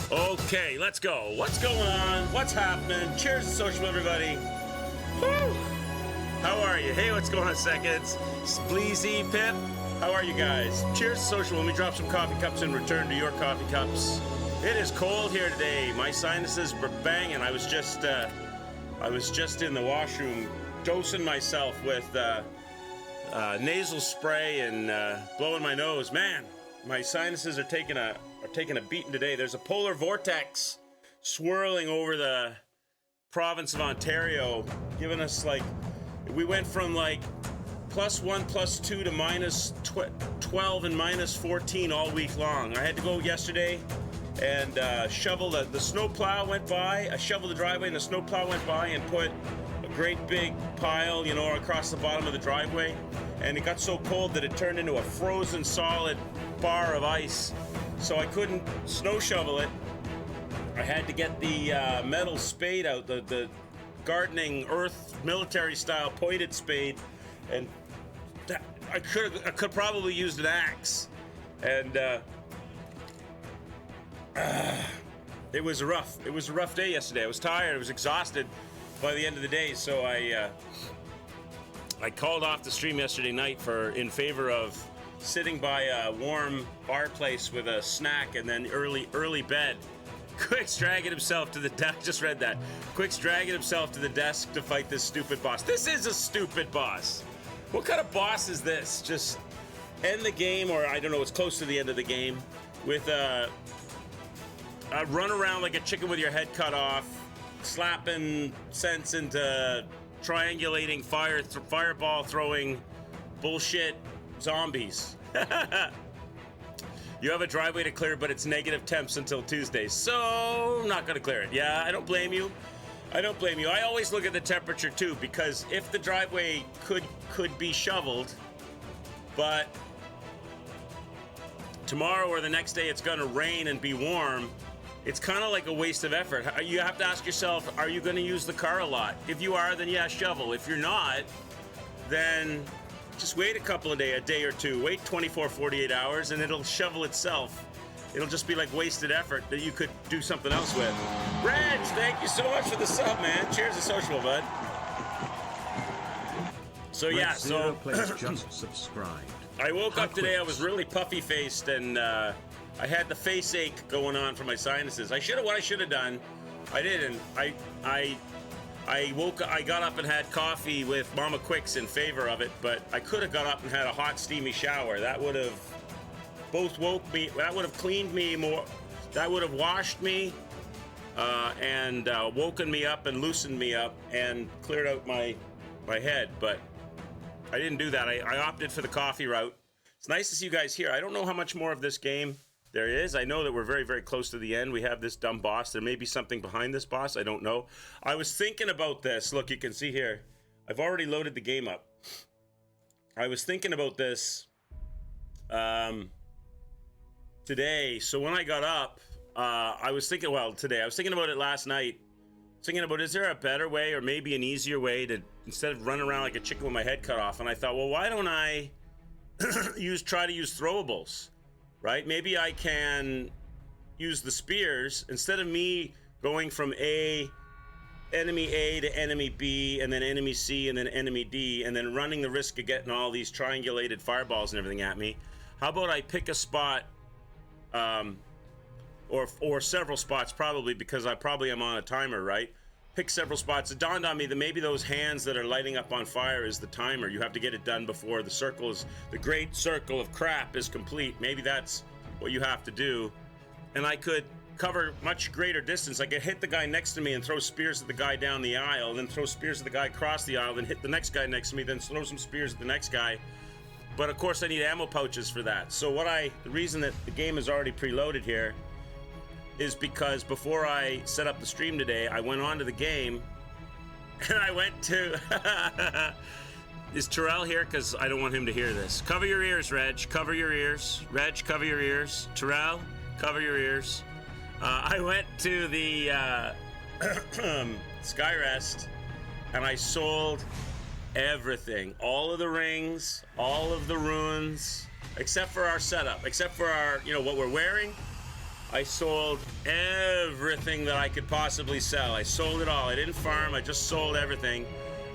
Okay, let's go. What's going on? What's happening? Cheers to social, everybody. Woo! How are you? Hey, what's going on, Seconds? Spleezy Pip. How are you guys? Cheers to social. Let me drop some coffee cups and return to your coffee cups. It is cold here today. My sinuses were banging. I was just in the washroom dosing myself with nasal spray and blowing my nose. Man, my sinuses are taking a beating today. There's a polar vortex swirling over the province of Ontario, giving us we went from +1, +2 to -12 and -14 all week long. I had to go yesterday and shovel the snowplow went by. I shoveled the driveway and the snowplow went by and put a great big pile, across the bottom of the driveway. And it got so cold that it turned into a frozen solid bar of ice. So I couldn't snow shovel it. I had to get the metal spade out, the gardening earth military style pointed spade, and I could probably used an axe. And it was a rough day yesterday. I was tired. I was exhausted by the end of the day. So I called off the stream yesterday night in favor of sitting by a warm fireplace with a snack and then early bed. Quick's dragging himself to the desk. Just read that. Quick's dragging himself to the desk to fight this stupid boss. This is a stupid boss. What kind of boss is this? Just end the game, or I don't know, it's close to the end of the game, with a run around like a chicken with your head cut off, slapping sense into triangulating fireball throwing bullshit zombies. You have a driveway to clear, but it's negative temps until Tuesday, so not gonna clear it. Yeah, I don't blame you. I always look at the temperature too, because if the driveway could be shoveled, but tomorrow or the next day it's gonna rain and be warm, it's kind of like a waste of effort. You have to ask yourself, are you gonna use the car a lot? If you are, then yeah, shovel. If you're not, then just wait a day or two, wait 24, 48 hours, and it'll shovel itself. It'll just be like wasted effort that you could do something else with. Reg, thank you so much for the sub, man. Cheers to social, bud. So yeah, just subscribed. I woke up today, I was really puffy-faced, and I had the face ache going on from my sinuses. What I should have done, I didn't. I got up and had coffee with Mama Quicks in favor of it, but I could have got up and had a hot, steamy shower. That would have both woke me. That would have cleaned me more. That would have washed me and woken me up and loosened me up and cleared out my head. But I didn't do that. I opted for the coffee route. It's nice to see you guys here. I don't know how much more of this game there is. I know that we're very, very close to the end. We have this dumb boss. There may be something behind this boss. I don't know. I was thinking about this. Look, you can see here. I've already loaded the game up. I was thinking about this today. So when I got up, I was thinking about it last night. Thinking about, is there a better way or maybe an easier way to, instead of running around like a chicken with my head cut off? And I thought, well, why don't I try to use throwables? Right? Maybe I can use the spears instead of me going from enemy A to enemy B and then enemy C and then enemy D and then running the risk of getting all these triangulated fireballs and everything at me. How about I pick a spot, or several spots probably, because I probably am on a timer, right? Pick several spots. It dawned on me that maybe those hands that are lighting up on fire is the timer. You have to get it done before the great circle of crap is complete. Maybe that's what you have to do. And I could cover much greater distance. I could hit the guy next to me and throw spears at the guy down the aisle, then throw spears at the guy across the aisle, then hit the next guy next to me, then throw some spears at the next guy. But of course I need ammo pouches for that. So the reason that the game is already preloaded here is because before I set up the stream today, I went on to the game and I went to... Is Terrell here? Because I don't want him to hear this. Cover your ears, Reg. Cover your ears. Reg, cover your ears. Terrell, cover your ears. I went to the Skyrest and I sold everything. All of the rings, all of the runes, except for our setup, except for our, what we're wearing. I sold everything that I could possibly sell. I sold it all. I didn't farm. I just sold everything.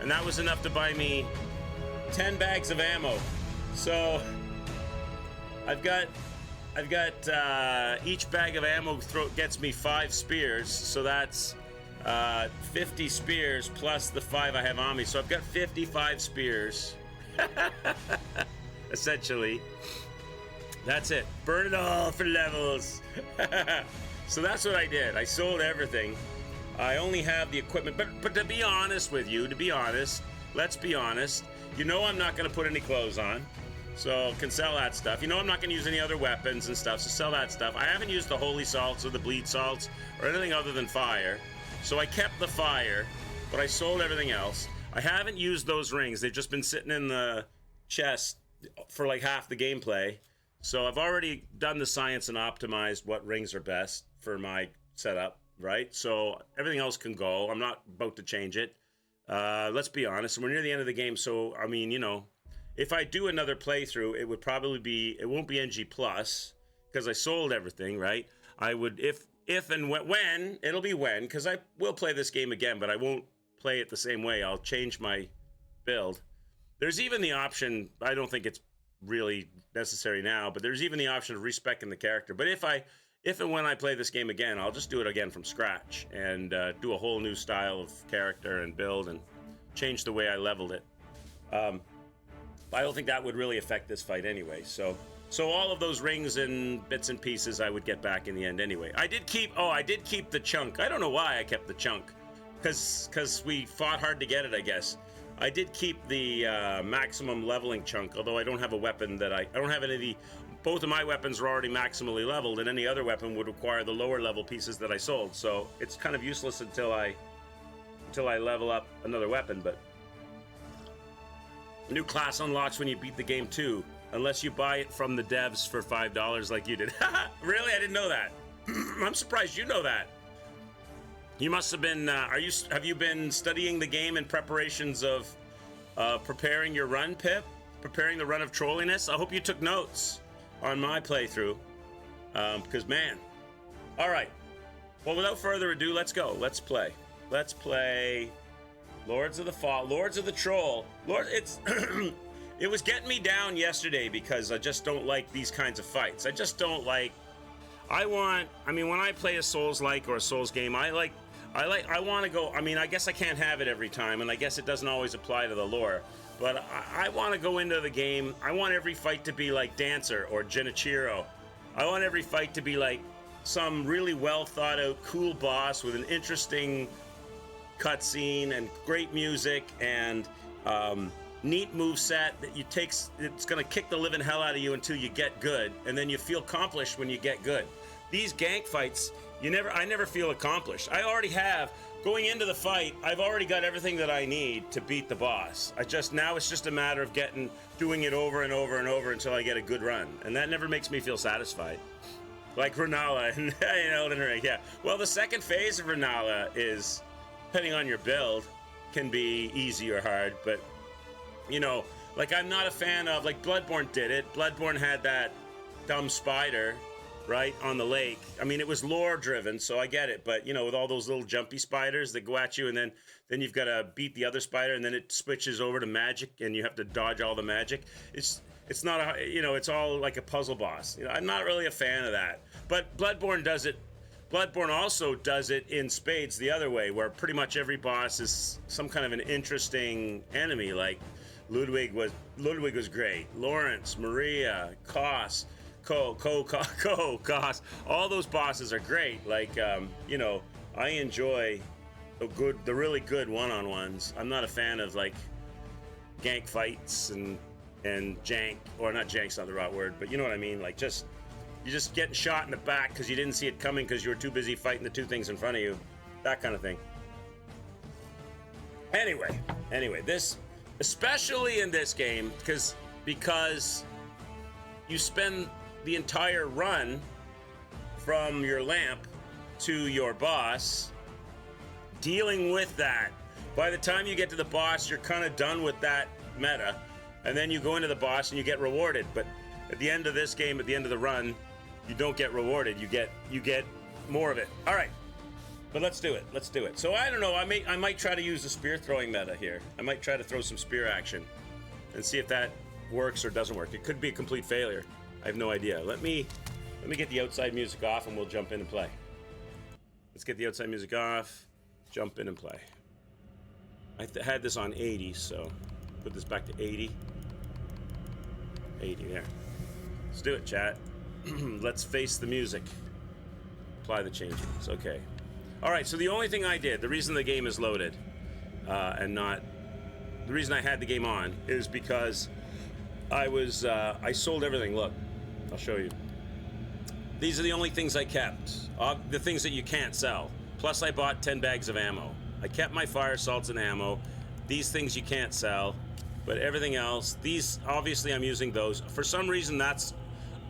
And that was enough to buy me 10 bags of ammo. So I've got each bag of ammo gets me 5 spears. So that's 50 spears plus the 5 I have on me. So I've got 55 spears. Essentially. That's it. Burn it all for levels. So that's what I did. I sold everything. I only have the equipment. But to be honest with you, let's be honest. You know I'm not going to put any clothes on. So can sell that stuff. You know I'm not going to use any other weapons and stuff. So sell that stuff. I haven't used the holy salts or the bleed salts or anything other than fire. So I kept the fire, but I sold everything else. I haven't used those rings. They've just been sitting in the chest for like half the gameplay. So I've already done the science and optimized what rings are best for my setup, right? So everything else can go. I'm not about to change it. Let's be honest. We're near the end of the game. So, I mean, you know, if I do another playthrough, it would probably be, it won't be NG Plus because I sold everything, right? I would, if and when, it'll be when, because I will play this game again, but I won't play it the same way. I'll change my build. There's even the option, I don't think it's really necessary now, but there's even the option of respeccing the character. But if and when I play this game again, I'll just do it again from scratch and do a whole new style of character and build and change the way I leveled it. I don't think that would really affect this fight anyway. So all of those rings and bits and pieces I would get back in the end anyway. I did keep the chunk. I don't know why I kept the chunk, because we fought hard to get it, I guess. I did keep the maximum leveling chunk, although I don't have a weapon that I don't have any of the, both of my weapons are already maximally leveled, and any other weapon would require the lower level pieces that I sold. So it's kind of useless until I level up another weapon. But new class unlocks when you beat the game too, unless you buy it from the devs for $5 like you did. Really? I didn't know that. I'm surprised you know that. You must have been, have you been studying the game in preparations of preparing your run, Pip? Preparing the run of trolliness? I hope you took notes on my playthrough, because man. All right. Well, without further ado, let's go. Let's play. Let's play Lords of the Fall, Lords of the Troll. It was getting me down yesterday because I just don't like these kinds of fights. I just don't like, when I play a Souls-like or a Souls game, I want to go, I guess I can't have it every time, and I guess it doesn't always apply to the lore, but I want to go into the game, I want every fight to be like Dancer or Genichiro. I want every fight to be like some really well thought out, cool boss with an interesting cutscene and great music and neat moveset that it's going to kick the living hell out of you until you get good, and then you feel accomplished when you get good. These gank fights, I never feel accomplished. Going into the fight, I've already got everything that I need to beat the boss. Now it's just a matter of doing it over and over and over until I get a good run. And that never makes me feel satisfied. Like Renala in Elden Ring, yeah. Well, the second phase of Renala is, depending on your build, can be easy or hard, but, I'm not a fan of, Bloodborne did it. Bloodborne had that dumb spider, right, on the lake. It was lore driven, so I get it, but with all those little jumpy spiders that go at you, and then you've got to beat the other spider, and then it switches over to magic and you have to dodge all the magic. It's not it's all like a puzzle boss. I'm not really a fan of that. But Bloodborne does it. Bloodborne also does it in spades the other way, where pretty much every boss is some kind of an interesting enemy. Like Ludwig was great. Lawrence, Maria, Koss, all those bosses are great. I enjoy the really good one-on-ones. I'm not a fan of gank fights and jank, or not jank's not the right word, but you know what I mean. You're just getting shot in the back because you didn't see it coming because you were too busy fighting the two things in front of you, that kind of thing. Anyway, this, especially in this game, because you spend the entire run from your lamp to your boss dealing with that. By the time you get to the boss, you're kind of done with that meta, and then you go into the boss and you get rewarded. But at the end of this game, at the end of the run, you don't get rewarded. You get more of it. All right, but let's do it. Let's do it. So I don't know. I might try to use the spear throwing meta here. I might try to throw some spear action and see if that works or doesn't work. It could be a complete failure. I have no idea. Let me get the outside music off and we'll jump in and play. Let's get the outside music off, jump in and play. I had this on 80, so put this back to 80. 80 there. Let's do it, chat. Let's face the music. Apply the changes. Okay. All right, so the only thing I did, the reason the game is loaded and not... The reason I had the game on is because I sold everything. Look, I'll show you. These are the only things I kept. The things that you can't sell. Plus I bought 10 bags of ammo. I kept my fire salts and ammo. These things you can't sell. But everything else, these, obviously I'm using those. For some reason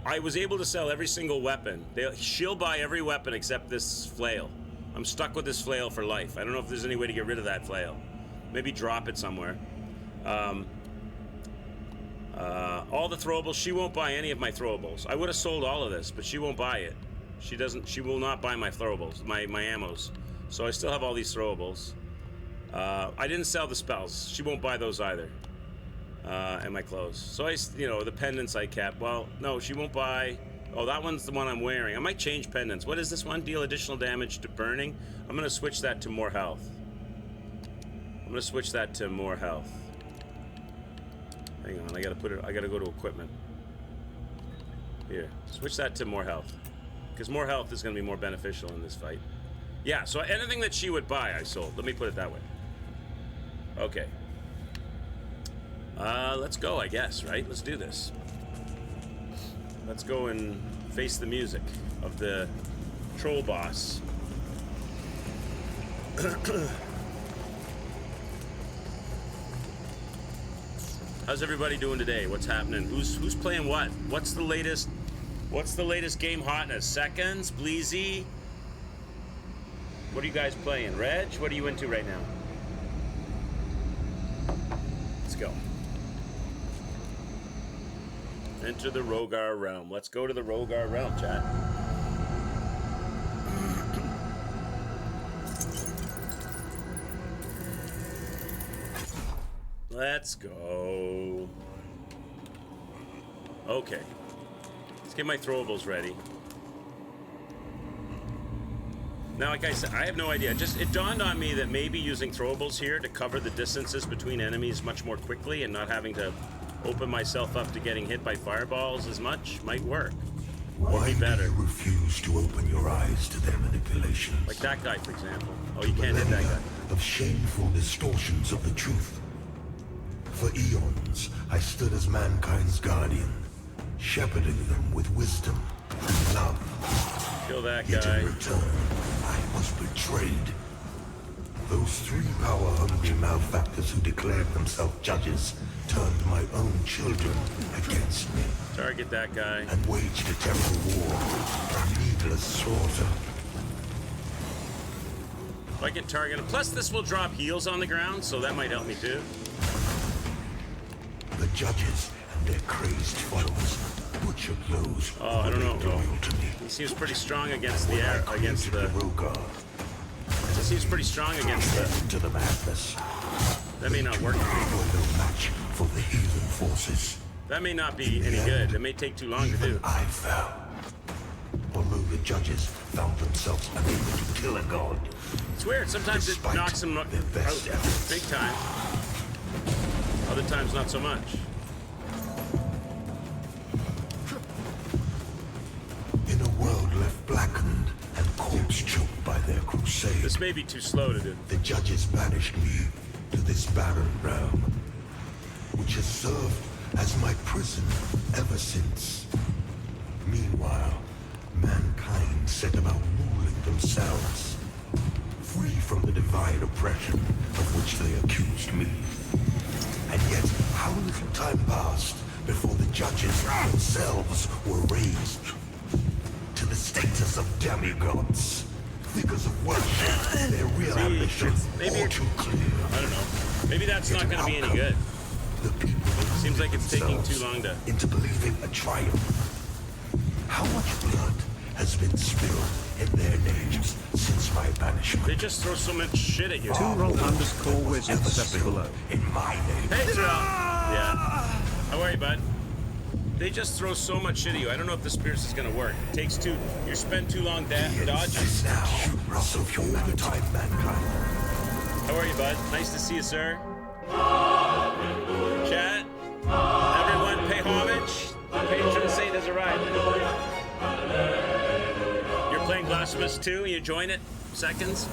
I was able to sell every single weapon. She'll buy every weapon except this flail. I'm stuck with this flail for life. I don't know if there's any way to get rid of that flail. Maybe drop it somewhere. All the throwables, she won't buy any of my throwables. I would have sold all of this, but she won't buy it. She will not buy my throwables, my ammos. So I still have all these throwables. I didn't sell the spells. She won't buy those either. And my clothes. So the pendants I kept. Well, no, she won't buy. Oh, that one's the one I'm wearing. I might change pendants. What is this one? Deal additional damage to burning. I'm gonna switch that to more health. Hang on, I gotta go to equipment. Here, switch that to more health. Because more health is gonna be more beneficial in this fight. Yeah, so anything that she would buy, I sold. Let me put it that way. Okay. Let's go, I guess, right? Let's do this. Let's go and face the music of the troll boss. How's everybody doing today? What's happening? Who's playing what? What's the latest game hotness? Seconds? Bleezy? What are you guys playing? Reg? What are you into right now? Let's go. Enter the Rogar realm. Let's go to the Rogar realm, chat. Let's go. Okay. Let's get my throwables ready. Now, like I said, I have no idea. It dawned on me that maybe using throwables here to cover the distances between enemies much more quickly and not having to open myself up to getting hit by fireballs as much might work. Or be better. Why do you refuse to open your eyes to their manipulations? Like that guy, for example. Oh, you can't hit that guy. Of shameful distortions of the truth. For eons, I stood as mankind's guardian, shepherding them with wisdom and love. Kill that Yet guy. in return, I was betrayed. Those three power-hungry malefactors who declared themselves judges turned my own children against me. Target that guy. And waged a terrible war, a needless slaughter. If I can target him. Plus, this will drop heals on the ground, so that might help me too. The judges and their crazed followers butchered those I don't know. loyal to me. He seems pretty strong against the I air. Against the. Rogar, He seems pretty strong against the. into the madness. That may not work. They were no match for the heathen forces. That may not be any good. That may take too long to do. I fell. Although the judges found themselves unable to kill a god. It's weird. Sometimes it Despite knocks them out their best efforts. big time. Other times, not so much. In a world left blackened and corpse-choked by their crusade, This may be too slow to do. the judges banished me to this barren realm, which has served as my prison ever since. Meanwhile, mankind set about ruling themselves, free from the divine oppression of which they accused me. And yet, how little time passed before the judges themselves were raised to the status of demigods, figures of worship, their real ambitions all too clear. I don't know. Maybe that's not going to be any good. The people Seems like it's taking themselves too long to. into believing a triumph. How much blood has been spilled in their names since my banishment? They just throw so much shit at you. @2roll_wizard says below. In my name. Hey, Terrell. Yeah. How are you, bud? They just throw so much shit at you. I don't know if the Spears is gonna work. It takes two. You spend too long dodging. Now, Russell, all the time, mankind. How are you, bud? Nice to see you, sir. Chat. Everyone, pay homage. The patron saint has arrived. You're playing Blasphemous 2. You join it. Seconds.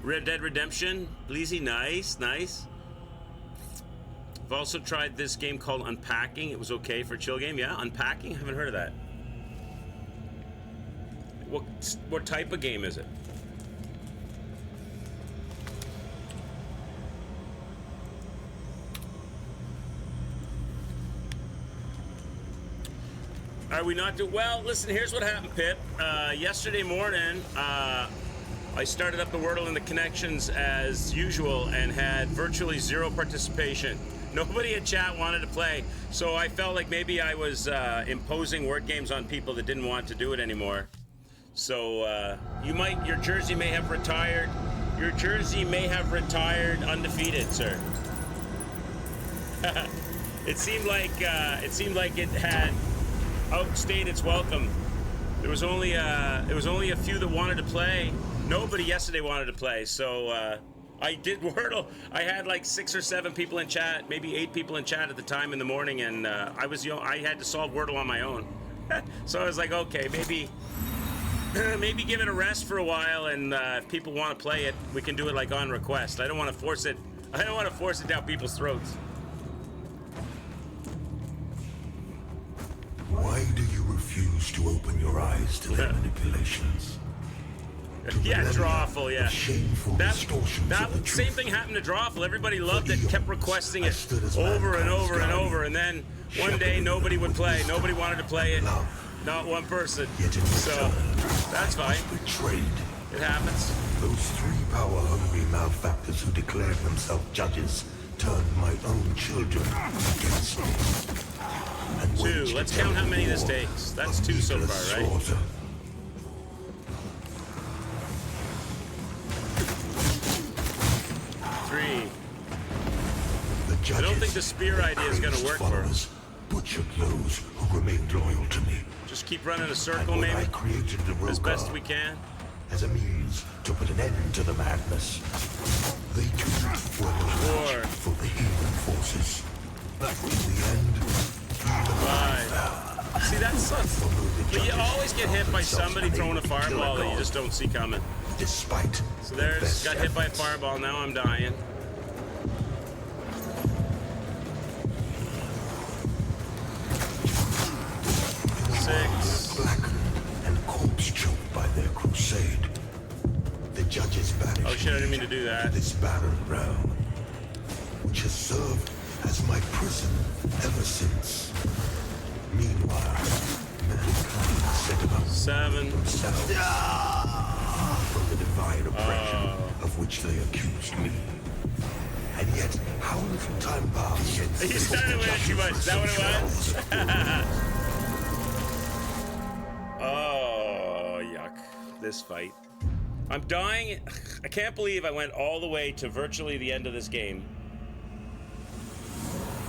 Red Dead Redemption. Bleezy, nice, nice. I've also tried this game called Unpacking. It was okay for a chill game. Yeah, Unpacking? I haven't heard of that. What type of game is it? Are we not well, listen, here's what happened, Pip. Yesterday morning, I started up the Wordle and the connections as usual and had virtually zero participation. Nobody in chat wanted to play, so I felt like maybe I was imposing word games on people that didn't want to do it anymore. So your jersey may have retired. Your jersey may have retired undefeated, sir. It seemed like it had outstayed its welcome. There was only a few that wanted to play. Nobody yesterday wanted to play, so I did Wordle. I had like 6 or 7 people in chat, maybe 8 people in chat at the time in the morning, and I had to solve Wordle on my own. So I was like, okay, maybe give it a rest for a while, and if people want to play it, we can do it like on request. I don't want to force it. I don't want to force it down people's throats. Why do you refuse to open your eyes to their manipulations? Yeah, Drawful, yeah. Shameful distortions That of the same truth. thing happened to Drawful. Everybody loved it, kept requesting it over and over and over, and then one day nobody would play. Nobody wanted to play it. Not one person. So that's fine. Betrayed. It happens. Those 3 power-hungry malefactors who declared themselves judges turned my own children against me. And 2. waged Let's a count how many terrible this war takes. That's of 2 so needless far, right? slaughter. Three. The judges, I don't think the spear idea is going to work for followers, butchered those who remained loyal to me. Just keep running a circle, And when I maybe, created the as Rogar best we can. as a means to put an end to the madness, they too were the Four. match for the human forces. In the end, even 5. See, that sucks. But you always get hit by somebody throwing a fireball that you just don't see coming. despite So their there's best got hit by a efforts. fireball. Now I'm dying. Six. Blackened and corpse choked by their crusade. The judges banished Oh shit! I didn't mean me to do to that. this barren realm, which has served as my prison ever since. Meanwhile, mankind set about 7. themselves from the divine oppression of which they accused me. And yet, how little time passed since You started with it too much. Is that what it was? Oh, yuck. This fight. I'm dying. I can't believe I went all the way to virtually the end of this game.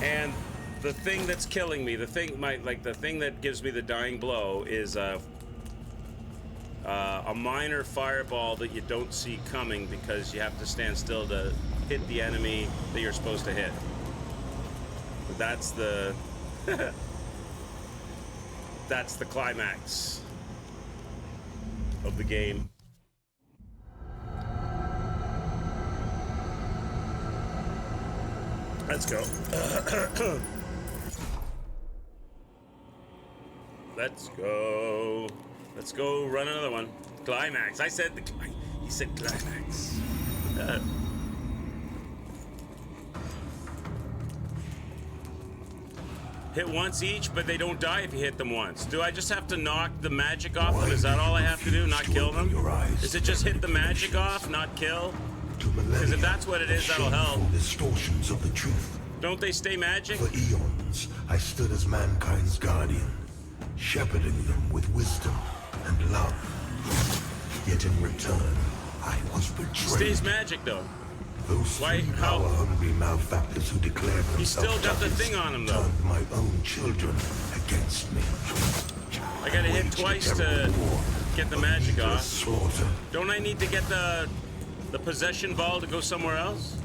And the thing that's killing me, the thing that gives me the dying blow is a minor fireball that you don't see coming because you have to stand still to hit the enemy that you're supposed to hit. But that's the that's the climax of the game. Let's go. Let's go. Let's go run another one. Climax. I said he said climax. Hit once each, but they don't die if you hit them once. Do I just have to knock the magic off them? Is that all I have to do? Not kill them? Is it just hit the magic off, not kill? Because if that's what it is, that'll help. Distortions of the truth. Don't they stay magic? For eons, I stood as mankind's guardian, shepherding them with wisdom and love. Yet in return, I was betrayed. Stays magic though. Those Why- three how- power-hungry malefactors who declared themselves He's still got the judges thing on him, though. turned my own children against me. I gotta hit Waged a twice to terrible war get the of magic needless off. slaughter. Don't I need to get the possession ball to go somewhere else?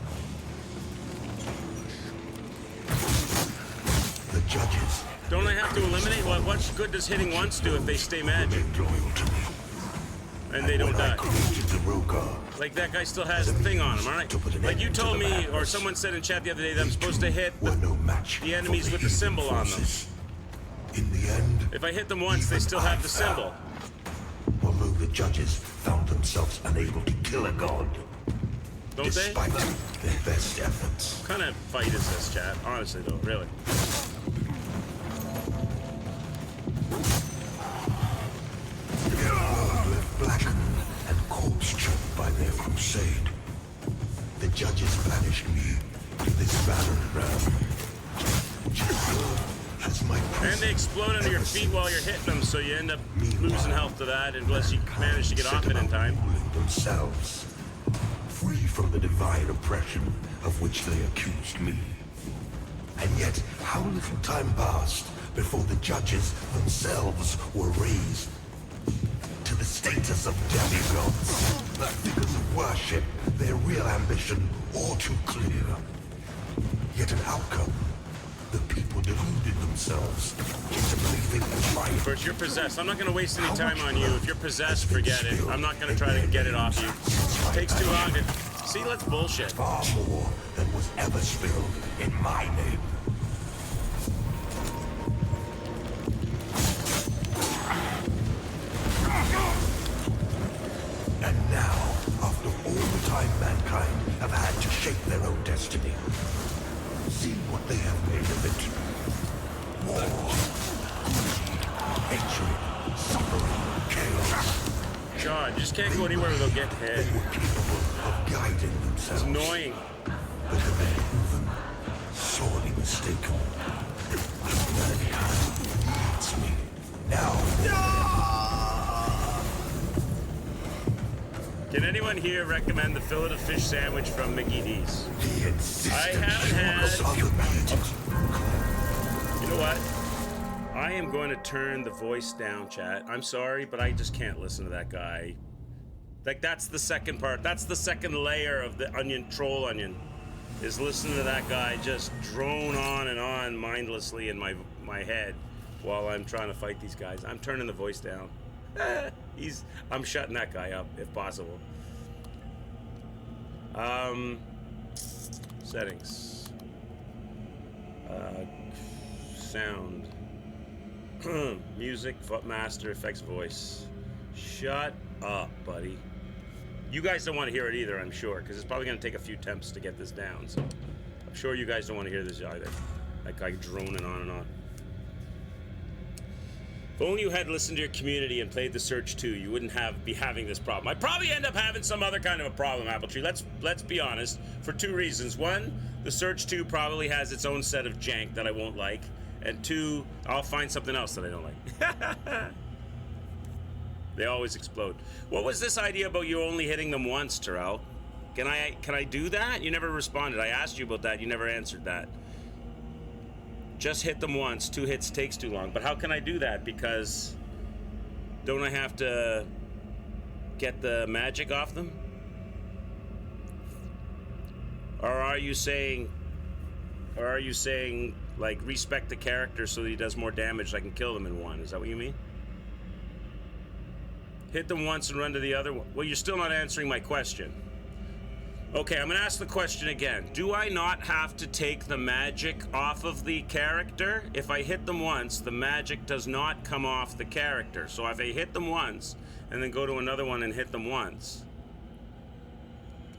The judges Don't I have to eliminate? What good does hitting once do if they stay magic remained loyal to me. and they don't When I die? created the Rogar, Like that guy still has the thing on him, alright? Like you told me, or someone said in chat the other day that I'm supposed to hit were no match the for enemies with the heathen symbol on them. forces. In the end, If I hit them once, they still have the symbol. although the judges found themselves unable to kill a god, Don't they? despite their best efforts. What kind of fight is this, chat? Honestly though, really. The world left blackened and corpse-choked by their crusade. The judges banished me to this barren realm, which has served as my And prison they explode under your ever feet while you're since. hitting them, so you end up Meanwhile, losing health to that unless you manage to get off it in time. Ruling themselves, free from the divine oppression of which they accused me. And yet, how little time passed before the judges themselves were raised to the status of demigods. Figures of worship, their real ambition all too clear. Yet an outcome. The people deluded themselves into believing the triumph. First, you're possessed. I'm not going to waste any time on you. If you're possessed, forget it. I'm not going to try to get it off you. It takes too long to... See, let's bullshit. Far more than was ever spilled in my name. And now, after all the time mankind have had to shape their own destiny, see what they have made of it. War, greed, hatred, suffering, chaos. God, you just can't go anywhere without getting hit. They were capable of guiding It's themselves. annoying. But have been proven sorely mistaken. Mankind needs me now. Can anyone here recommend the fillet of fish sandwich from Mickey D's? The insistent I haven't focus on the beings. You know what? I am going to turn the voice down, chat. I'm sorry, but I just can't listen to that guy. Like, that's the second part. That's the second layer of the onion, troll onion, is listening to that guy just drone on and on mindlessly in my head while I'm trying to fight these guys. I'm turning the voice down. I'm shutting that guy up if possible. Settings. Sound. Music, master, effects, voice. Shut up, buddy. You guys don't want to hear it either, I'm sure, because it's probably going to take a few attempts to get this down, so I'm sure you guys don't want to hear this either. That guy droning on and on. If only you had listened to your community and played the Search 2, you wouldn't be having this problem. I'd probably end up having some other kind of a problem, Appletree. Let's be honest, for two reasons. One, the Search 2 probably has its own set of jank that I won't like, and two, I'll find something else that I don't like. They always explode. What was this idea about you only hitting them once, Terrell? Can I do that? You never responded. I asked you about that. You never answered that. Just hit them once. 2 hits takes too long. But how can I do that? Because don't I have to get the magic off them? Or are you saying like respect the character so that he does more damage so I can kill them in one? Is that what you mean? Hit them once and run to the other one. Well, you're still not answering my question. Okay, I'm gonna ask the question again. Do I not have to take the magic off of the character? If I hit them once, the magic does not come off the character. So if I hit them once and then go to another one and hit them once.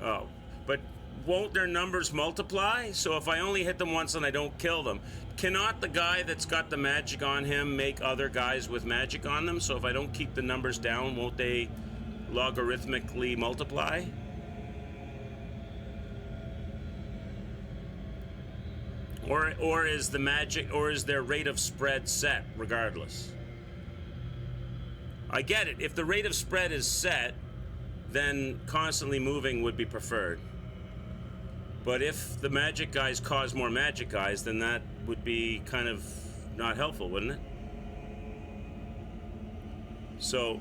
Oh, but won't their numbers multiply? So if I only hit them once and I don't kill them, cannot the guy that's got the magic on him make other guys with magic on them? So if I don't keep the numbers down, won't they logarithmically multiply? Or is the magic, or is their rate of spread set regardless? I get it. If the rate of spread is set, then constantly moving would be preferred. But if the magic guys cause more magic guys, then that would be kind of not helpful, wouldn't it? So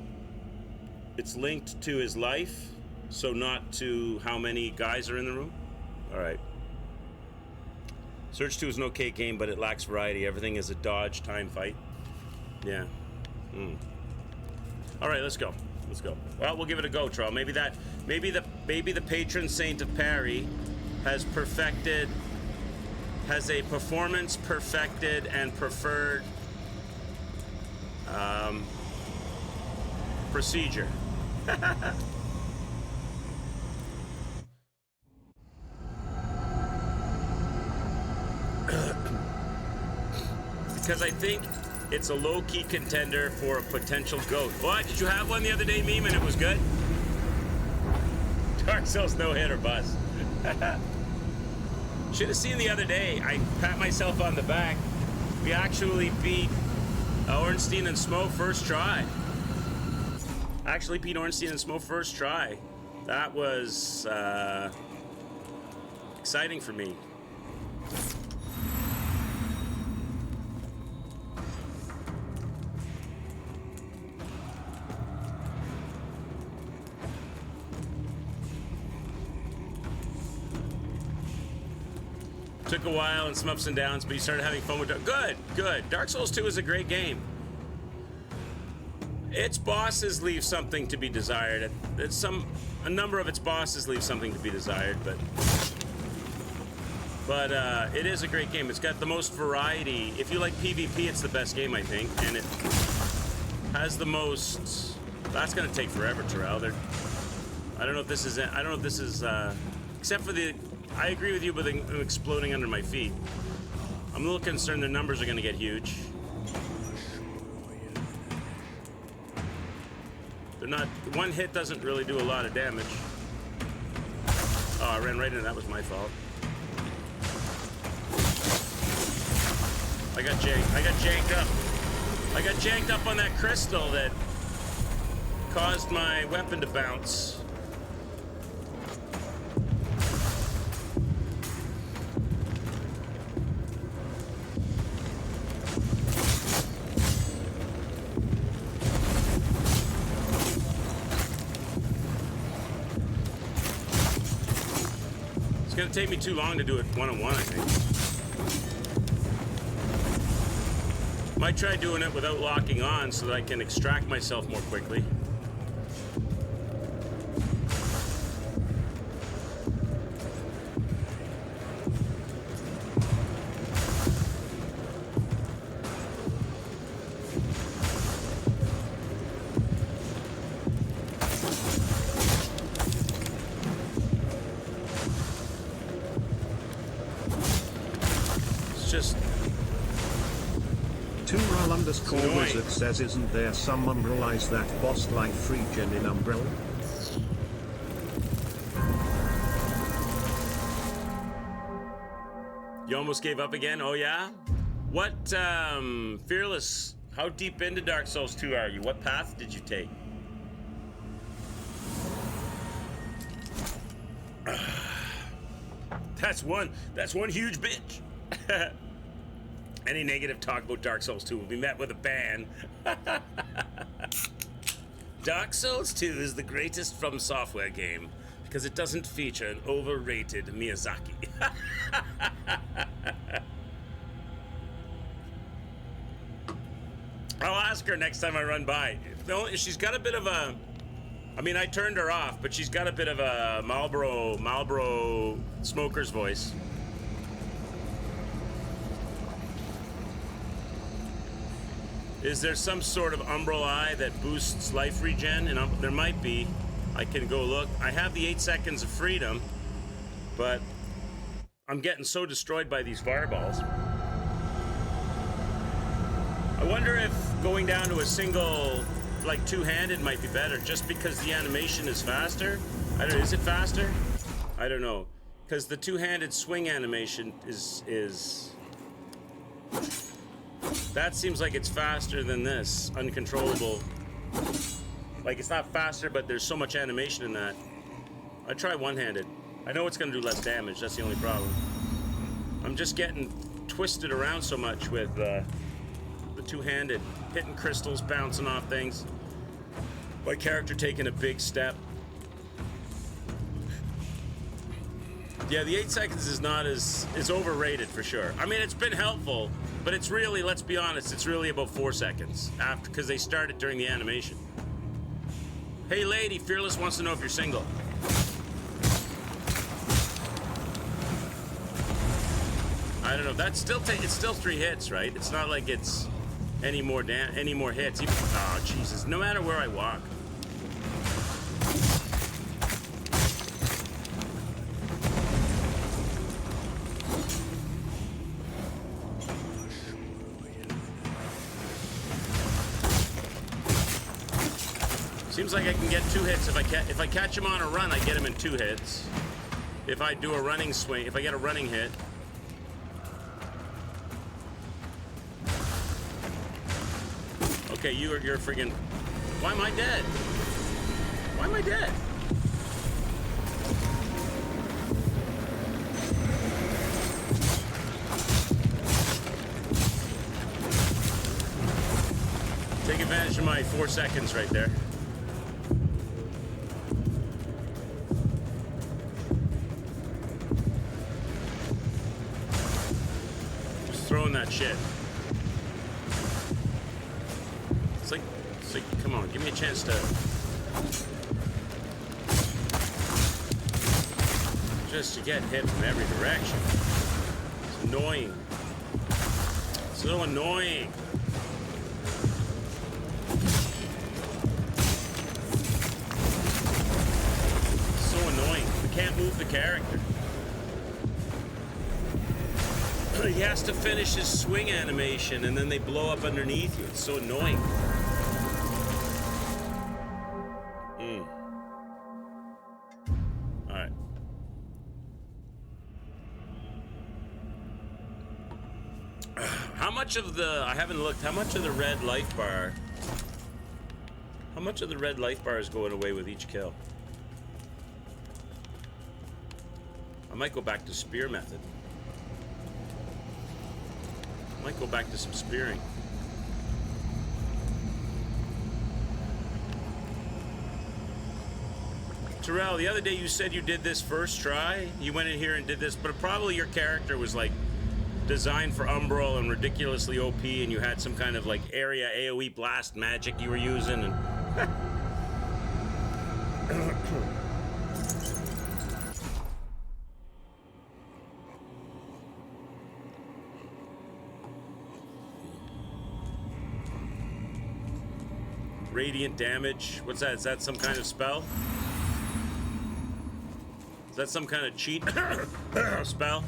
it's linked to his life, so not to how many guys are in the room? All right. Surge 2 is an okay game, but it lacks variety. Everything is a dodge time fight. Yeah. All right, let's go. Let's go. Well, we'll give it a go, Troll. Maybe the patron saint of parry has a performance perfected and preferred procedure. Because I think it's a low-key contender for a potential GOAT. What? Did you have one the other day, Meme, and it was good? Dark Souls no hit or bust. Should have seen the other day. I pat myself on the back. We actually beat Ornstein and Smo first try. Actually beat Ornstein and Smo first try. That was exciting for me. Took a while and some ups and downs, but you started having fun with it. Good, good. Dark Souls 2 is a great game. Its bosses leave something to be desired. A number of its bosses leave something to be desired, but it is a great game. It's got the most variety. If you like PvP, it's the best game, I think, and it has the most. That's gonna take forever, Terrell. I don't know if this is. Except for the. I agree with you with them exploding under my feet. I'm a little concerned their numbers are going to get huge. They're not. One hit doesn't really do a lot of damage. Oh, I ran right into that. Was my fault. I got janked up. I got janked up on that crystal that caused my weapon to bounce. It's gonna take me too long to do it one-on-one, I think. Might try doing it without locking on so that I can extract myself more quickly. Wizard says, isn't there some Umbralize that boss like free gen in Umbrella? You almost gave up again? Oh yeah? What, Fearless, how deep into Dark Souls 2 are you? What path did you take? That's one huge bitch. Any negative talk about Dark Souls 2 will be met with a ban. Dark Souls 2 is the greatest From Software game because it doesn't feature an overrated Miyazaki. I'll ask her next time I run by. She's got a bit of a... I mean, I turned her off, but she's got a bit of a Marlboro smoker's voice. Is there some sort of Umbral Eye that boosts life regen? And there might be. I can go look. I have the 8 seconds of freedom, but I'm getting so destroyed by these fireballs. I wonder if going down to a single, like two-handed might be better, just because the animation is faster. I don't know, is it faster? I don't know. Because the two-handed swing animation is... That seems like it's faster than this uncontrollable Like, it's not faster, but there's so much animation in that. I try one-handed. I know it's gonna do less damage, that's the only problem. I'm just getting twisted around so much with the two-handed, hitting crystals, bouncing off things. My character taking a big step. Yeah, the 8 seconds is not as overrated for sure. I mean, it's been helpful, but it's really, let's be honest, it's really about 4 seconds after, because they started during the animation. Hey lady, Fearless wants to know if you're single. I don't know. That's still it's still 3 hits, right? It's not like it's any more hits. Even, oh Jesus! No matter where I walk. Seems like I can get 2 hits if I catch him on a run. I get him in 2 hits. If I do a running swing, if I get a running hit. Okay, you're friggin'. Why am I dead? Why am I dead? Take advantage of my 4 seconds right there. Just throwing that shit. It's like, come on, give me a chance to just to get hit from every direction. It's annoying. So annoying. So annoying. I can't move the character. He has to finish his swing animation and then they blow up underneath you. It's so annoying. Alright. How much of the, I haven't looked, how much of the red life bar, how much of the red life bar is going away with each kill? I might go back to spear method. Might go back to some spearing. Terrell, the other day you said you did this first try. You went in here and did this, but probably your character was like designed for Umbral and ridiculously OP, and you had some kind of like area AoE blast magic you were using, and radiant damage. What's that? Is that some kind of spell? Is that some kind of cheat spell?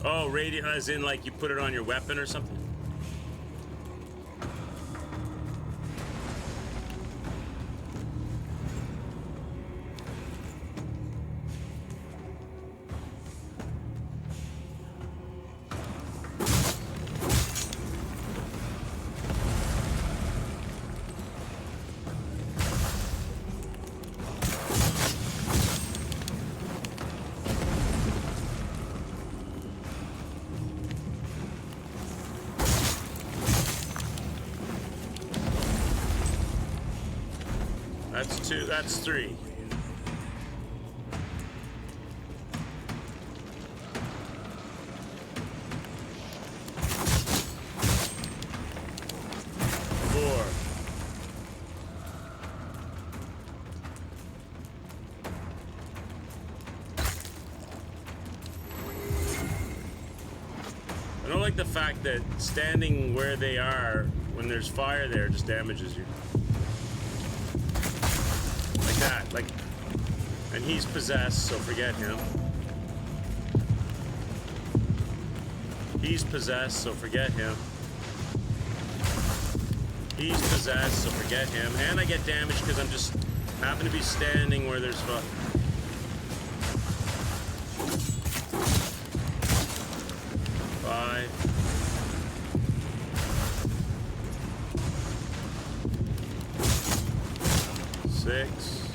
Oh, radiant as in like you put it on your weapon or something? That's 2, that's 3. I don't like the fact that standing where they are when there's fire there just damages you. Like that, like, and he's possessed, so forget him. He's possessed, so forget him. He's possessed, so forget him. And I get damaged because I'm just happen to be standing where there's fire. 6.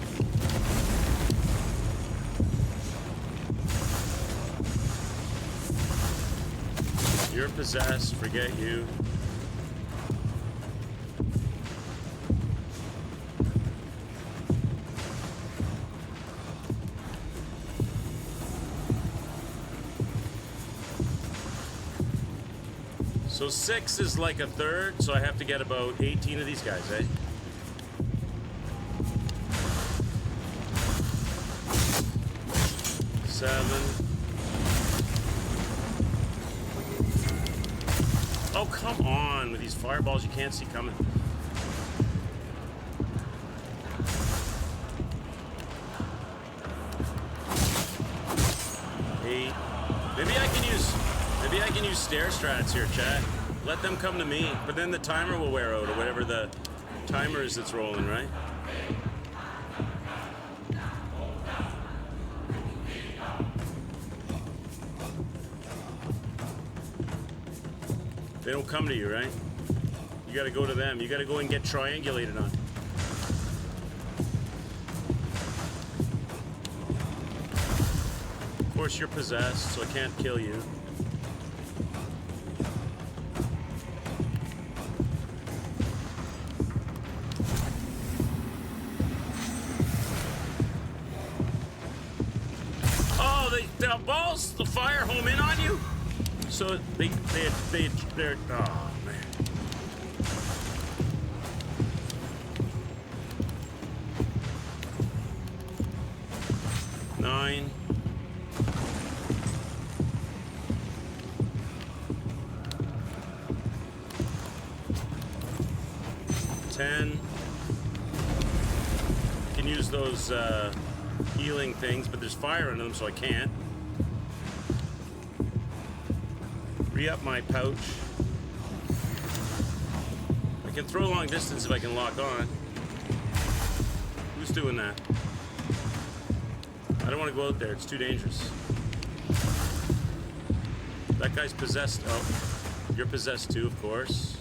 You're possessed, forget you. So 6 is like a third, so I have to get about 18 of these guys, eh? Seven. Oh, come on with these fireballs you can't see coming. 8. Maybe I can use stair strats here, chat. Let them come to me, but then the timer will wear out, or whatever the timer is that's rolling, right? They don't come to you, right? You gotta go to them. You gotta go and get triangulated on. Of course, you're possessed, so I can't kill you. Oh, the balls, the fire home in on you? So they're, oh man. Nine. 10. Can use those healing things, but there's fire under them, so I can't. Re-up my pouch. I can throw long distance if I can lock on. Who's doing that? I don't want to go out there. It's too dangerous. That guy's possessed. Oh, you're possessed too, of course.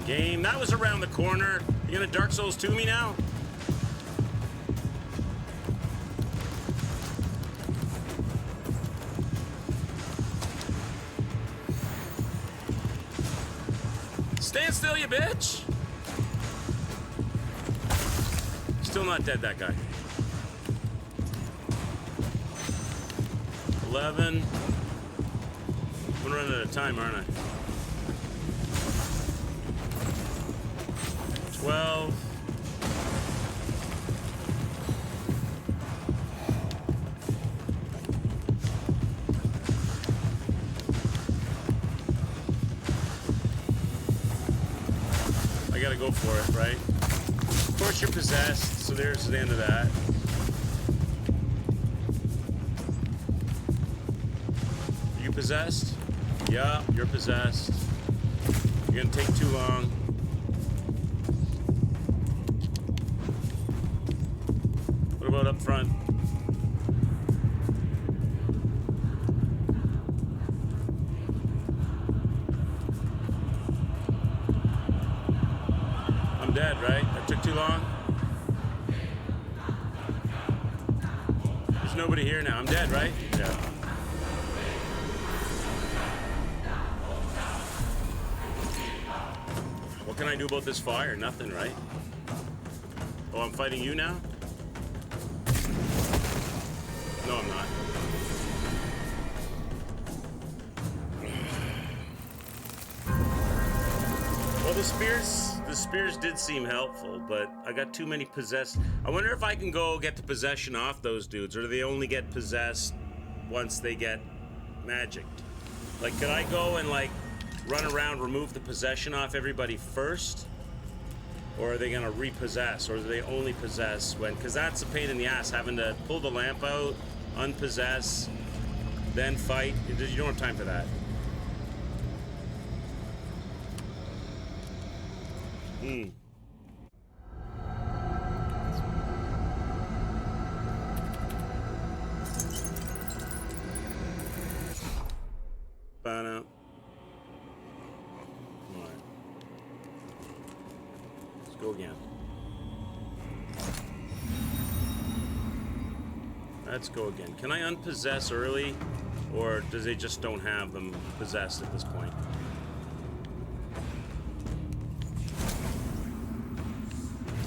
Game. That was around the corner. You gonna Dark Souls 2 me now? Stand still, you bitch! Still not dead, that guy. 11. I'm gonna run out of time, aren't I? 12. I gotta go for it, right? Of course you're possessed, so there's the end of that. Are you possessed? Yeah, you're possessed. You're gonna take too long. Up front. I'm dead, right? That took too long. There's nobody here now. I'm dead, right? Yeah. What can I do about this fire? Nothing, right? Oh, I'm fighting you now? No, I'm not. Well, the spears did seem helpful, but I got too many possessed. I wonder if I can go get the possession off those dudes, or do they only get possessed once they get magicked? Like, could I go and, like, run around, remove the possession off everybody first? Or are they gonna repossess, or do they only possess when? Because that's a pain in the ass, having to pull the lamp out, unpossess, then fight. You don't have time for that. Alright. Let's go again. Let's go again. Can I unpossess early? Or does they just don't have them possessed at this point?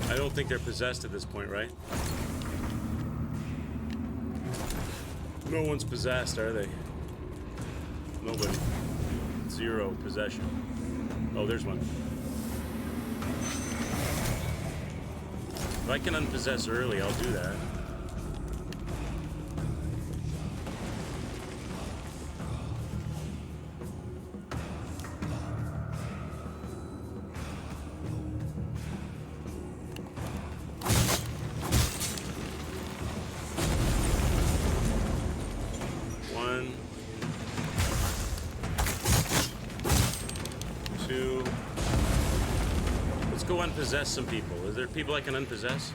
I don't think they're possessed at this point, right? No one's possessed, are they? Nobody. 0 possession. Oh, there's one. If I can unpossess early, I'll do that. Unpossess some people. Is there people I can unpossess?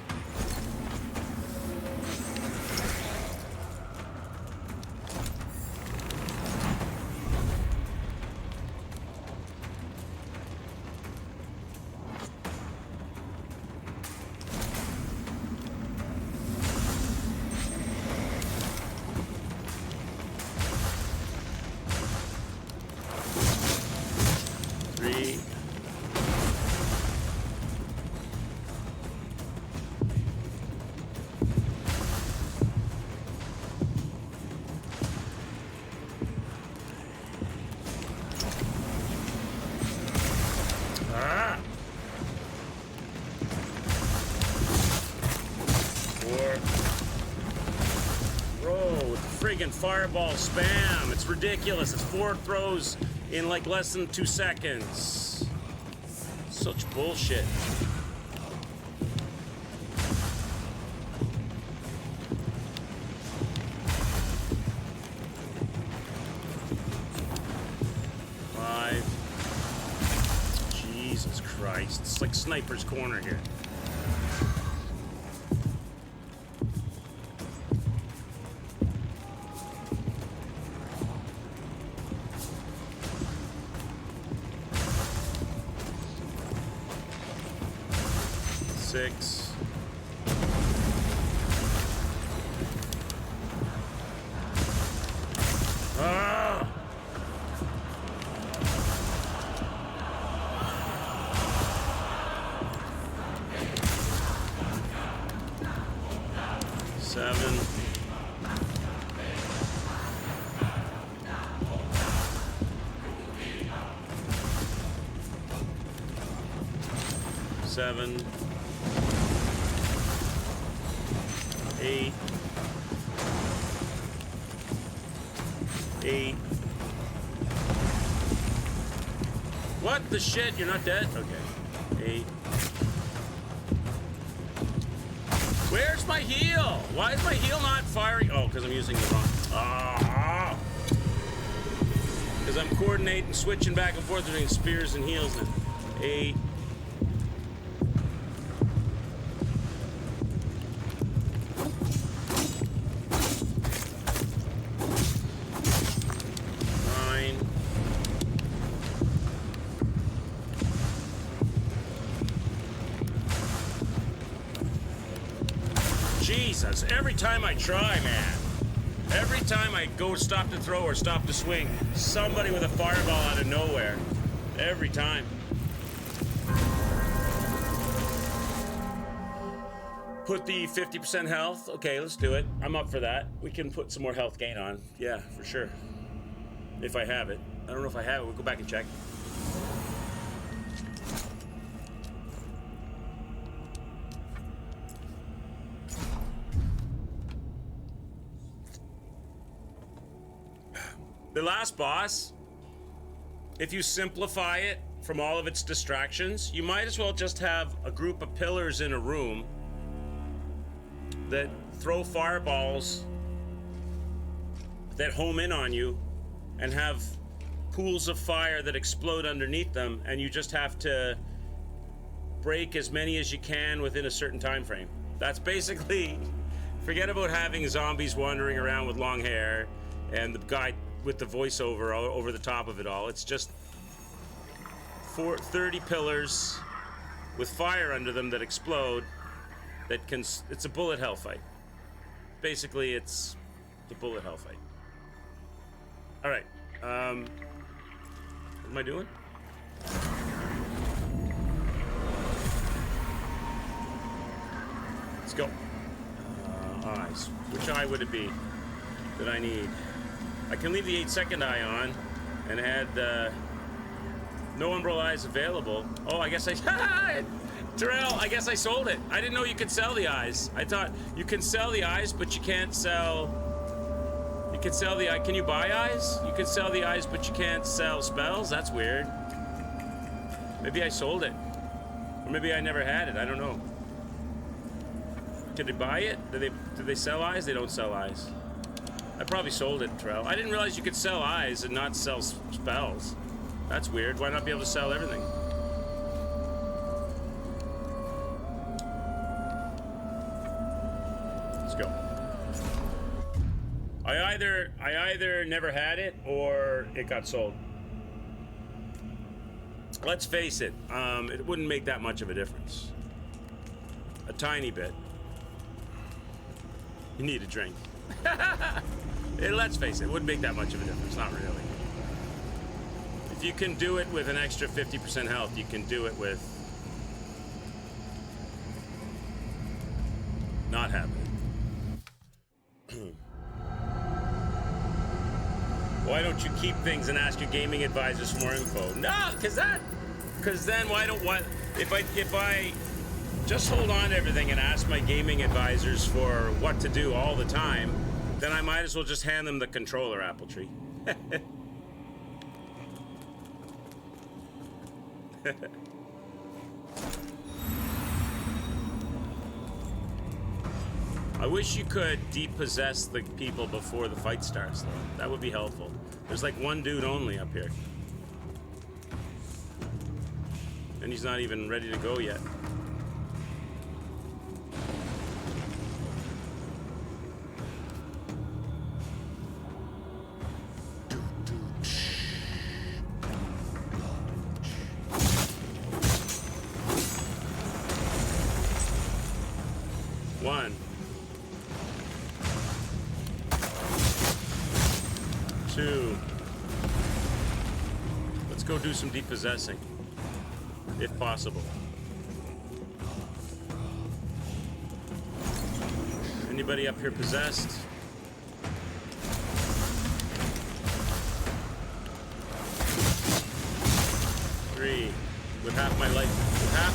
Fireball spam. It's ridiculous. It's 4 throws in like less than 2 seconds. Such bullshit. Five. Jesus Christ. It's like Sniper's Corner here. Six. Ah! Seven. Seven. 8. 8. What the shit? You're not dead? Okay. 8. Where's my heal? Why is my heal not firing? Oh, because I'm using the wrong. Ah! Because I'm coordinating, switching back and forth between spears and heals. 8. 9. Jesus, every time I try, man. Every time I go stop to throw or stop to swing, somebody with a fireball out of nowhere. Every time. Put the 50% health. Okay, let's do it. I'm up for that. We can put some more health gain on. Yeah, for sure. If I have it. I don't know if I have it. We'll go back and check. The last boss, if you simplify it from all of its distractions, you might as well just have a group of pillars in a room that throw fireballs that home in on you and have pools of fire that explode underneath them, and you just have to break as many as you can within a certain time frame. That's basically, forget about having zombies wandering around with long hair and the guy with the voiceover over the top of it all. It's just 30 pillars with fire under them that explode that can, it's a bullet hell fight. Basically, it's the bullet hell fight. All right, what am I doing? Let's go. Eyes. Which eye would it be that I need? I can leave the 8-second eye on and add no umbrella eyes available. Oh, I guess I... Terrell, I guess I sold it. I didn't know you could sell the eyes. I thought you can sell the eyes, but you can't sell... You can sell the eye. Can you buy eyes? You can sell the eyes, but you can't sell spells? That's weird. Maybe I sold it. Or maybe I never had it. I don't know. Can they buy it? Do they sell eyes? They don't sell eyes. I probably sold it, Terrell. I didn't realize you could sell eyes and not sell spells. That's weird. Why not be able to sell everything? Let's go. I either never had it or it got sold. Let's face it, it wouldn't make that much of a difference. A tiny bit. You need a drink. Let's face it, it wouldn't make that much of a difference. Not really. If you can do it with an extra 50% health, you can do it with not having it. Why don't you keep things and ask your gaming advisors for more info? No, because then if I just hold on to everything and ask my gaming advisors for what to do all the time, then I might as well just hand them the controller, Appletree. I wish you could depossess the people before the fight starts, though. That would be helpful. There's like one dude only up here. And he's not even ready to go yet. One. 2. Let's go do some depossessing, if possible. Anybody up here possessed? Three. With half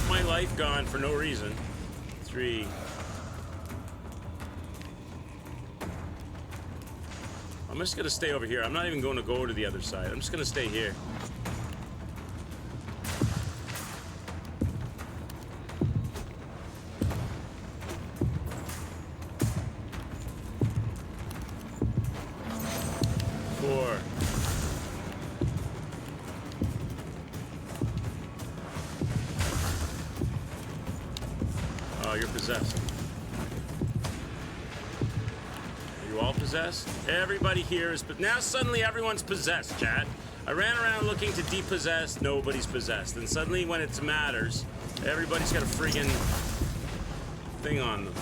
my life gone for no reason. 3. I'm just gonna stay over here. I'm not even going to go to the other side. I'm just gonna stay here. Four. Oh, you're possessed. All possessed? Everybody here is, but now suddenly everyone's possessed, chat. I ran around looking to depossess, nobody's possessed. And suddenly when it matters, everybody's got a friggin' thing on them.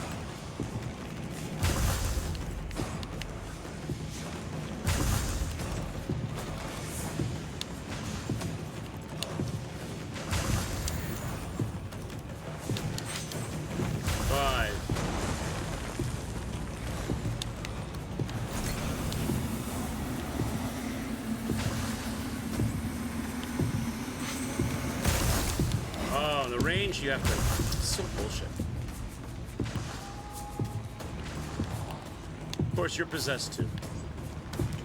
You have to. It's so bullshit. Of course, you're possessed too.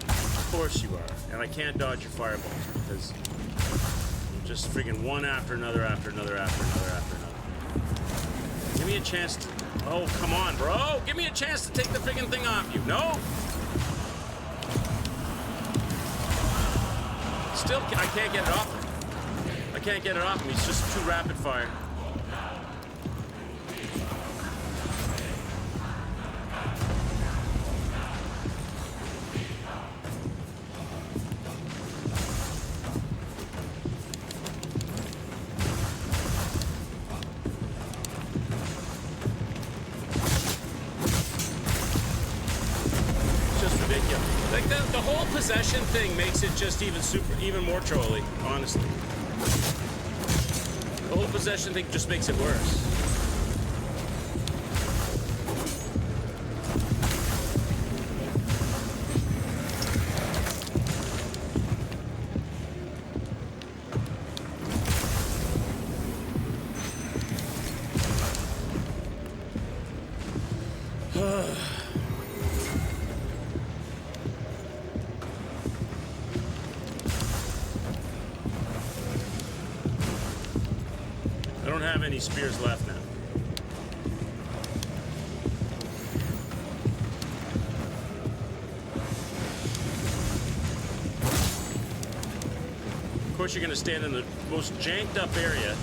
Of course you are. And I can't dodge your fireballs because you're just freaking one after another, after another, after another, after another. Give me a chance to. Oh, come on, bro. Give me a chance to take the freaking thing off you. No? Still, I can't get it off him. I can't get it off him. He's just too rapid fire. Like the whole possession thing makes it just even more trolly, honestly. The whole possession thing just makes it worse. I don't have any spears left now. Of course, you're going to stand in the most janked up area.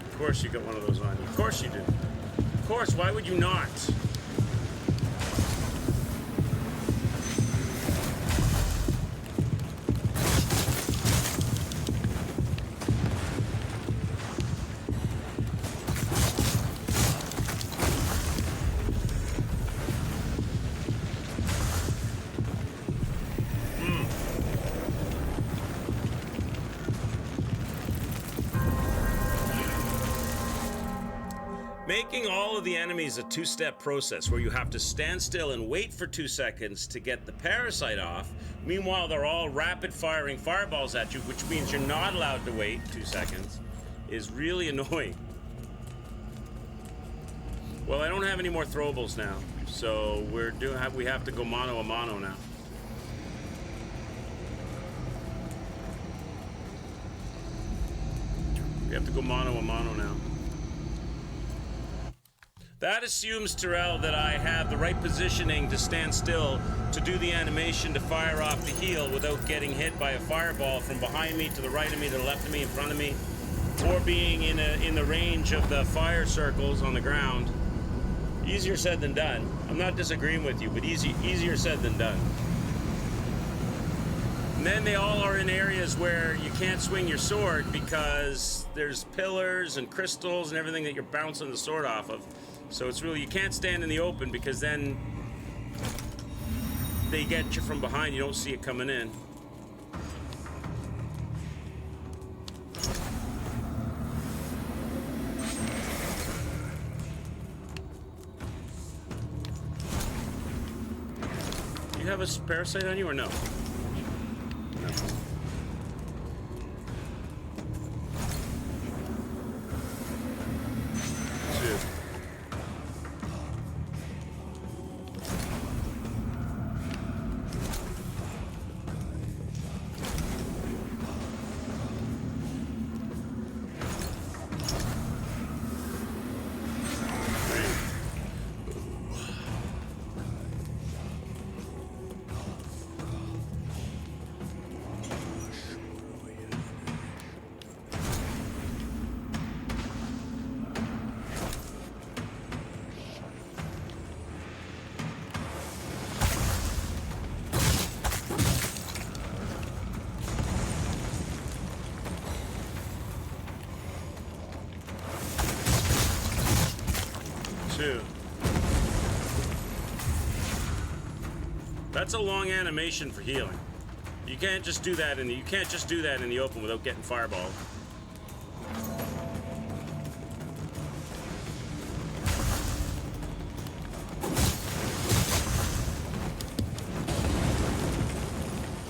Of course you got one of those on you. Of course you do. Of course, why would you not? Making all of the enemies a two-step process where you have to stand still and wait for 2 seconds to get the parasite off. Meanwhile, they're all rapid-firing fireballs at you, which means you're not allowed to wait 2 seconds, is really annoying. Well, I don't have any more throwables now, so we have to go mano a mano now. We have to go mano a mano now. That assumes, Terrell, that I have the right positioning to stand still to do the animation to fire off the heal without getting hit by a fireball from behind me, to the right of me, to the left of me, in front of me, or being in the range of the fire circles on the ground. Easier said than done. I'm not disagreeing with you, but easier said than done. And then they all are in areas where you can't swing your sword because there's pillars and crystals and everything that you're bouncing the sword off of. So it's really, you can't stand in the open because then they get you from behind. You don't see it coming in. Do you have a parasite on you or no? No. That's a long animation for healing. You can't just do that in the open without getting fireballed.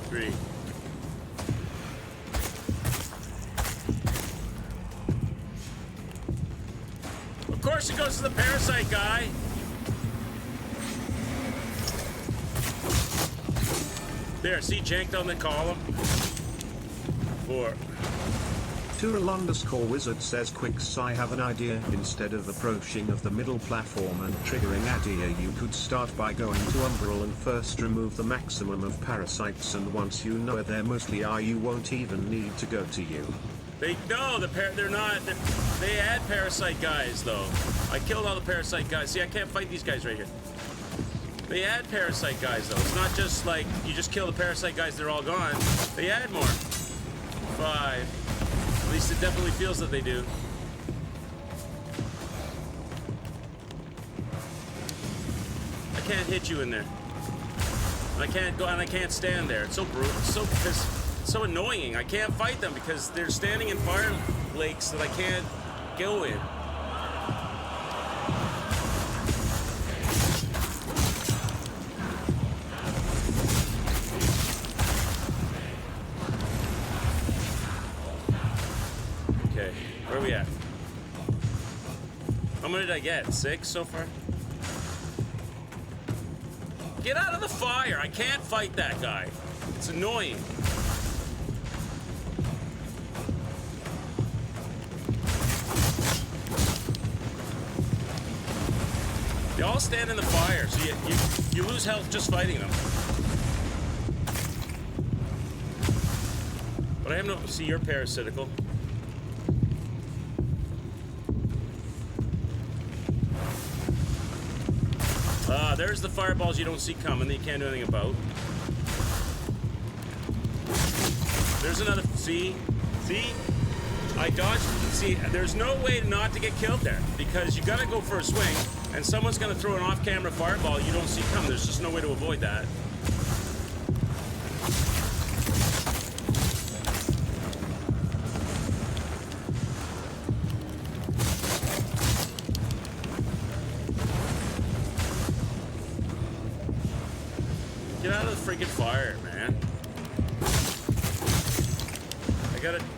Three. Of course it goes to the parasite guy. There, see, janked on the column. 4. Tourl_wizard says Quicks, I have an idea. Instead of approaching of the middle platform and triggering Adia, you could start by going to Umbral and first remove the maximum of parasites, and once you know where they mostly are, you won't even need to go to you. They're not. They add parasite guys though. I killed all the parasite guys. See, I can't fight these guys right here. They add parasite guys though. It's not just like you just kill the parasite guys, they're all gone. They add more. 5. At least it definitely feels that they do. I can't hit you in there. I can't go and I can't stand there. It's so brutal. It's so annoying. I can't fight them because they're standing in fire lakes that I can't go in. Okay, where are we at? How many did I get? 6 so far? Get out of the fire! I can't fight that guy. It's annoying. They all stand in the fire, so you lose health just fighting them. But I have no... See, you're parasitical. There's the fireballs you don't see coming that you can't do anything about. There's another... See? See? I dodged... See, there's no way not to get killed there, because you gotta go for a swing, and someone's gonna throw an off-camera fireball you don't see come. There's just no way to avoid that. Get out of the freaking fire, man.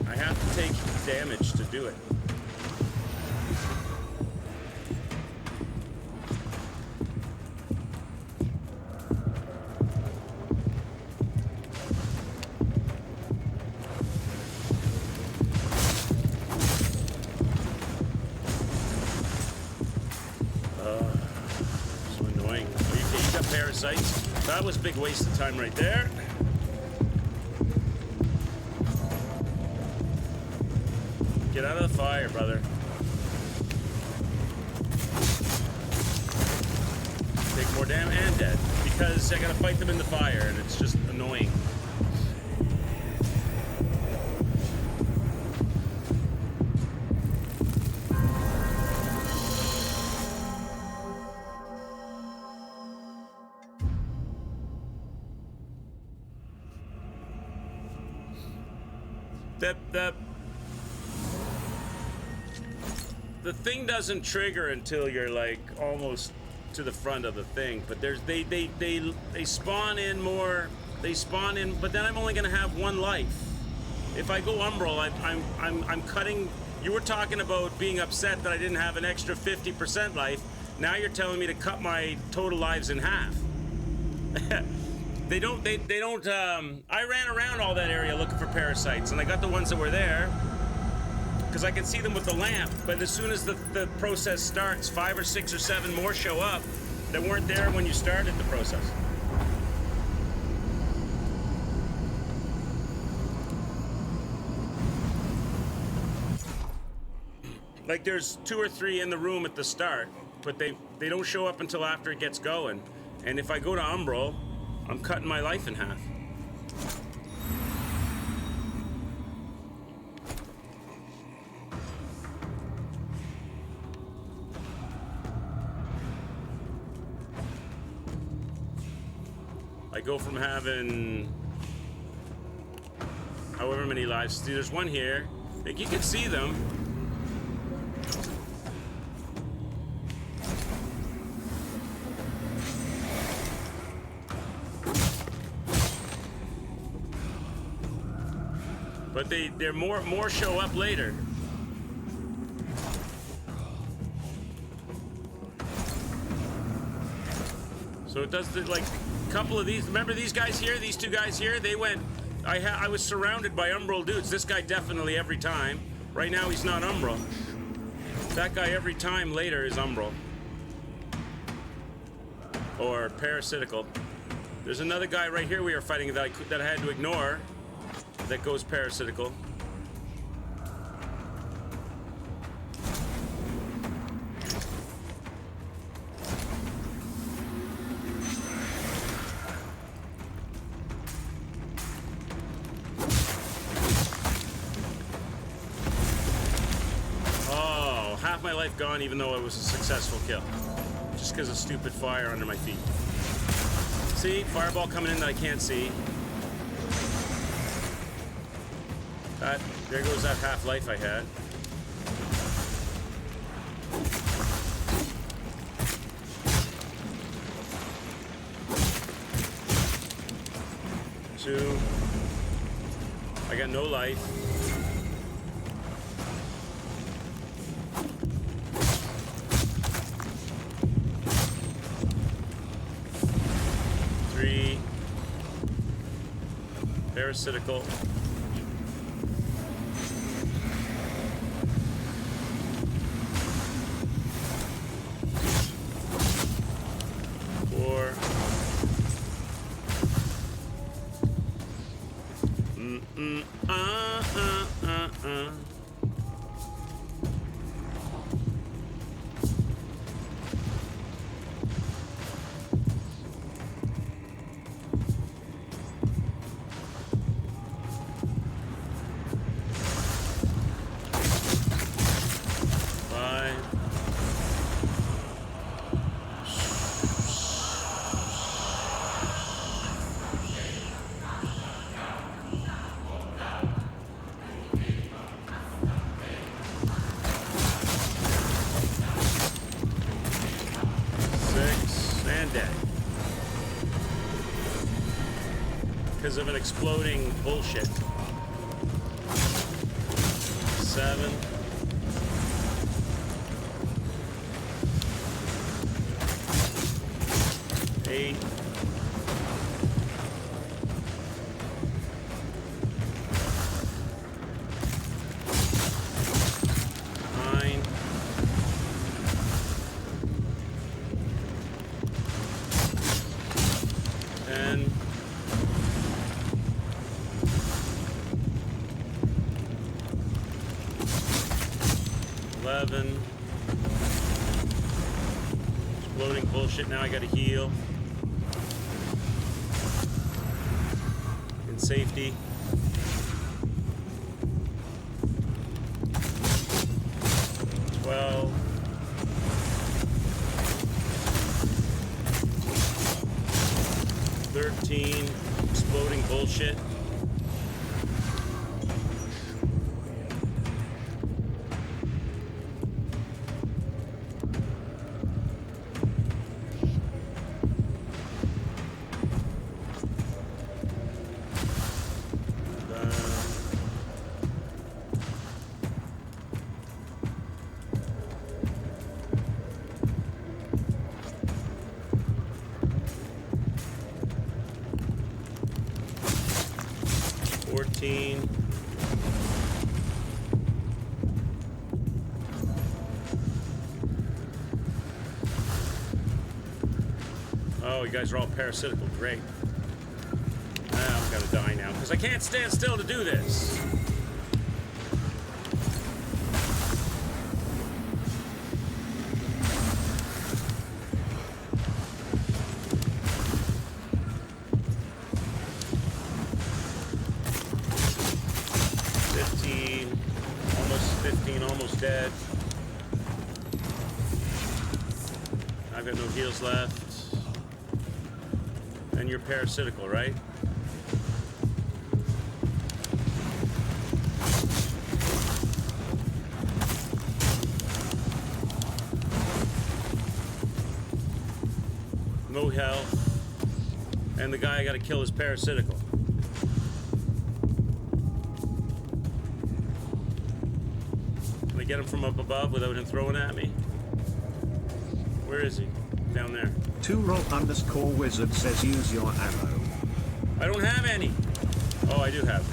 I have to take damage to do it. So annoying. You got parasites. That was a big waste of time right there. Get out of the fire, brother. Take more damage and dead. Because I gotta fight them in the fire and it's just annoying. The thing doesn't trigger until you're like almost to the front of the thing, but they spawn in more. They spawn in, but then I'm only gonna have 1 life. If I go Umbral, I'm cutting. You were talking about being upset that I didn't have an extra 50% life. Now you're telling me to cut my total lives in half. They don't. I ran around all that area looking for parasites, and I got the ones that were there. Because I can see them with the lamp, but as soon as the process starts, 5 or 6 or 7 more show up that weren't there when you started the process. Like there's 2 or 3 in the room at the start, but they don't show up until after it gets going. And if I go to Umbral, I'm cutting my life in half. I go from having however many lives. See, there's one here. Like you can see them. But they're more show up later. So it does like a couple of these. Remember these guys here? These 2 guys here? They went. I was surrounded by Umbral dudes. This guy definitely every time. Right now he's not Umbral. That guy every time later is Umbral. Or parasitical. There's another guy right here we are fighting that I had to ignore. That goes parasitical. Oh, half my life gone even though it was a successful kill. Just because of stupid fire under my feet. See? Fireball coming in that I can't see. There goes that half-life I had. Two. I got no life. Three. Parasitical. Because of an exploding bullshit. 7. 8. 9. 10. 11. Exploding bullshit. Now I gotta heal. In safety. 12. 13. Exploding bullshit. 14. Oh, you guys are all parasitical. Great. I'm gonna die now because I can't stand still to do this. Almost dead. I've got no heals left. And you're parasitical, right? No health. And the guy I gotta kill is parasitical. Get him from up above without him throwing at me? Where is he? Down there. 2roll_wizard says use your ammo. I don't have any. Oh, I do have.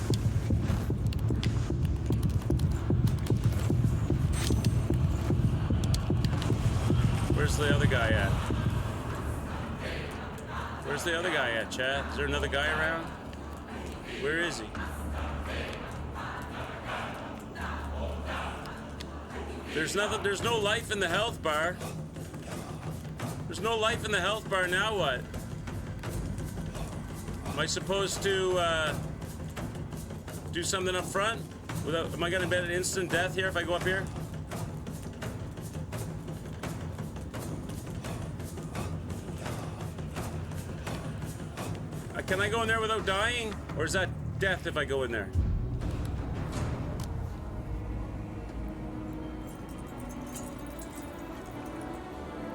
Where's the other guy at? Where's the other guy at, Chad? Is there another guy around? Where is he? There's nothing. There's no life in the health bar. There's no life in the health bar. Now what? Am I supposed to do something up front? Am I gonna bet an instant death here if I go up here? Can I go in there without dying? Or is that death if I go in there?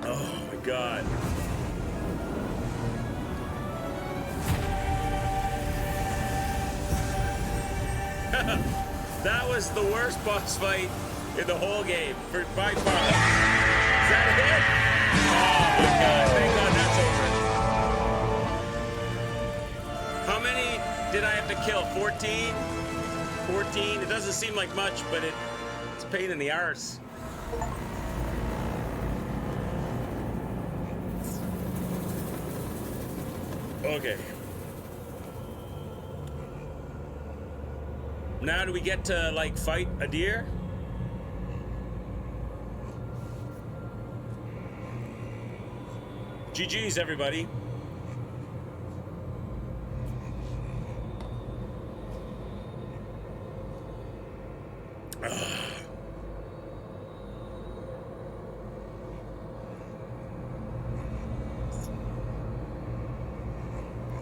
Oh my god. That was the worst boss fight in the whole game, by far. Is that it? Oh my god, thank god that's over. How many did I have to kill? 14? 14? It doesn't seem like much, but it's a pain in the arse. Okay. Now do we get to, like, fight a deer? GG's, everybody.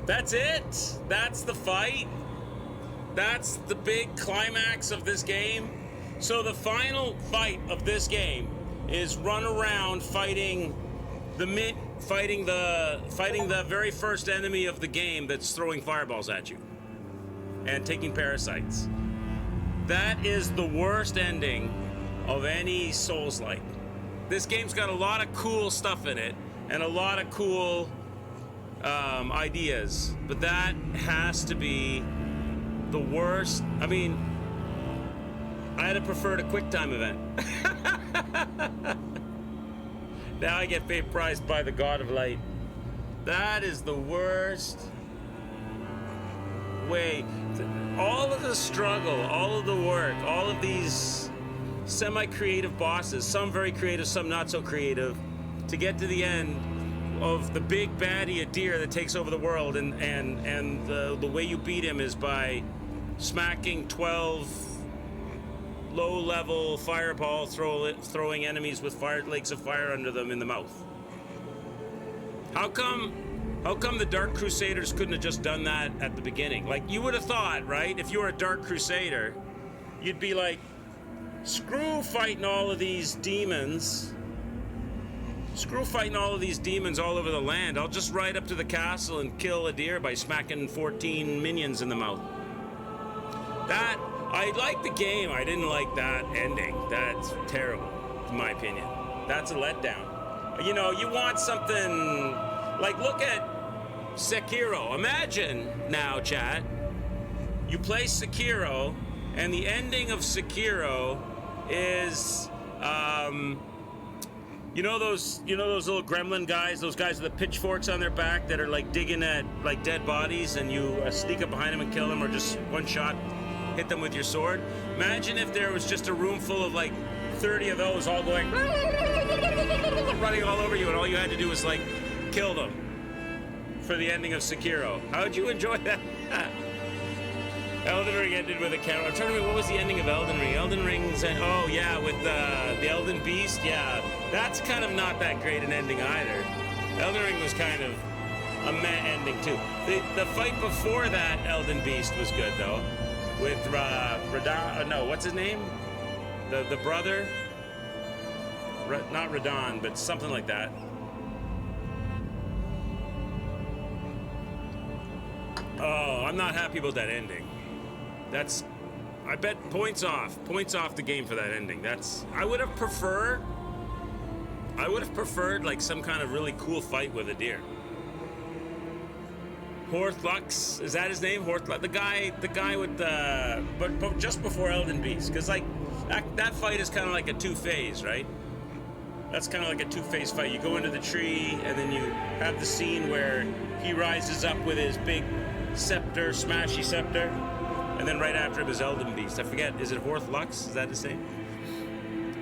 That's it. That's the fight. That's the big climax of this game. So the final fight of this game is run around fighting the very first enemy of the game that's throwing fireballs at you and taking parasites. That is the worst ending of any Souls-like. This game's got a lot of cool stuff in it and a lot of cool ideas, but that has to be the worst. I mean, I'd have preferred a QuickTime event. Now I get paid price by the God of Light. That is the worst way. All of the struggle, all of the work, all of these semi-creative bosses, some very creative, some not so creative, to get to the end of the big baddie, a deer that takes over the world, and the way you beat him is by smacking 12 low-level fireball throwing enemies with lakes of fire under them in the mouth. How come the Dark Crusaders couldn't have just done that at the beginning? Like, you would have thought, right? If you were a Dark Crusader, you'd be like, screw fighting all of these demons. Screw fighting all of these demons all over the land. I'll just ride up to the castle and kill a deer by smacking 14 minions in the mouth. I liked the game. I didn't like that ending. That's terrible, in my opinion. That's a letdown. You know, you want something like, look at Sekiro. Imagine now, chat, you play Sekiro, and the ending of Sekiro is, you know those little gremlin guys, those guys with the pitchforks on their back that are like digging at like dead bodies, and you sneak up behind them and kill them, or just one shot hit them with your sword. Imagine if there was just a room full of like 30 of those all going running all over you, and all you had to do was like kill them for the ending of Sekiro. How would you enjoy that? Elden Ring ended with a camera. I'm trying to remember, what was the ending of Elden Ring? Elden Ring's, oh yeah, with the Elden Beast. Yeah, that's kind of not that great an ending either. Elden Ring was kind of a meh ending too. The fight before that Elden Beast was good though, with Radon. No, what's his name? The brother. Not Radon, but something like that. Oh, I'm not happy about that ending. I bet points off the game for that ending. I would have preferred like some kind of really cool fight with a deer. Horthlux, is that his name? Horthlux, the guy with but just before Elden Beast, because like that fight is kind of like a two-phase, right? That's kind of like a two-phase fight. You go into the tree, and then you have the scene where he rises up with his big scepter, smashy scepter, and then right after him is Elden Beast. I forget, is it Horth Lux? Is that the same?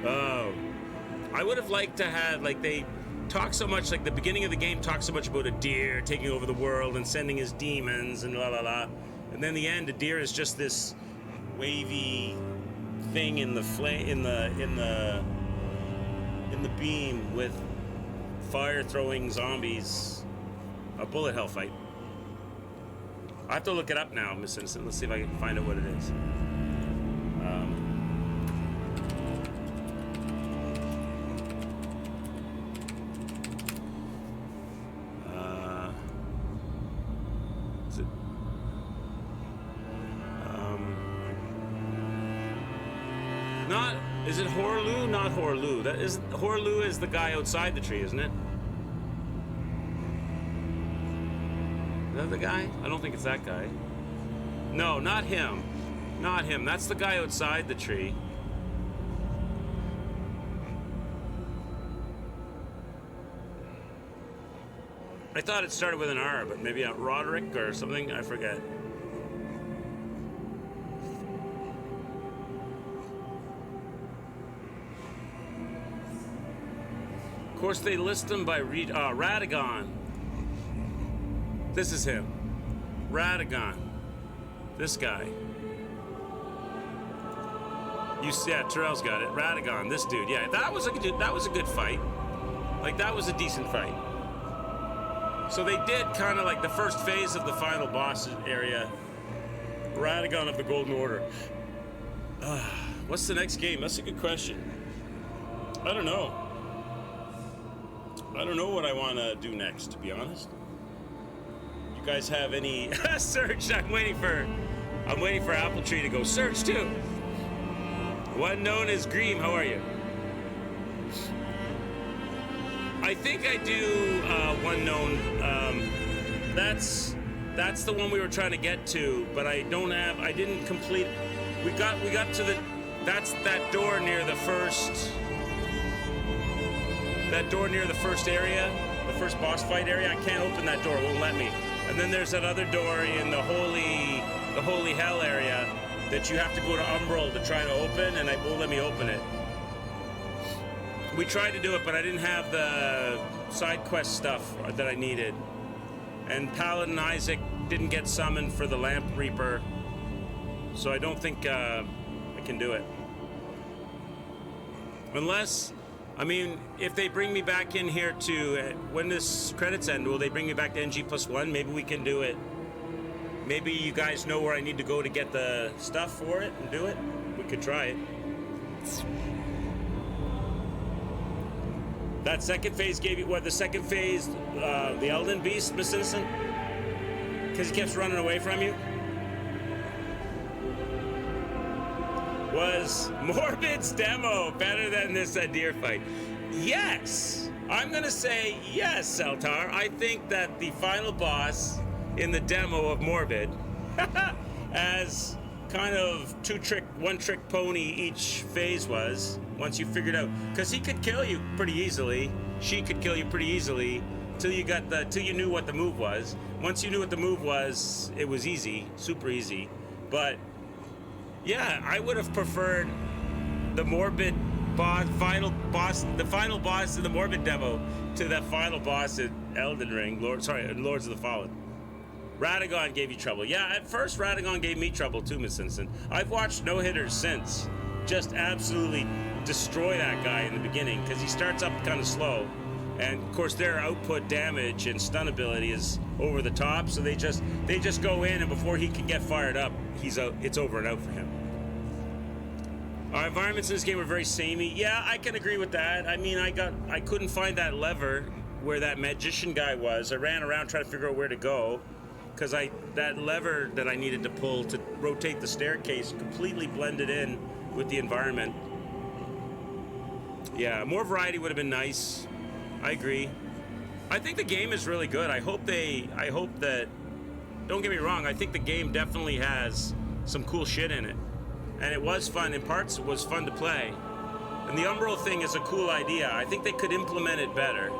Oh. I would have liked to have, like, they talk so much, like the beginning of the game talks so much about a deer taking over the world and sending his demons and la la la. And then the end, a deer is just this wavy thing in the beam with fire-throwing zombies. A bullet hell fight. I have to look it up now, Miss Innocent. Let's see if I can find out what it is. Is it? Not. Is it Horlu? Not Horlu. That is Horlu is the guy outside the tree, isn't it? Is that the guy? I don't think it's that guy. No, not him. Not him. That's the guy outside the tree. I thought it started with an R, but maybe a Roderick or something. I forget. Of course, they list him by Radagon. This is him. Radagon. This guy. Yeah, Terrell's got it. Radagon, this dude. Yeah, that was a good fight. Like, that was a decent fight. So they did kind of like the first phase of the final boss area. Radagon of the Golden Order. What's the next game? That's a good question. I don't know. I don't know what I want to do next, to be honest. You guys have any search? I'm waiting for Apple Tree to go search too. One known as Greem, how are you? I think I do one known. That's the one we were trying to get to, but I didn't complete. We got to the. That's that door near the first. That door near the first area, the first boss fight area. I can't open that door; it won't let me. And then there's that other door in the holy hell area that you have to go to Umbral to try to open, and it won't let me open it. We tried to do it, but I didn't have the side quest stuff that I needed. And Paladin Isaac didn't get summoned for the Lamp Reaper, so I don't think I can do it. Unless, I mean, if they bring me back in here to, when this credits end, will they bring me back to NG+1? Maybe we can do it. Maybe you guys know where I need to go to get the stuff for it and do it. We could try it. That second phase gave you what? The second phase, the Elden Beast, Miss Innocent? Because he keeps running away from you? Was Morbid's demo better than this deer fight? Yes! I'm gonna say yes, Celtar. I think that the final boss in the demo of Morbid, as kind of one-trick pony each phase was, once you figured out, because he could kill you pretty easily, she could kill you pretty easily, till you knew what the move was. Once you knew what the move was, it was easy, super easy. But yeah, I would have preferred the Morbid boss, the final boss in the Morbid demo to that final boss in Elden Ring, Lords of the Fallen. Radagon gave you trouble. Yeah, at first Radagon gave me trouble too, Miss Simpson. I've watched no-hitters since. Just absolutely destroy that guy in the beginning, because he starts up kind of slow. And of course their output damage and stun ability is over the top, so they just go in, and before he can get fired up, he's out. It's over and out for him. Our environments in this game are very samey. Yeah, I can agree with that. I mean, I couldn't find that lever where that magician guy was. I ran around trying to figure out where to go, because that lever that I needed to pull to rotate the staircase completely blended in with the environment. Yeah, more variety would have been nice. I agree. I think the game is really good. I hope that, don't get me wrong, I think the game definitely has some cool shit in it. And it was fun. In parts, it was fun to play. And the Umbral thing is a cool idea. I think they could implement it better.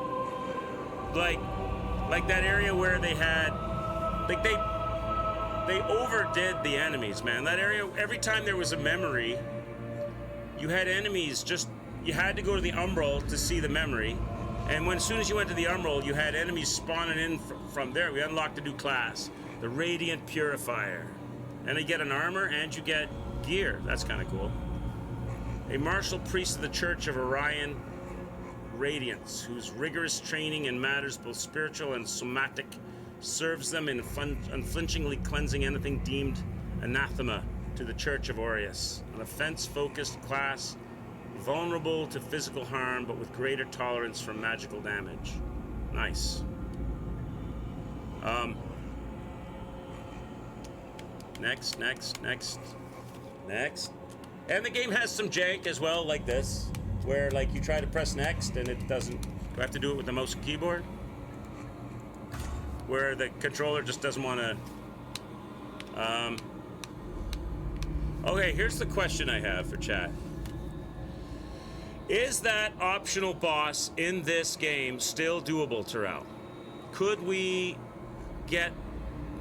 Like that area where they had, like they overdid the enemies, man. That area, every time there was a memory, you had enemies you had to go to the Umbral to see the memory. And as soon as you went to the Umbral, you had enemies spawning in from there. We unlocked a new class, the Radiant Purifier. And you get an armor and you get gear. That's kind of cool. A martial priest of the Church of Orion Radiance, whose rigorous training in matters both spiritual and somatic serves them in unflinchingly cleansing anything deemed anathema to the Church of Aureus. An offense-focused class, vulnerable to physical harm, but with greater tolerance for magical damage. Nice. Next. And the game has some jank as well, like this, where like you try to press next and it doesn't. You have to do it with the mouse and keyboard, where the controller just doesn't want to. Okay, here's the question I have for chat. Is that optional boss in this game still doable, Terrell? Could we get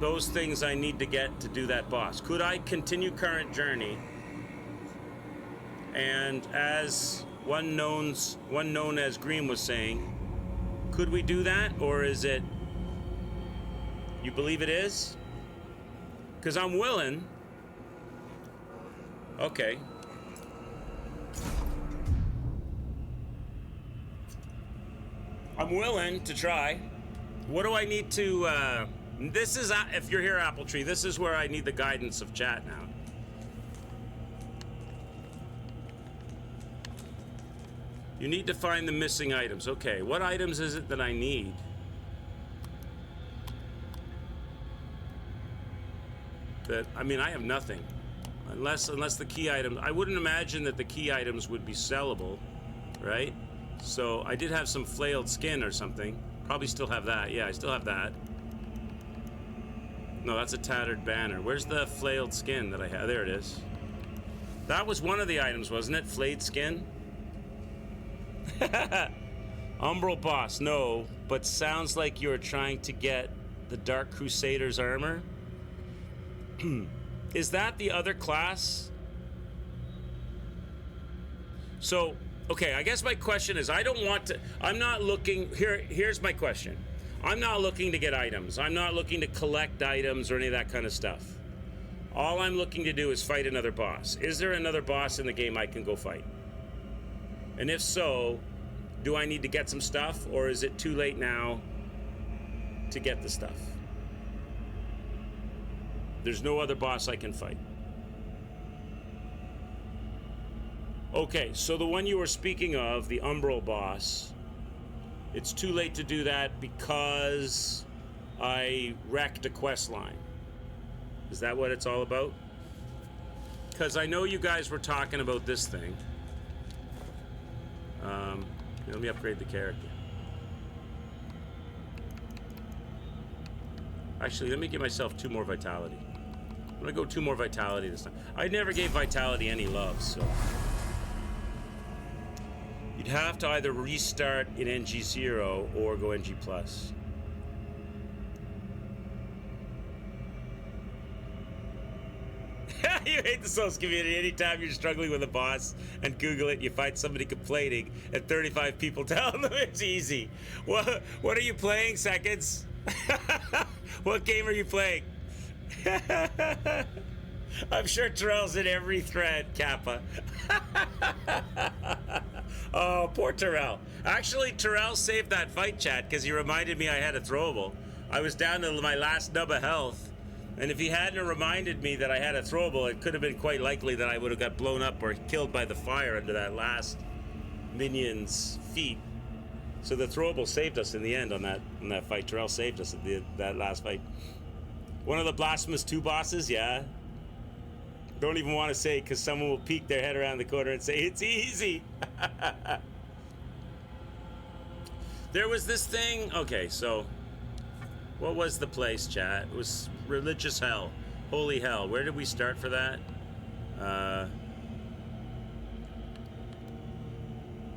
those things I need to get to do that boss? Could I continue current journey? And as one known as Green was saying, could we do that, or is it? You believe it is? Because I'm willing. Okay. I'm willing to try. What do I need to? This is if you're here, Apple Tree. This is where I need the guidance of chat now. You need to find the missing items. Okay, what items is it that I need? I have nothing. Unless the key items. I wouldn't imagine that the key items would be sellable, right? So I did have some flailed skin or something. Probably still have that. Yeah, I still have that. No, that's a tattered banner. Where's the flailed skin that I had? There it is. That was one of the items, wasn't it? Flayed skin? Umbral boss, no, but sounds like you're trying to get the Dark Crusader's armor. Is that the other class? So, okay, I guess my question is, I'm not looking, here's my question. I'm not looking to get items. I'm not looking to collect items or any of that kind of stuff. All I'm looking to do is fight another boss. Is there another boss in the game I can go fight? And if so, do I need to get some stuff, or is it too late now to get the stuff? There's no other boss I can fight. Okay, so the one you were speaking of, the Umbral boss, it's too late to do that because I wrecked a quest line. Is that what it's all about? Because I know you guys were talking about this thing. Let me upgrade the character. Actually, let me give myself 2 more vitality. I'm gonna go 2 more vitality this time. I never gave vitality any love, so. You'd have to either restart in NG0 or go NG+. You hate the Souls community. Anytime you're struggling with a boss and Google it, you find somebody complaining and 35 people telling them it's easy. What are you playing, Seconds? What game are you playing? I'm sure Terrell's in every thread, Kappa. Oh, poor Terrell. Actually, Terrell saved that fight, chat, because he reminded me I had a throwable. I was down to my last nub of health. And if he hadn't reminded me that I had a throwable, it could have been quite likely that I would have got blown up or killed by the fire under that last minion's feet. So the throwable saved us in the end on that fight. Terrell saved us at that last fight. One of the Blasphemous 2 bosses, yeah. Don't even want to say, because someone will peek their head around the corner and say, it's easy. There was this thing. Okay, so what was the place, chat? It was Religious Hell. Holy Hell. Where did we start for that?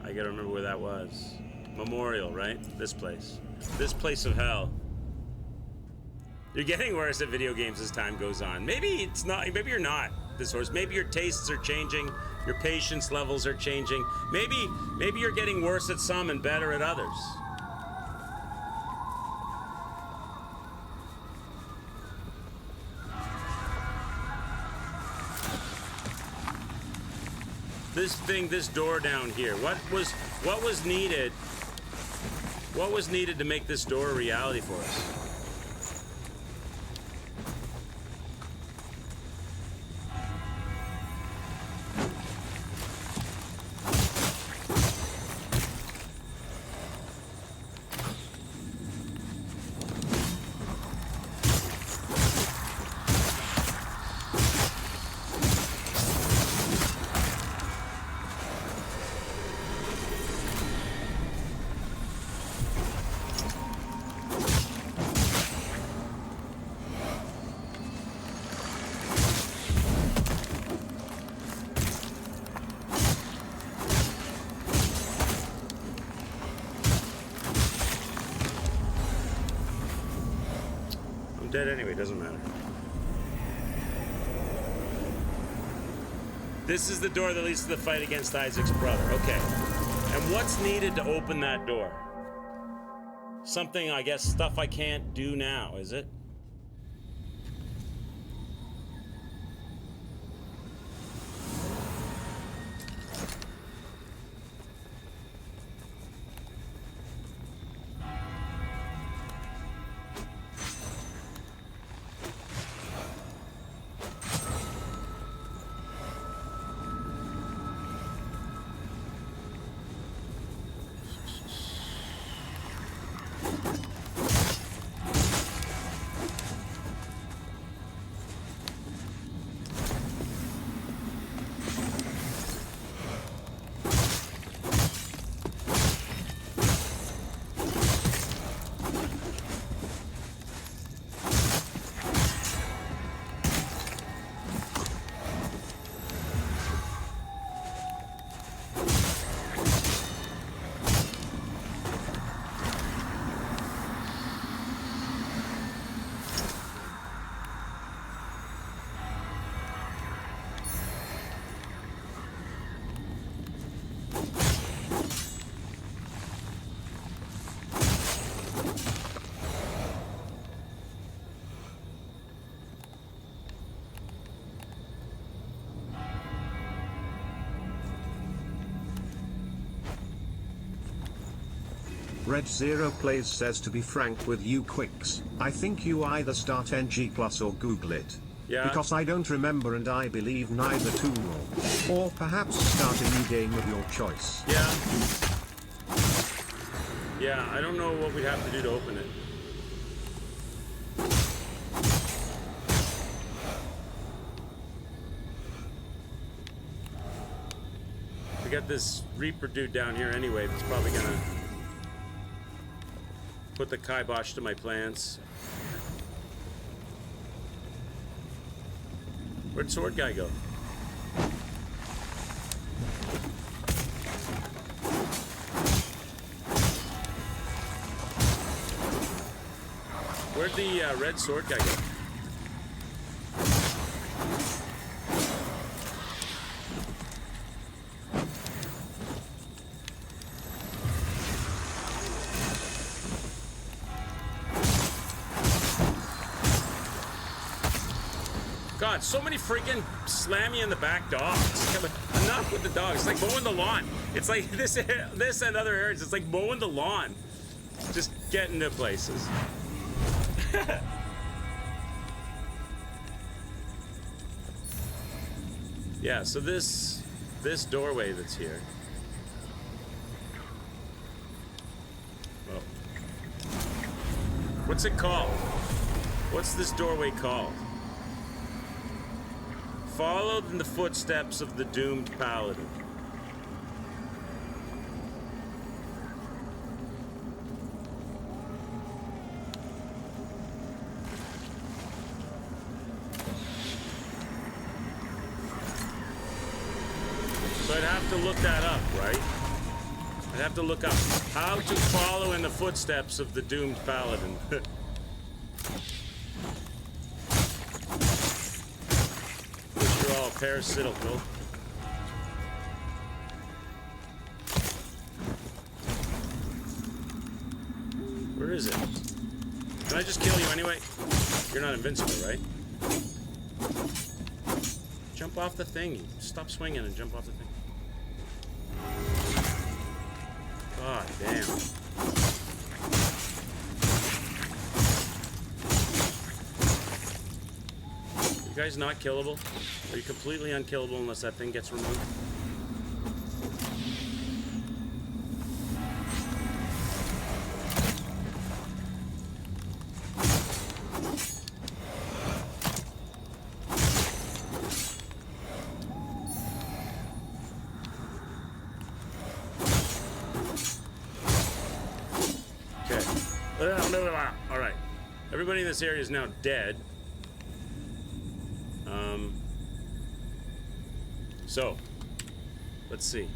I gotta remember where that was. Memorial, right? This place. This place of hell. You're getting worse at video games as time goes on. Maybe it's not. Maybe you're not this horse. Maybe your tastes are changing. Your patience levels are changing. Maybe you're getting worse at some and better at others. This thing, this door down here. What was needed? What was needed to make this door a reality for us? Dead anyway, doesn't matter. This is the door that leads to the fight against Isaac's brother. Okay. And what's needed to open that door? Something, I guess, stuff I can't do now, is it? Red Zero Plays says, to be frank with you Quicks, I think you either start NG Plus or Google it. Yeah. Because I don't remember and I believe neither too wrong. Or perhaps start a new game of your choice. Yeah. Yeah, I don't know what we'd have to do to open it. We got this Reaper dude down here anyway that's probably gonna put the kibosh to my plans. Where'd Sword Guy go? Where'd the red sword guy go? God, so many freaking slam you in the back dogs. Enough with the dogs. It's like mowing the lawn. It's like this and other areas. It's like mowing the lawn. Just getting to places. Yeah, so this doorway that's here. Oh. What's it called? What's this doorway called? Followed in the footsteps of the doomed paladin. So I'd have to look that up, right? I have to look up how to follow in the footsteps of the doomed paladin. Which are all parasitical. Where is it? Can I just kill you anyway? You're not invincible, right? Jump off the thing. Stop swinging and jump off the thing. God damn. You guys not killable? Are you completely unkillable unless that thing gets removed? Alright. Everybody in this area is now dead. So, let's see.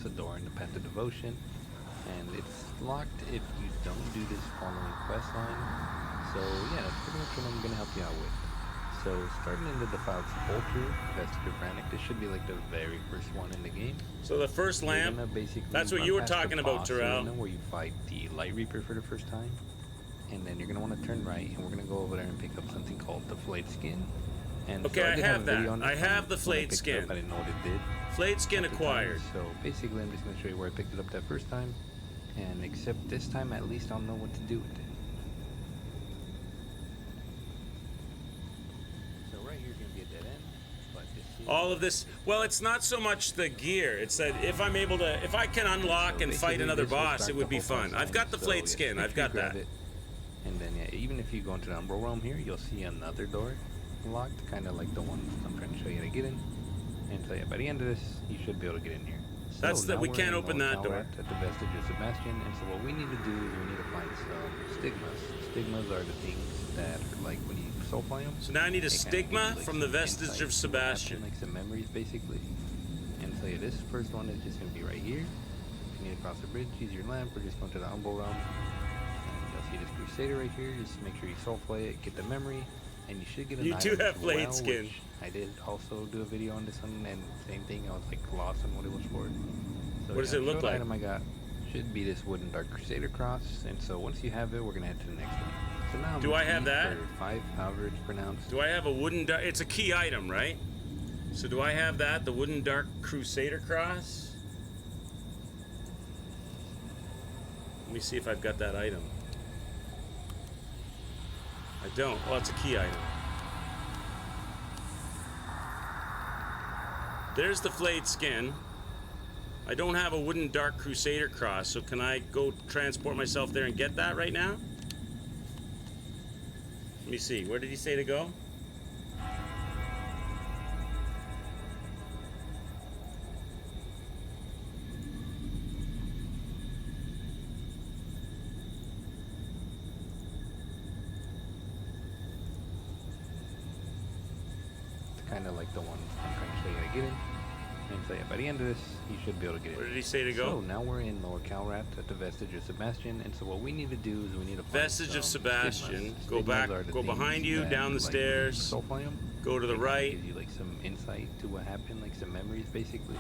A door in the Path of Devotion, and it's locked if you don't do this following quest line. So yeah, that's pretty much what I'm gonna help you out with. So starting in the Defiled Sepulchre, Vestige of Brannick, this should be like the very first one in the game. So the first lamp, that's what you were talking about, Terrell. Where you fight the Light Reaper for the first time, and then you're gonna want to turn right, and we're gonna go over there and pick up something called the Flayed Skin. And okay, so I have that. I have the Flayed Skin. I didn't know what it did. Flayed Skin acquired. So basically, I'm just going to show you where I picked it up that first time. And except this time, at least I'll know what to do with it. So right here is going to be a dead end. But this is all of this, well, it's not so much the gear. It's that if I'm able to, if I can unlock and fight another boss, it would be fun. I've got the Flayed Skin. I've got that. And then, yeah, even if you go into the Umbral Realm here, you'll see another door locked, kind of like the one I'm trying to show you how to get in. And so yeah, by the end of this, you should be able to get in here. So that's that we can't open that door. At the Vestige of Sebastian, and so what we need to do is we need to find some stigmas. Stigmas are the things that are like when you soulfly them. So now I need a stigma from the Vestige of Sebastian. Like some memories, basically. And so yeah, this first one is just gonna be right here. If you need to cross the bridge, use your lamp, or just go into the Umbral Realm. And you'll see this Crusader right here. Just make sure you soulfly it, get the memory. And you should get an item do have as Flayed well, Skin. which I did also do a video on this one, and same thing, I was like lost on what it was for. So what does it look like? The item I got should be this wooden Dark Crusader cross, and so once you have it, we're gonna head to the next one. So now do I have that? 5, however it's pronounced. Do I have a wooden? It's a key item, right? So do I have that? The wooden Dark Crusader cross? Let me see if I've got that item. I don't. Well, it's a key item. There's the Flayed Skin. I don't have a wooden Dark Crusader cross, so can I go transport myself there and get that right now? Let me see. Where did he say to go? Kind of like the one I'm trying to show you how to get in. And so yeah, by the end of this, you should be able to get in. Where did he say to go? So now we're in Lower Calrat at the Vestige of Sebastian, and so what we need to do is we need to find Vestige of Sebastian. Stigmas. Go back, Stigmas are the go behind things you, that, down the like, stairs. soulfly 'em. Go to the It right. gives you like some insight to what happened, like some memories basically.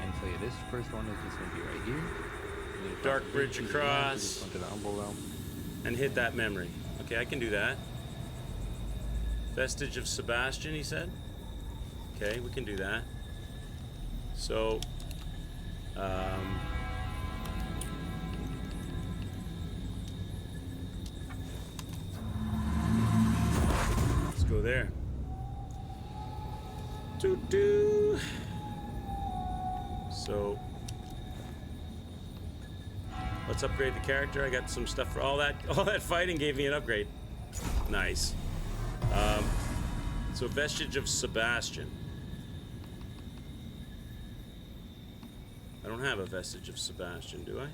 And so yeah, this first one is just gonna be right here. You need to Dark cross the bridge use your lamp, across. just go into the Umbral Realm. And hit that memory. Okay, I can do that. Vestige of Sebastian, he said. Okay, we can do that. So, let's go there. Doo-doo. So, Let's upgrade the character. I got some stuff for all that. All that fighting gave me an upgrade. Nice. So vestige of Sebastian. I don't have a vestige of Sebastian, do I?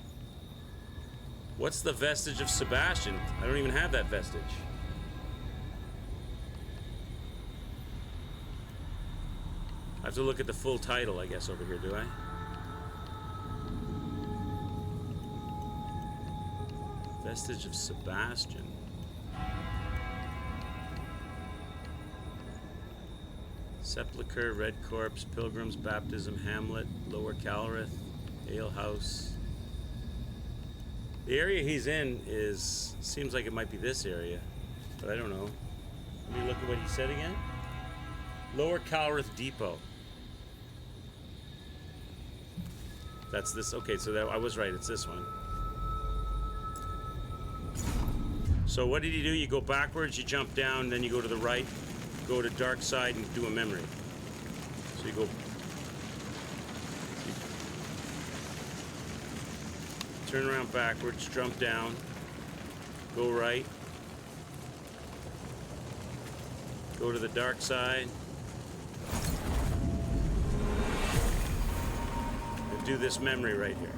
What's the vestige of Sebastian? I don't even have that vestige. I have to look at the full title, I guess, over here, do I? Vestige of Sebastian. Sepulchre, Red Corpse, Pilgrim's Baptism, Hamlet, Lower Calrith, Ale House. The area he's in seems like it might be this area, but I don't know. Let me look at what he said again. Lower Calrith Depot. That's this. Okay, so that I was right. It's this one. So what did he do? You go backwards, you jump down, then you go to the right, go to dark side, and do a memory. So you go. Turn around backwards, jump down, go right, go to the dark side, and do this memory right here.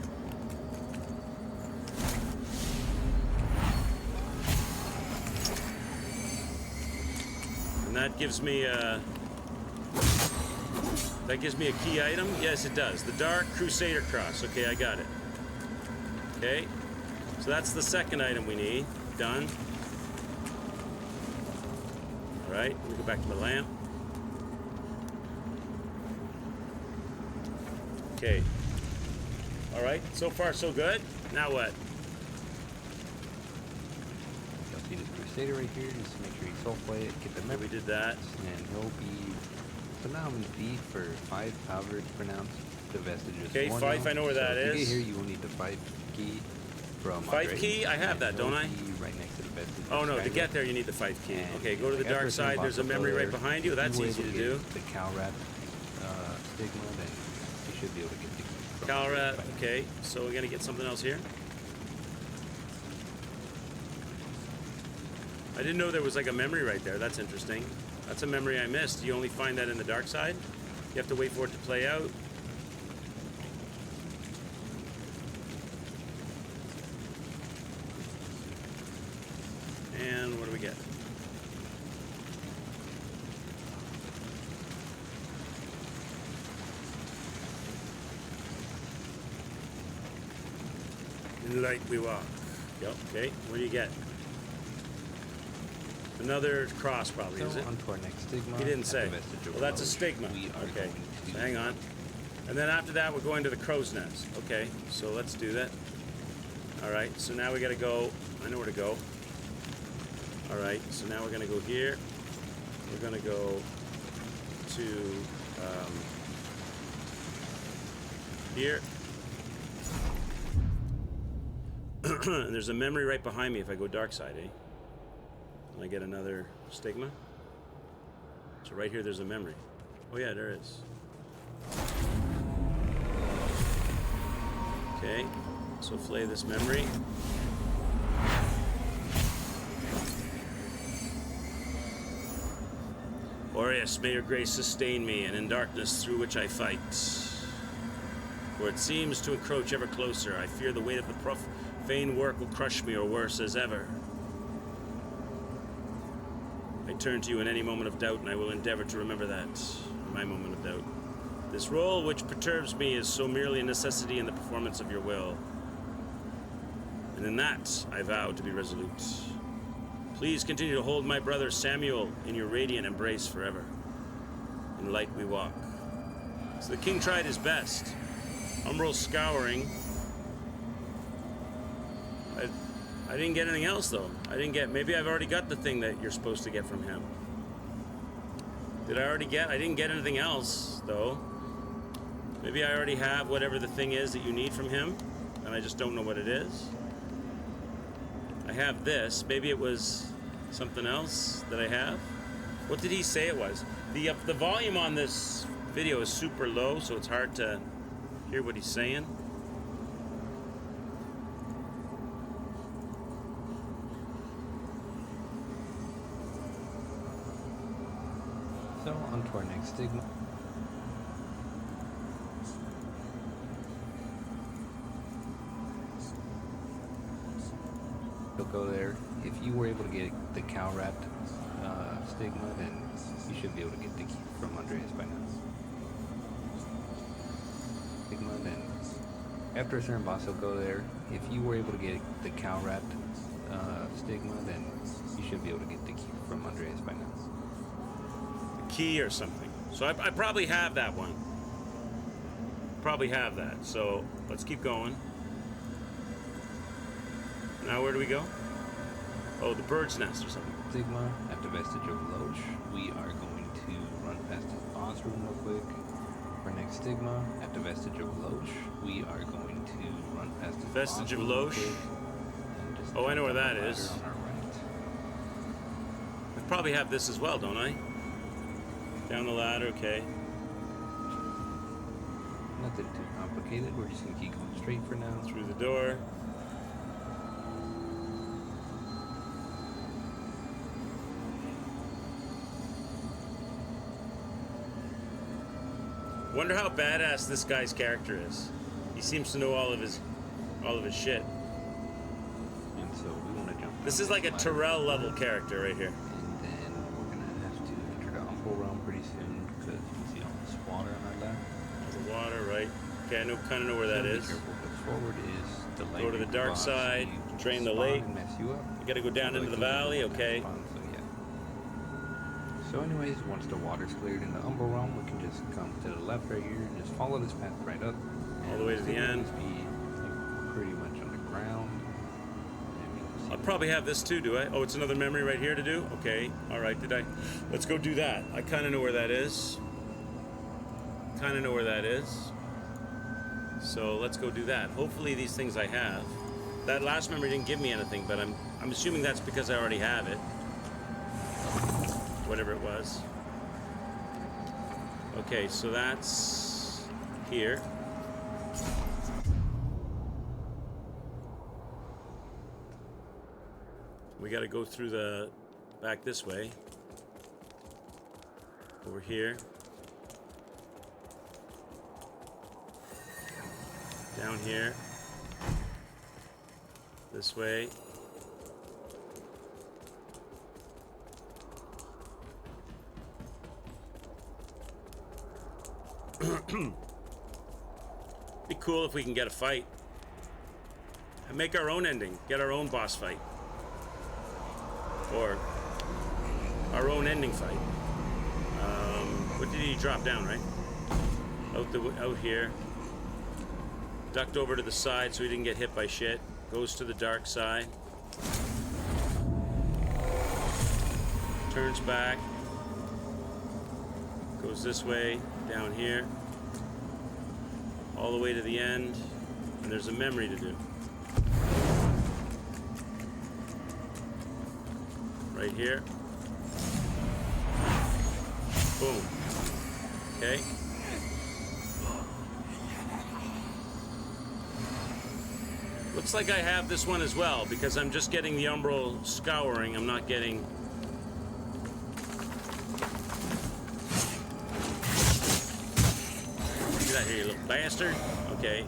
And that gives me a key item. Yes, it does. The Dark Crusader Cross. Okay, I got it. Okay, so that's the second item we need. Done. All right, let me go back to my lamp. Okay. All right, so far so good. Now what? You'll see the Crusader right here. Just make sure you soulflay it, get the We memory, did that. and he'll be. So now I'm going to be for 5 power to pronounce the vestiges. Okay, 1 5, now. I know where So that if you is. get here, you will need the 5 key from 5 Andre, key? I have and that, don't he'll I? be right next to the vestige. Oh no, to Skyward. get there you need the 5 key. And Okay, go to the like dark after side. There's a Boss memory right Killer, behind you. if That's you were easy able to get do. The Calrat stigma, then you should be able to get the key from Calrat. Andre. Okay, so we're gonna get something else here. I didn't know there was like a memory right there. That's interesting. That's a memory I missed. You only find that in the dark side. You have to wait for it to play out. And what do we get? In light we walk. Yep, okay. What do you get? Another cross probably, So is it? on to our next stigma. He didn't at the say. Vestige of Well, that's a Roche. stigma. We are Okay, going to so hang on. And then after that, we're going to the crow's nest. Okay, so let's do that. All right, so now we got to go. I know where to go. All right, so now we're going to go here. We're going to go to here. And there's a memory right behind me if I go dark side, eh? And I get another stigma. So right here, there's a memory. Oh yeah, there is. Okay, so flay this memory. Aureus, may your grace sustain me, and in darkness through which I fight. For it seems to encroach ever closer. I fear the weight of the profane work will crush me, or worse, as ever. I turn to you in any moment of doubt, and I will endeavor to remember that, in my moment of doubt. This role which perturbs me is so merely a necessity in the performance of your will. And in that, I vow to be resolute. Please continue to hold my brother Samuel in your radiant embrace forever. In light we walk. So the king tried his best. Umbral scouring. I didn't get anything else though. Maybe I've already got the thing that you're supposed to get from him. Did I already get? I didn't get anything else though. Maybe I already have whatever the thing is that you need from him, and I just don't know what it is. I have this. Maybe it was something else that I have. What did he say it was? The volume on this video is super low, so it's hard to hear what he's saying. So, on to our next stigma. You'll go there. If you were able to get the cow wrapped stigma, then you should be able to get the key from Andreas by now. Stigma, then after a certain boss, you'll go there. If you were able to get the cow wrapped stigma, then you should be able to get the key from Andreas by now. Key or something. So I probably have that one. Probably have that. So let's keep going. Now where do we go? Oh, the bird's nest or something. Stigma, at the vestige of Loach, we are going to run past this boss room real quick. For next stigma, at the vestige of Loach, we are going to run past this Vestige boss of room real Loach? quick and just Oh, I know where jump that down the is. ladder on our right. I probably have this as well, don't I? Down the ladder, okay. Nothing too complicated, we're just gonna keep going straight for now. Through the door. Wonder how badass this guy's character is. He seems to know all of his shit. And so we want to jump down This is like a ladder. Terrell level character right here. And then we're gonna have to enter the Umbral realm pretty soon because you can see all this water on our left. The water, right? Okay, I kind of know where that So be is. careful, because forward is the lake. Go to the dark boss. side, You drain the spawn lake. and mess you up. You gotta go down So into it the keeps valley, going down okay. spawn, so yeah. So anyways, once the water's cleared in the Umbral realm, we can just come to the left right here and just follow this path right up. All the way to the end. Be like, pretty much on the ground. And we can see I'll probably have this too, do I? Oh, it's another memory right here to do? Okay, alright, let's go do that. I kind of know where that is. Kind of know where that is. So let's go do that. Hopefully these things I have. That last memory didn't give me anything, but I'm assuming that's because I already have it. Whatever it was. Okay, so that's here. We got to go through the back this way. Over here. Down here. This way. Be cool if we can get a fight. And make our own ending. Get our own boss fight. Or our own ending fight. What did he drop down, right? Out here. Ducked over to the side so he didn't get hit by shit. Goes to the dark side. Turns back. Goes this way, down here. All the way to the end. And there's a memory to do. Right here. Boom. Okay. Looks like I have this one as well, because I'm just getting the Umbral Scouring. I'm not getting... Get out here, you little bastard. Okay,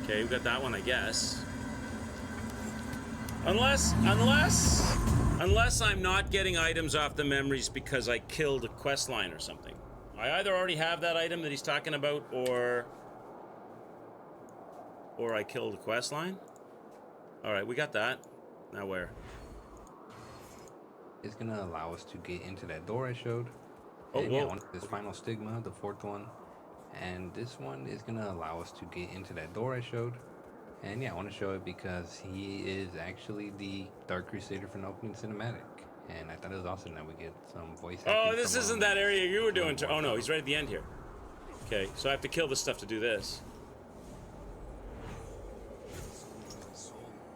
okay, we got that one, I guess. Unless I'm not getting items off the memories because I killed a quest line or something. I either already have that item that he's talking about, or I killed a quest line. All right, we got that. Now where? it's gonna allow us to get into that door I showed. Oh, and whoa. yeah, this final stigma, the fourth one. And this one is gonna allow us to get into that door I showed. And yeah, I want to show it because he is actually the Dark Crusader from the opening cinematic. And I thought it was awesome that we get some voice acting. Oh, this from, isn't that area you were doing. from Oh no, he's right at the end here. Okay, so I have to kill this stuff to do this.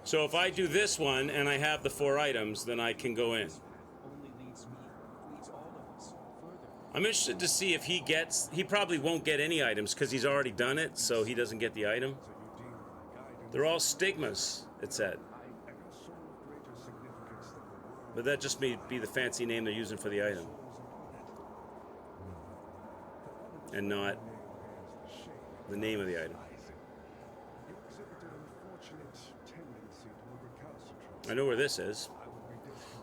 So if I do this one and I have the 4 items, then I can go in. I'm interested to see if he gets... He probably won't get any items because he's already done it, so he doesn't get the item. They're all stigmas, it said. But that just may be the fancy name they're using for the item. And not the name of the item. I know where this is.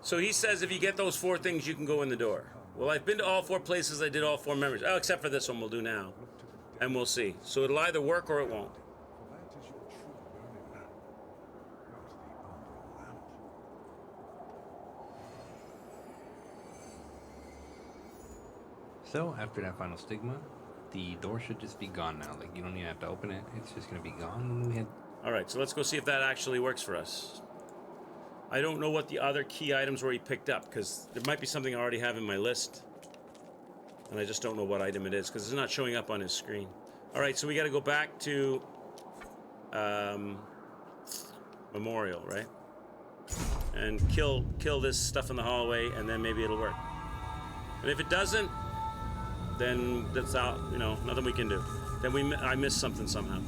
So he says if you get those 4 things, you can go in the door. Well, I've been to all 4 places. I did all 4 memories. Oh, except for this one we'll do now. And we'll see. So it'll either work or it won't. So, after that final stigma, the door should just be gone now. Like, you don't even have to open it. It's just going to be gone. Alright, so let's go see if that actually works for us. I don't know what the other key items were he picked up, because there might be something I already have in my list. And I just don't know what item it is, because it's not showing up on his screen. Alright, so we got to go back to... Memorial, right? And kill this stuff in the hallway, and then maybe it'll work. And if it doesn't, then that's out, you know, nothing we can do. Then I missed something somehow.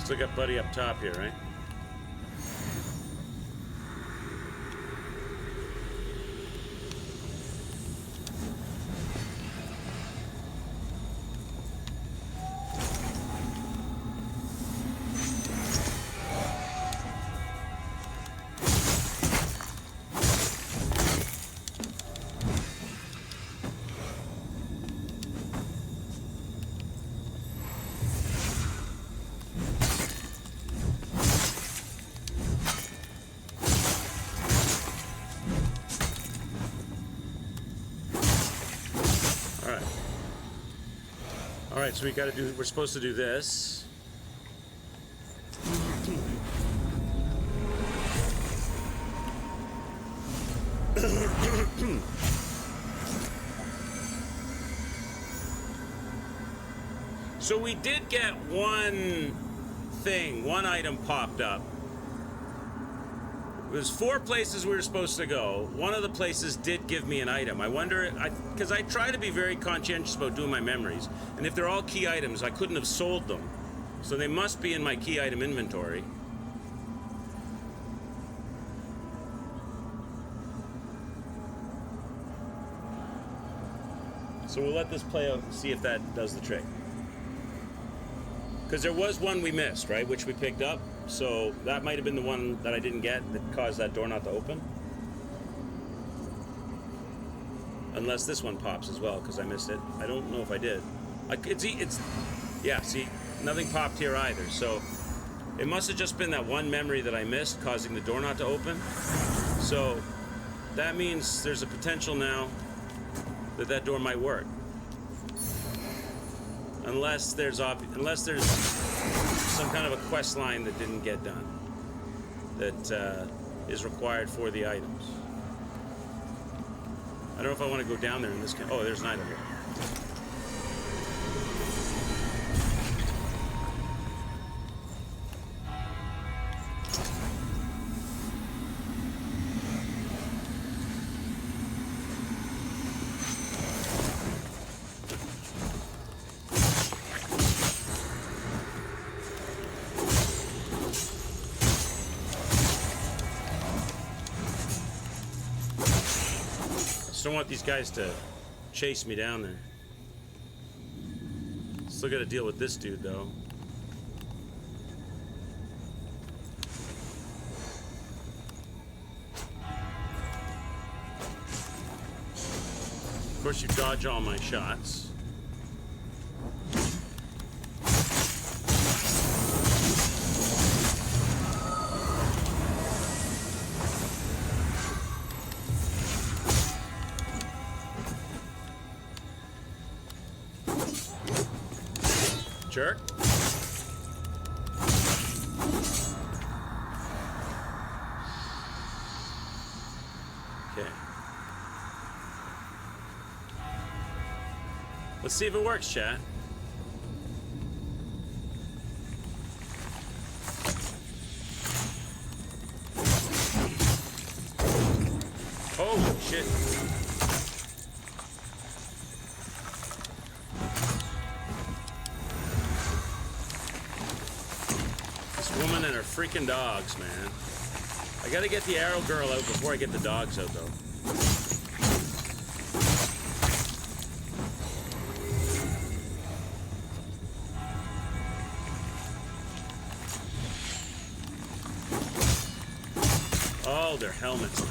Still got Buddy up top here, right? Alright, so we're supposed to do this. So we did get one item popped up. There's 4 places we were supposed to go. One of the places did give me an item. I wonder, because I try to be very conscientious about doing my memories, and if they're all key items, I couldn't have sold them. So they must be in my key item inventory. So we'll let this play out and see if that does the trick. Because there was one we missed, right, which we picked up. So that might have been the one that I didn't get that caused that door not to open. Unless this one pops as well, because I missed it. I don't know if I did. Yeah, see, nothing popped here either. So it must have just been that one memory that I missed causing the door not to open. So that means there's a potential now that door might work. Unless there's some kind of a quest line that didn't get done that is required for the items. I don't know if I want to go down there in this case. Oh, there's an item here. Don't want these guys to chase me down there. Still got to deal with this dude though. Of course, you dodge all my shots. Jerk. Okay. Let's see if it works, chat. Oh, shit. This woman and her freaking dogs, man. I gotta get the arrow girl out before I get the dogs out, though. Oh, their helmets.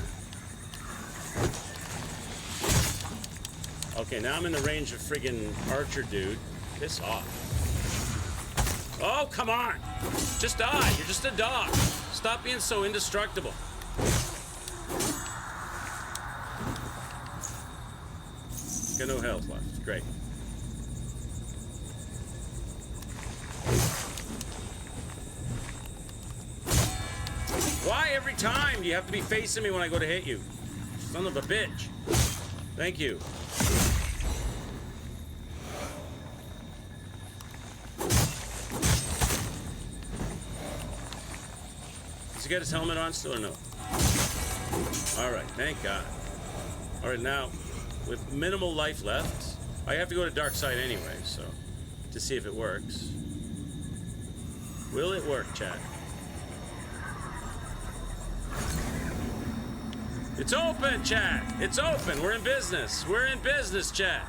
Okay, now I'm in the range of friggin' Archer dude. Piss off. Oh, come on! Just die. You're just a dog. Stop being so indestructible. Got no health left. Great. Why every time do you have to be facing me when I go to hit you? Son of a bitch. Thank you. Does he got his helmet on still or no? Alright, thank God. Alright, now, with minimal life left, I have to go to dark side anyway, so, to see if it works. Will it work, chat? It's open, chat! It's open! We're in business! We're in business, chat!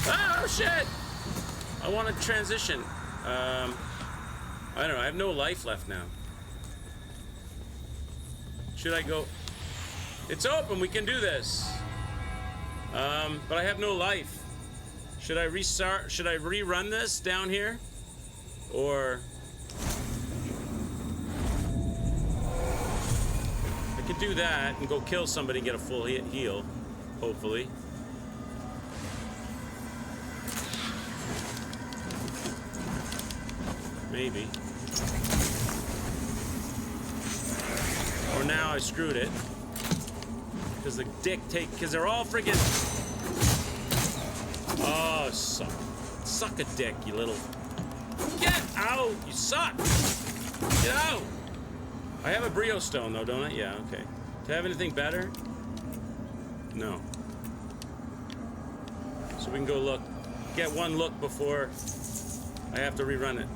Oh, shit! I want to transition. I don't know, I have no life left now. Should I go? It's open, we can do this. But I have no life. Should I restart? Should I rerun this down here? Or... I could do that and go kill somebody and get a full heal, hopefully. Maybe. Or now I screwed it. Because the dick because they're all friggin'... Oh, suck a dick, you little... Get out! You suck! Get out! I have a Brio Stone, though, don't I? Yeah, okay. Do I have anything better? No. So we can go look. Get one look before I have to rerun it.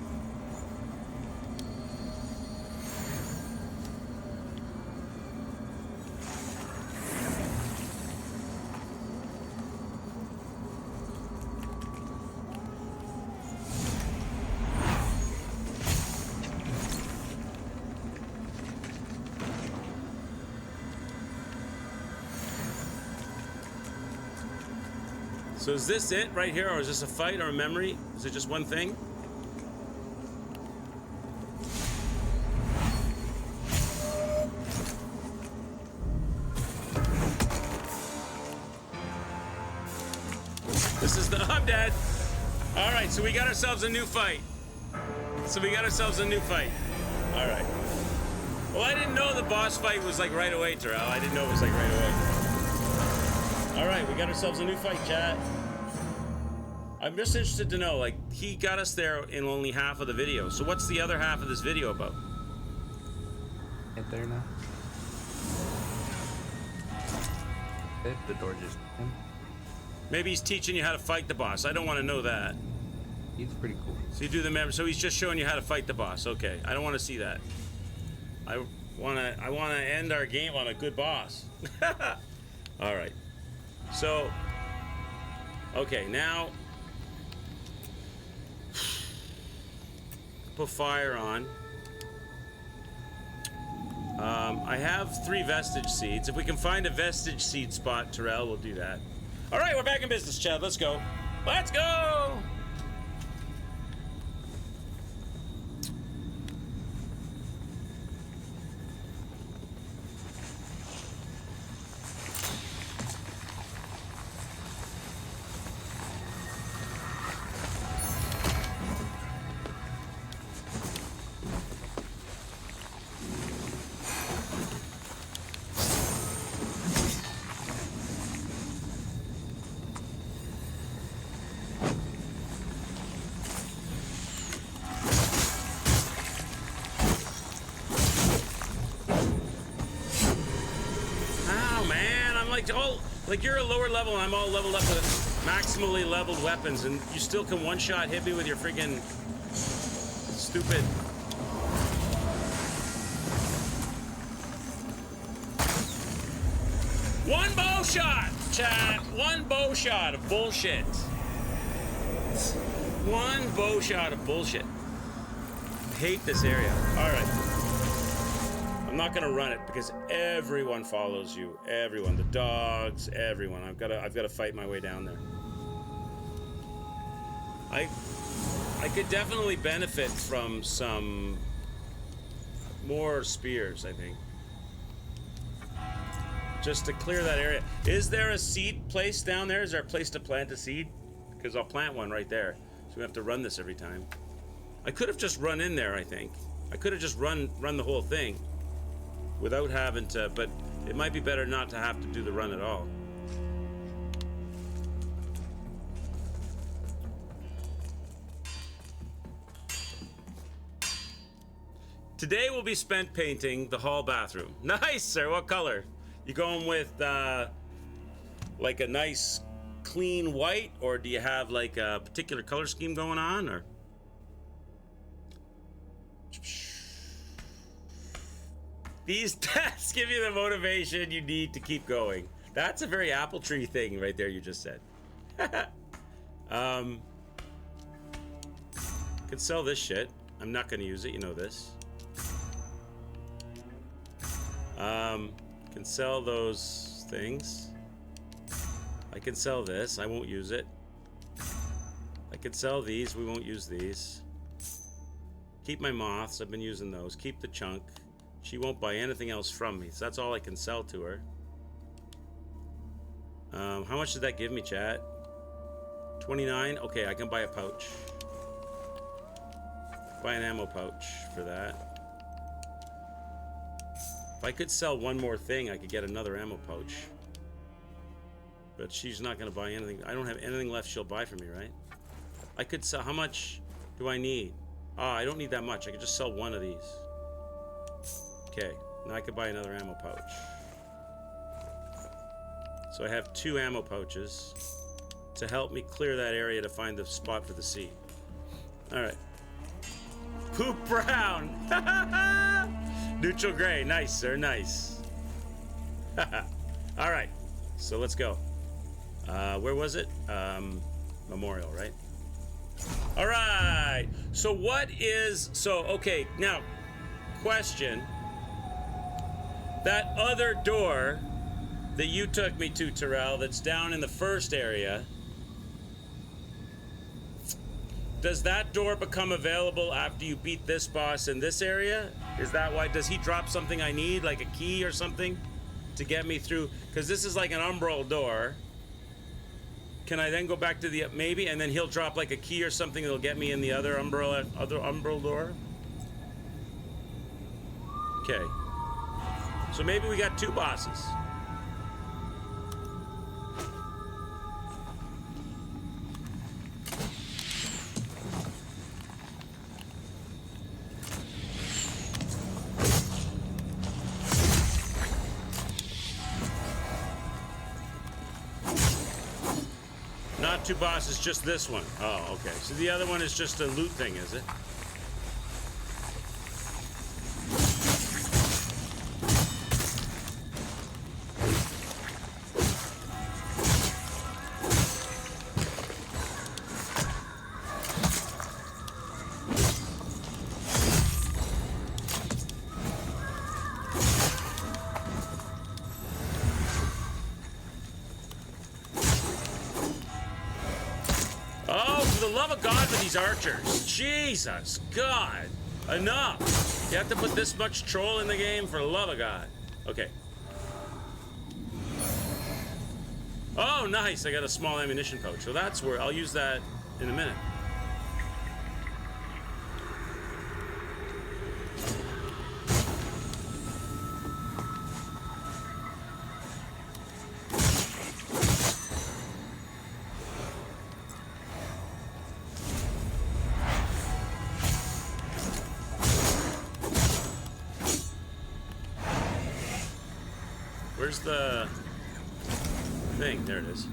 So is this it right here, or is this a fight or a memory? Is it just one thing? This is the... I'm dead. All right, so we got ourselves a new fight. All right. Well, I didn't know the boss fight was like right away, Terrell. I didn't know it was like right away. All right, we got ourselves a new fight, chat. I'm just interested to know, like, he got us there in only half of the video. So what's the other half of this video about? Get there now. The door just... Maybe he's teaching you how to fight the boss. I don't want to know that. He's pretty cool. So you do the memory. So he's just showing you how to fight the boss. Okay, I don't want to see that. I want to end our game on a good boss. All right. So, okay, now put fire on. I have 3 vestige seeds. If we can find a vestige seed spot, Terrell, we'll do that. All right, we're back in business, Chad. Let's go. Let's go. man. I'm like, oh, like you're a lower level and I'm all leveled up with maximally leveled weapons, and you still can one-shot hit me with your friggin' stupid... One bow shot, chat. One bow shot of bullshit. One bow shot of bullshit. I hate this area. All right. I'm not gonna run it because everyone follows you. Everyone, the dogs, everyone. I've got to fight my way down there. I could definitely benefit from some more spears, I think. Just to clear that area. Is there a seed place down there? Is there a place to plant a seed? Because I'll plant one right there. So we have to run this every time. I could have just run in there, I think. I could have just run the whole thing without having to, but it might be better not to have to do the run at all. Today will be spent painting the hall bathroom. Nice, sir. What color? You going with like a nice clean white, or do you have like a particular color scheme going on, or? These tests give you the motivation you need to keep going. That's a very apple tree thing right there you just said. Could sell this shit. I'm not gonna use it, you know this. Can sell those things. I can sell this, I won't use it. I could sell these, we won't use these. Keep my moths, I've been using those. Keep the chunk. She won't buy anything else from me, so that's all I can sell to her. How much did that give me, chat? 29? Okay, I can buy a pouch. Buy an ammo pouch for that. If I could sell one more thing, I could get another ammo pouch. But she's not going to buy anything. I don't have anything left she'll buy from me, right? I could sell... How much do I need? Ah, I don't need that much. I could just sell one of these. Okay. Now I could buy another ammo pouch. So I have 2 ammo pouches to help me clear that area to find the spot for the seed. Alright. Poop brown! Neutral gray. Nice, sir. Nice. Alright. So let's go. Where was it? Memorial, right? Alright. So what is... So, okay. Now, question. That other door that you took me to, Terrell, that's down in the first area... Does that door become available after you beat this boss in this area? Is that why? Does he drop something I need, like a key or something, to get me through? Because this is like an umbral door. Can I then go back to the maybe, and then he'll drop like a key or something that'll get me in the other umbral door? Okay. So maybe we got 2 bosses. Not 2 bosses, just this one. Oh, okay. So the other one is just a loot thing, is it? Archers. Jesus God. Enough. You have to put this much troll in the game, for the love of God. Okay. Oh, nice. I got a small ammunition pouch. So that's where I'll use that in a minute. Where's the thing? There it is.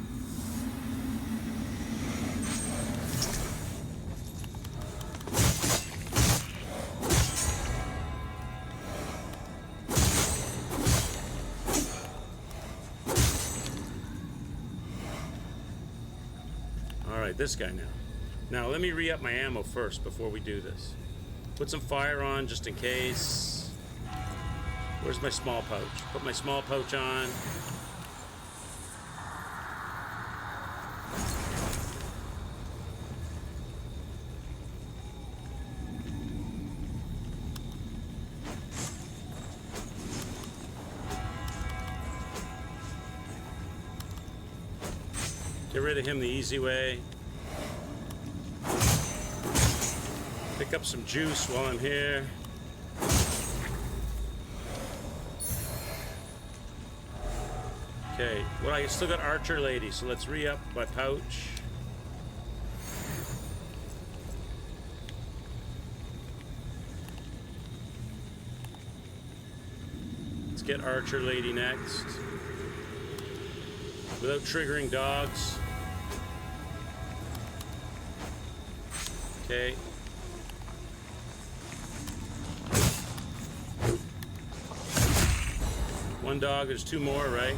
Alright, this guy now. Now, let me re-up my ammo first before we do this. Put some fire on just in case. Where's my small pouch? Put my small pouch on. Get rid of him the easy way. Pick up some juice while I'm here. Okay, well, I still got Archer Lady, so let's re-up my pouch. Let's get Archer Lady next. Without triggering dogs. Okay. One dog, there's two more, right?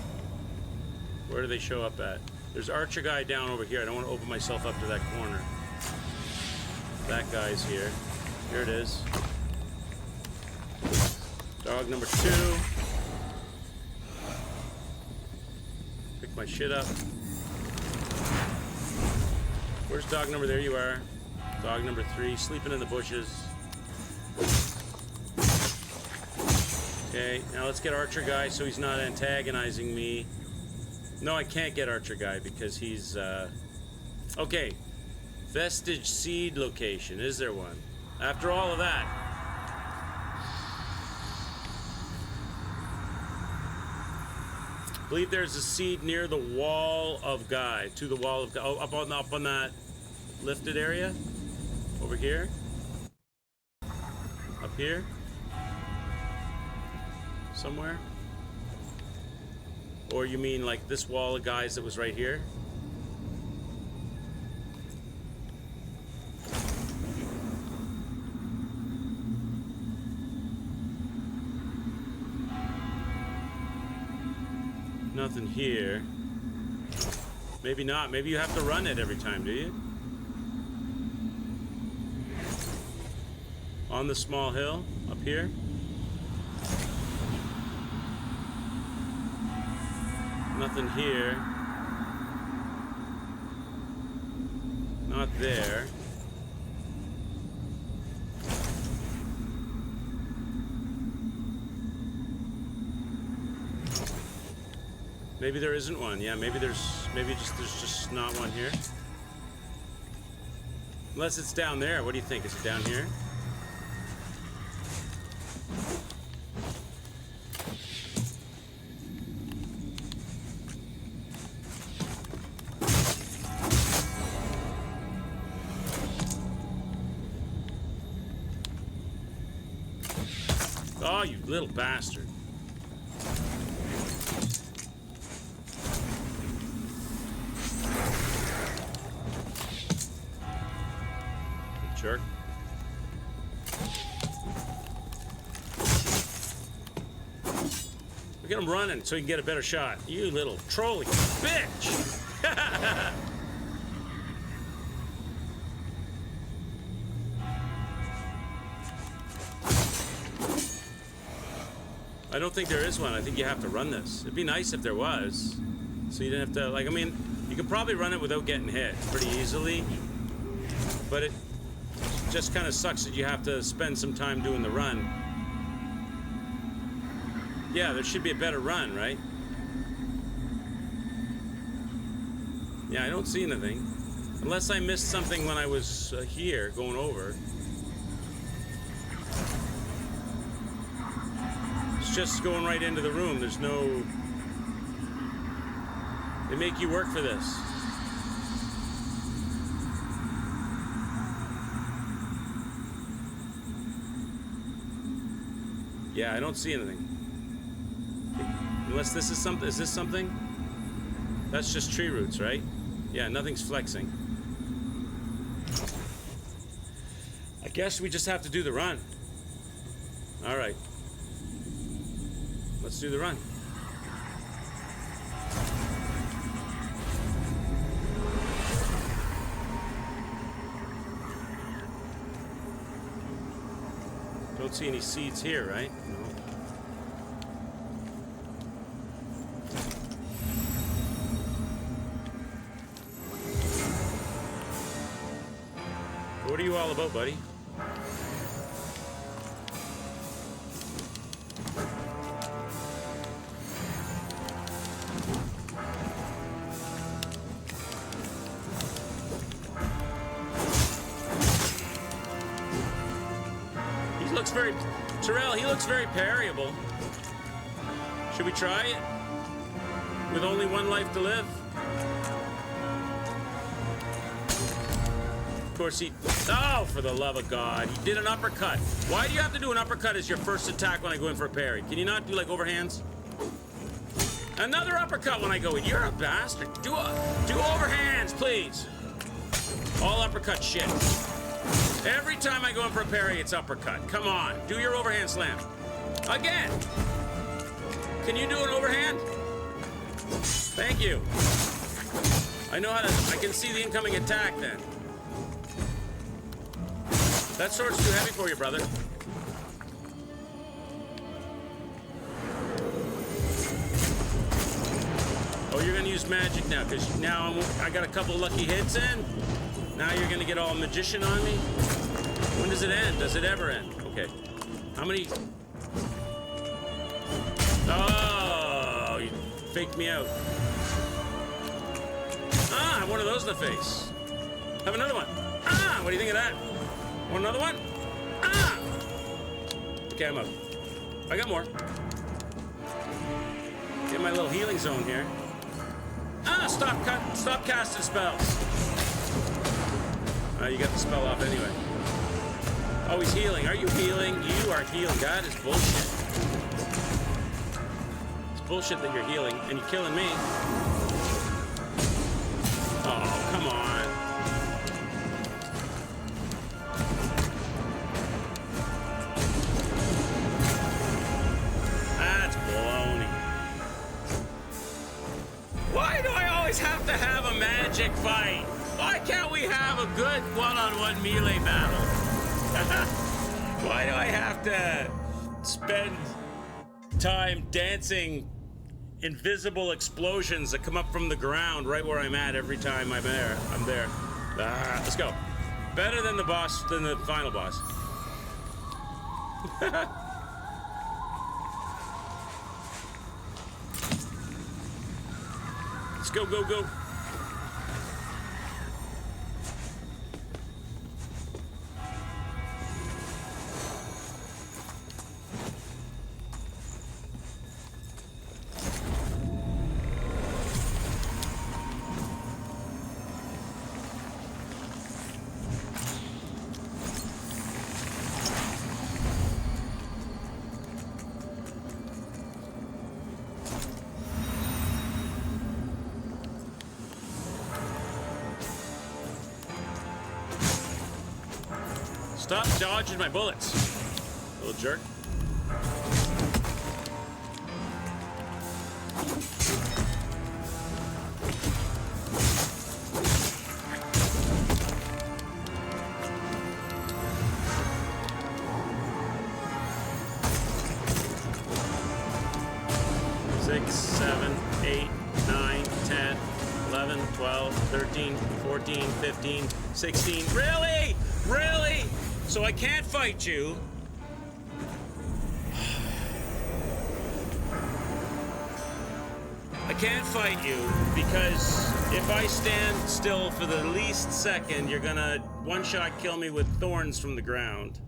Where do they show up at? There's Archer guy down over here. I don't want to open myself up to that corner. That guy's here. Here it is. Dog number 2. Pick my shit up. Where's dog number? There you are. Dog number 3, sleeping in the bushes. Okay, now let's get Archer guy so he's not antagonizing me. No, I can't get Archer guy because he's, okay. Vestige seed location. Is there one? After all of that. I believe there's a seed near the wall of guy. To the wall of guy. Oh, up on that lifted area. Over here. Up here. Somewhere. Or you mean like this wall of guys that was right here? Nothing here. Maybe not. Maybe you have to run it every time, do you? On the small hill up here. Nothing here. Not there. Maybe there isn't one. Yeah, maybe there's just not one here. Unless it's down there. What do you think? Is it down here? Oh, you little bastard. Good jerk. We get him running so he can get a better shot. You little trolly bitch! I don't think there is one. I think you have to run this. It'd be nice if there was. So you didn't have to, like, I mean, you could probably run it without getting hit pretty easily. But it just kind of sucks that you have to spend some time doing the run. Yeah, there should be a better run, right? Yeah, I don't see anything. Unless I missed something when I was here, going over. Just going right into the room. There's no... They make you work for this. Yeah, I don't see anything. Unless this is something. Is this something? That's just tree roots, right? Yeah, nothing's flexing. I guess we just have to do the run. All right. Let's do the run. Don't see any seeds here, right? No. What are you all about, buddy? Terrell, he looks very parryable. Should we try it? With only one life to live? Of course he... Oh, for the love of God. He did an uppercut. Why do you have to do an uppercut as your first attack when I go in for a parry? Can you not do, like, overhands? Another uppercut when I go in. You're a bastard. Do overhands, please. All uppercut shit. Every time I go in for a parry, it's uppercut. Come on, do your overhand slam. Again. Can you do an overhand? Thank you. I know how to, I can see the incoming attack then. That sword's too heavy for you, brother. Oh, you're gonna use magic now, because now I got a couple lucky hits in. Now you're gonna get all magician on me? When does it end? Does it ever end? Okay. How many? Oh, you faked me out. Ah, one of those in the face. Have another one. Ah, what do you think of that? Want another one? Ah! Okay, I'm up. I got more. Get my little healing zone here. Ah, stop casting spells. You got the spell off anyway. Oh, he's healing. Are you healing? You are healing. That is bullshit. It's bullshit that you're healing and you're killing me. Oh, come on. That's baloney. Why do I always have to have a magic fight? Why can't we have a good one-on-one melee battle? Why do I have to spend time dancing invisible explosions that come up from the ground right where I'm at every time I'm there? Ah, let's go. Better than the boss, than the final boss. Let's go, go, go. Stop dodging my bullets, little jerk. Six, 7, 8, 9, 10, 11, 12, 13, 14, 15, 16. Really? Really? So I can't fight you. I can't fight you because if I stand still for the least second, you're gonna one-shot kill me with thorns from the ground.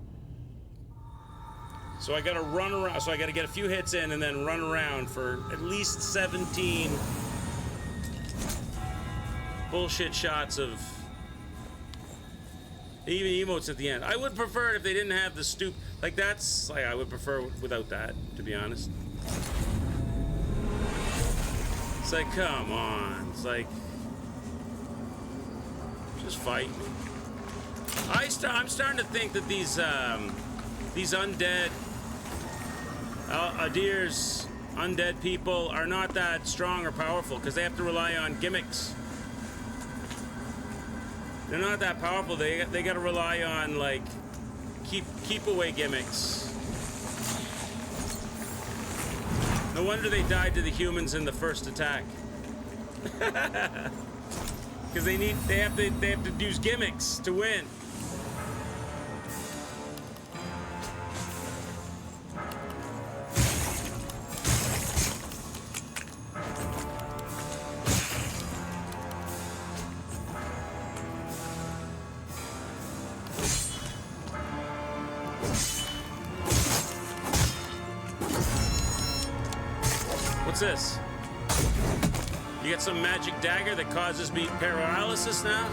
So I gotta run around, so I gotta get a few hits in and then run around for at least 17 bullshit shots of even emotes at the end. I would prefer it if they didn't have the stoop. Like, that's, like, I would prefer without that, to be honest. It's like, come on. It's like, just fight me. I'm starting to think that these undead, Adir's undead people are not that strong or powerful because they have to rely on gimmicks. They're not that powerful. They got to rely on like keep away gimmicks. No wonder they died to the humans in the first attack. Because they have to use gimmicks to win. What's this? You got some magic dagger that causes me paralysis now?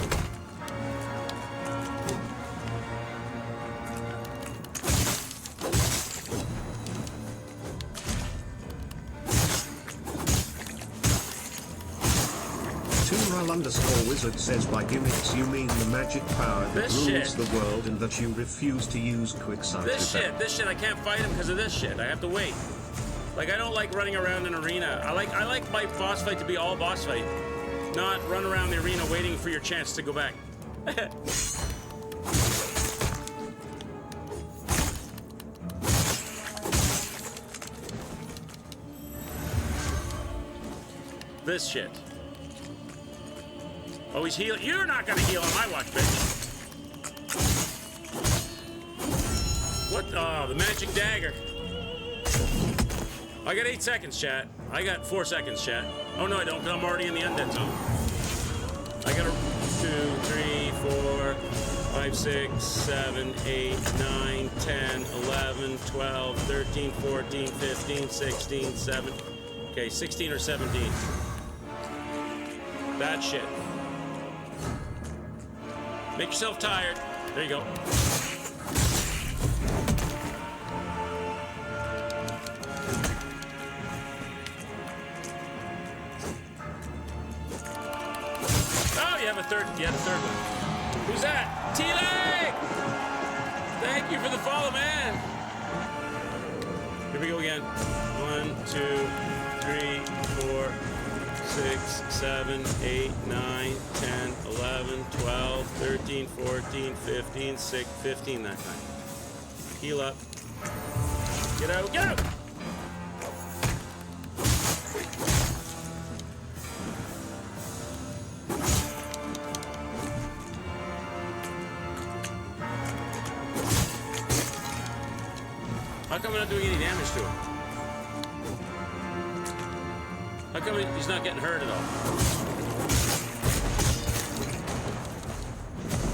_wizard says by gimmicks you mean the magic power that This rules shit. the world and that you refuse to use quick-sight This effect. shit, I can't fight him because of this shit. I have to wait. Like, I don't like running around an arena. I like my boss fight to be all boss fight, not run around the arena waiting for your chance to go back. This shit. Oh, he's healing. You're not gonna heal on my watch, bitch. What? Oh, the magic dagger. I got 8 seconds, chat. I got 4 seconds, chat. Oh, no, I don't, 'cause I'm already in the undead zone. I got 2, 3, 4, 5, 6, 7, 8, 9, 10, 11, 12, 13, 14, 15, 16, 17. Okay, 16 or 17. That shit. Make yourself tired. There you go. Oh, you have a third one. Who's that? T-Leg! Thank you for the follow, man. Here we go again. 1, 2, 3, 4, 6, 7, 8, 9, 10, 11, 12, 13, 14, 15, 15 that time. Heal up. Get out, get out! How come I'm not doing any damage to him? How come he's not getting hurt at all?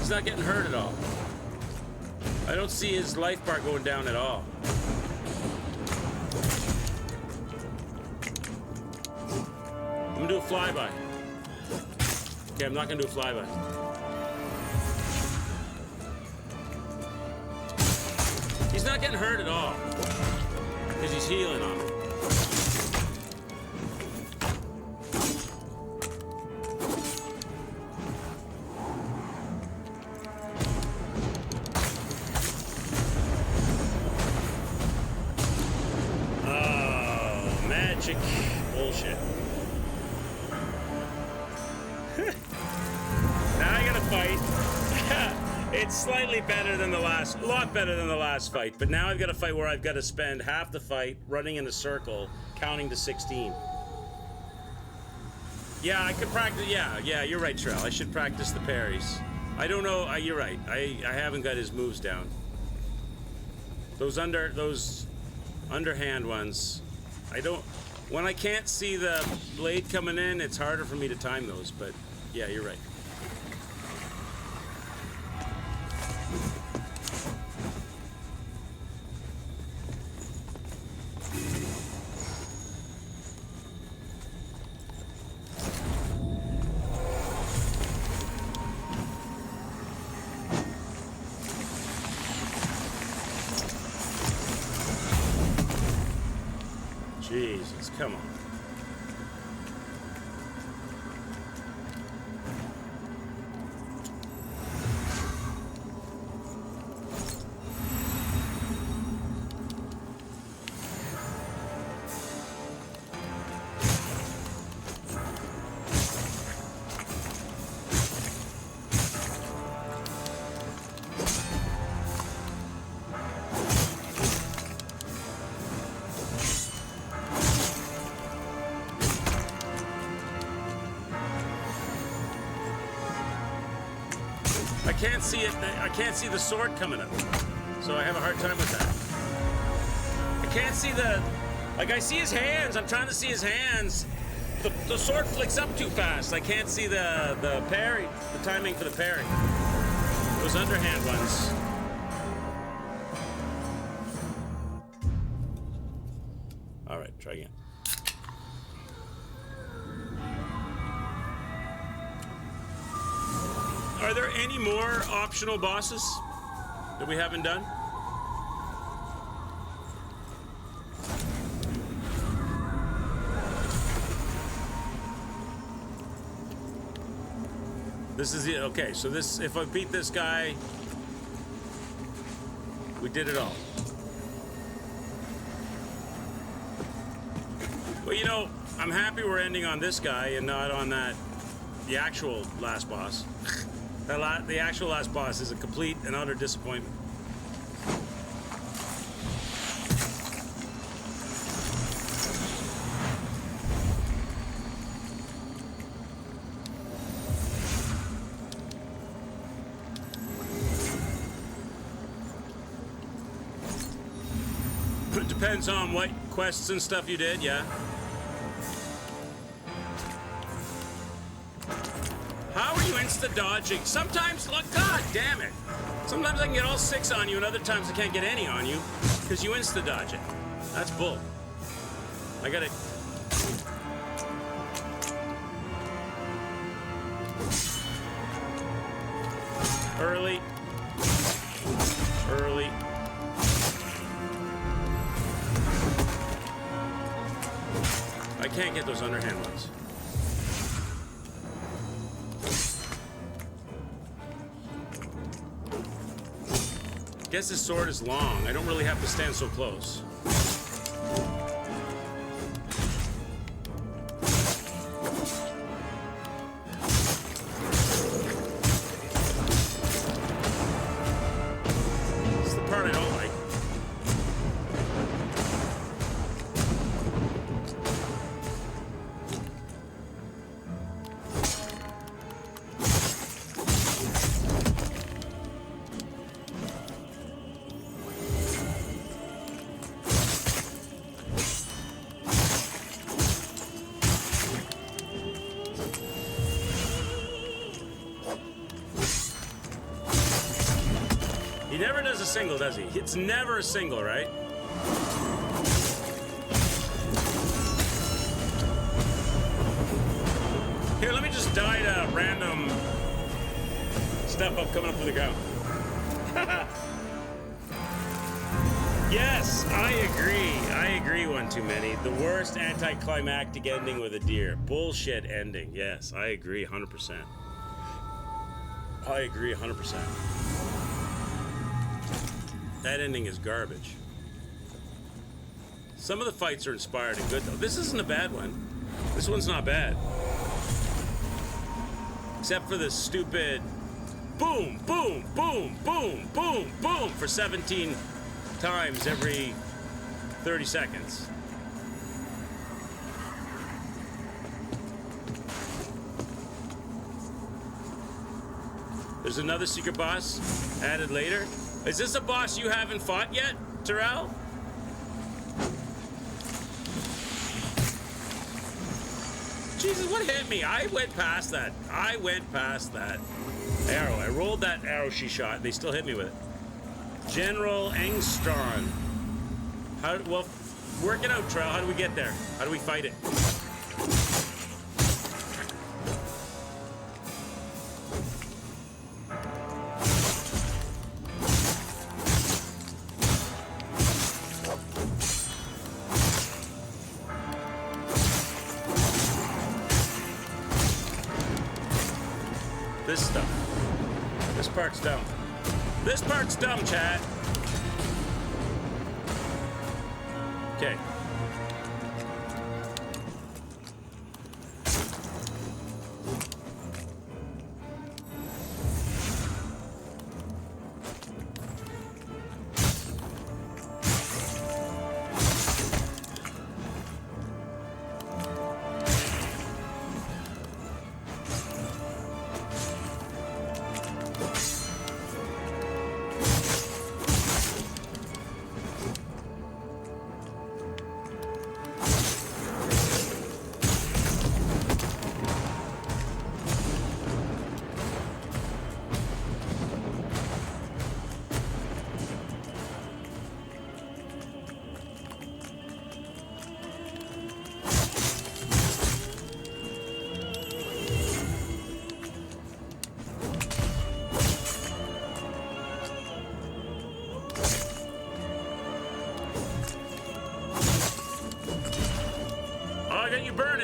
He's not getting hurt at all. I don't see his life bar going down at all. I'm gonna do a flyby. Okay, I'm not gonna do a flyby. He's not getting hurt at all. Because he's healing on it. Oh, magic bullshit. Now I gotta fight. It's slightly better than the last, a lot better than the last fight, but now I've got a fight where I've got to spend half the fight running in a circle, counting to 16. Yeah, I could practice, yeah, you're right, Trell. I should practice the parries. I don't know, you're right. I haven't got his moves down. Those underhand ones, when I can't see the blade coming in, it's harder for me to time those, but yeah, you're right. Jesus, come on. I can't see it. I can't see the sword coming up. So I have a hard time with that. I can't see the... Like, I see his hands. I'm trying to see his hands. The sword flicks up too fast. I can't see the parry, the timing for the parry. Those underhand ones. All right, try again. Are there any more optional bosses that we haven't done? This is it. Okay, so this, if I beat this guy, we did it all. Well, you know, I'm happy we're ending on this guy and not on that, the actual last boss. The actual last boss is a complete and utter disappointment. It depends on what quests and stuff you did, yeah. How are you insta-dodging? Sometimes, look, god damn it. Sometimes I can get all 6 on you, and other times I can't get any on you, because you insta-dodge it. That's bull. I gotta... Early. Early. I can't get those underhand ones. Guess his sword is long. I don't really have to stand so close. This is the part I don't like. He never does a single, does he? It's never a single, right? Here, let me just die to random stuff up coming up to the ground. Yes, I agree. I agree, one too many. The worst anticlimactic ending with a deer. Bullshit ending. Yes, I agree 100%. I agree 100%. That ending is garbage. Some of the fights are inspired and good, though. This isn't a bad one. This one's not bad. Except for the stupid boom, boom, boom, boom, boom, boom for 17 times every 30 seconds. There's another secret boss added later. Is this a boss you haven't fought yet, Terrell? Jesus, what hit me? I went past that. I went past that arrow. I rolled that arrow she shot. They still hit me with it. General Engstron. Well, work it out, Terrell. How do we get there? How do we fight it? This stuff. This part's dumb. This part's dumb, chat. Okay.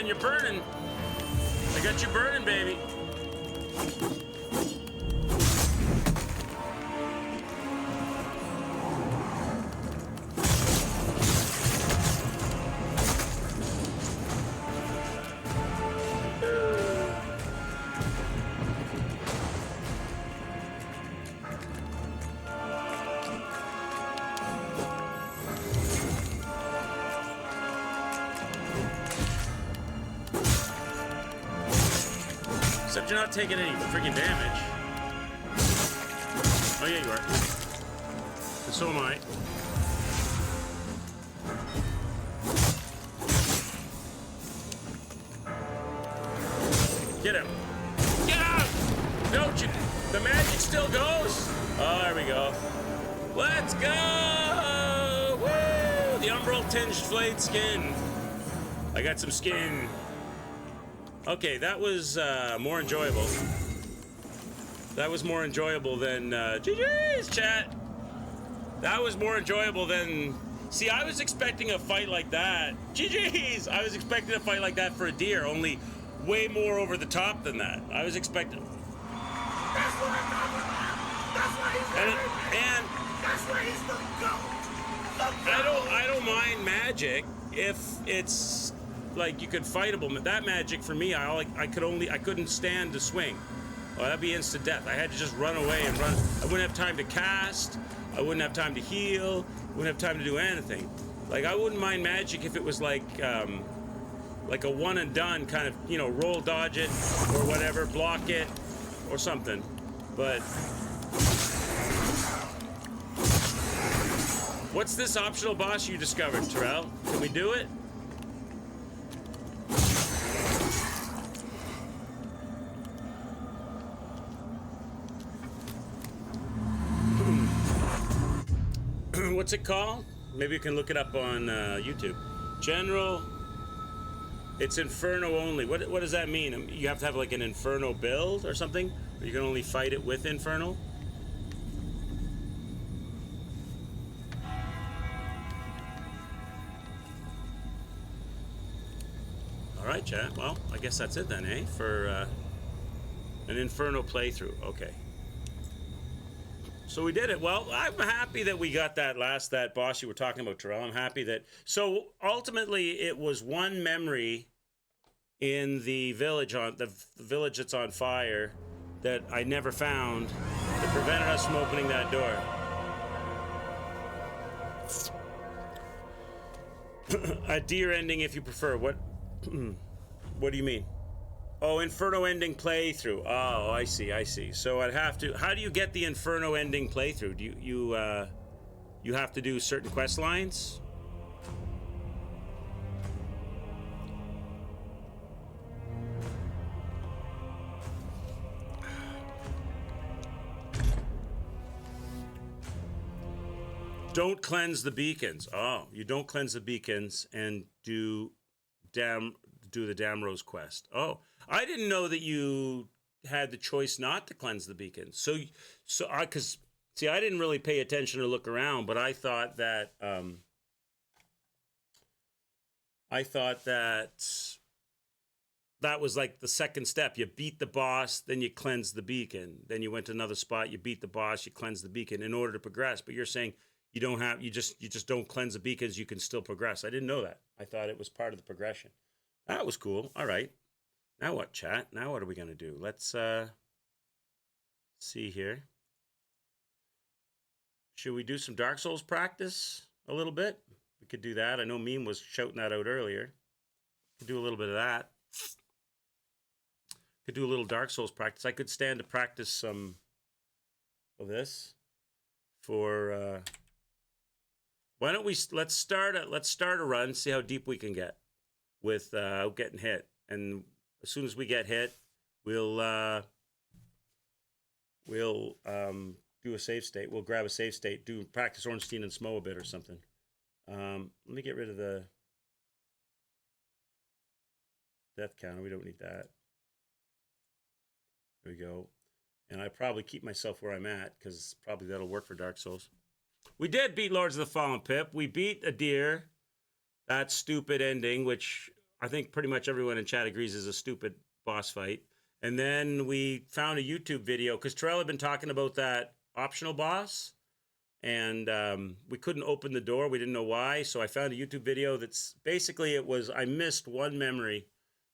you're burning. I got you burning, baby. Except you're not taking any freaking damage. Oh yeah, you are. And so am I. Get him. Get out! Don't you? The magic still goes? Oh, there we go. Let's go! Woo! The umbral tinged flayed skin. I got some skin. Okay, that was more enjoyable. That was more enjoyable than GG's chat. That was more enjoyable than. See, I was expecting a fight like that. GG's. I was expecting a fight like that for a deer, only way more over the top than that. I was expecting. That's what I'm talking about. That's why he's the GOAT. I don't mind magic if it's like you could fightable. That magic for me, I couldn't stand to swing. Oh, that'd be instant death. I had to just run away and run. I wouldn't have time to cast. I wouldn't have time to heal. Wouldn't have time to do anything. Like I wouldn't mind magic if it was like a one and done kind of, you know, roll, dodge it or whatever, block it or something. But what's this optional boss you discovered, Terrell? Can we do it? What's it called? Maybe you can look it up on YouTube. General. It's Inferno only. What does that mean? You have to have like an Inferno build or something? Or you can only fight it with Inferno? Alright, chat. Well, I guess that's it then, eh? For an Inferno playthrough. Okay. So we did it. Well, I'm happy that we got that boss you were talking about, Terrell. I'm happy that... So ultimately, it was one memory in the village the village that's on fire that I never found that prevented us from opening that door. A deer ending if you prefer. What do you mean? Oh, Inferno ending playthrough. Oh, I see. So I'd have to... How do you get the Inferno ending playthrough? Do you have to do certain quest lines? Don't cleanse the beacons. Oh, you don't cleanse the beacons and do the Damrose quest. Oh, I didn't know that you had the choice not to cleanse the beacons. So I didn't really pay attention or look around, but I thought that that was like the second step. You beat the boss, then you cleanse the beacon. Then you went to another spot, you beat the boss, you cleanse the beacon in order to progress. But you're saying you just don't cleanse the beacons, you can still progress. I didn't know that. I thought it was part of the progression. That was cool. All right. Now what, chat? Now what are we going to do? Let's see here. Should we do some Dark Souls practice a little bit? We could do that. I know Meme was shouting that out earlier. Could do a little bit of that. Could do a little Dark Souls practice. I could stand to practice some of this for why don't we let's start a run, see how deep we can get with getting hit. And as soon as we get hit, we'll do a save state. We'll grab a save state, do practice Ornstein and Smo a bit or something. Let me get rid of the death counter. We don't need that. There we go. And I probably keep myself where I'm at because probably that'll work for Dark Souls. We did beat Lords of the Fallen, Pip. We beat a deer. That stupid ending, which I think pretty much everyone in chat agrees is a stupid boss fight. And then we found a YouTube video because Terrell had been talking about that optional boss, and we couldn't open the door. We didn't know why. So I found a YouTube video that's basically I missed one memory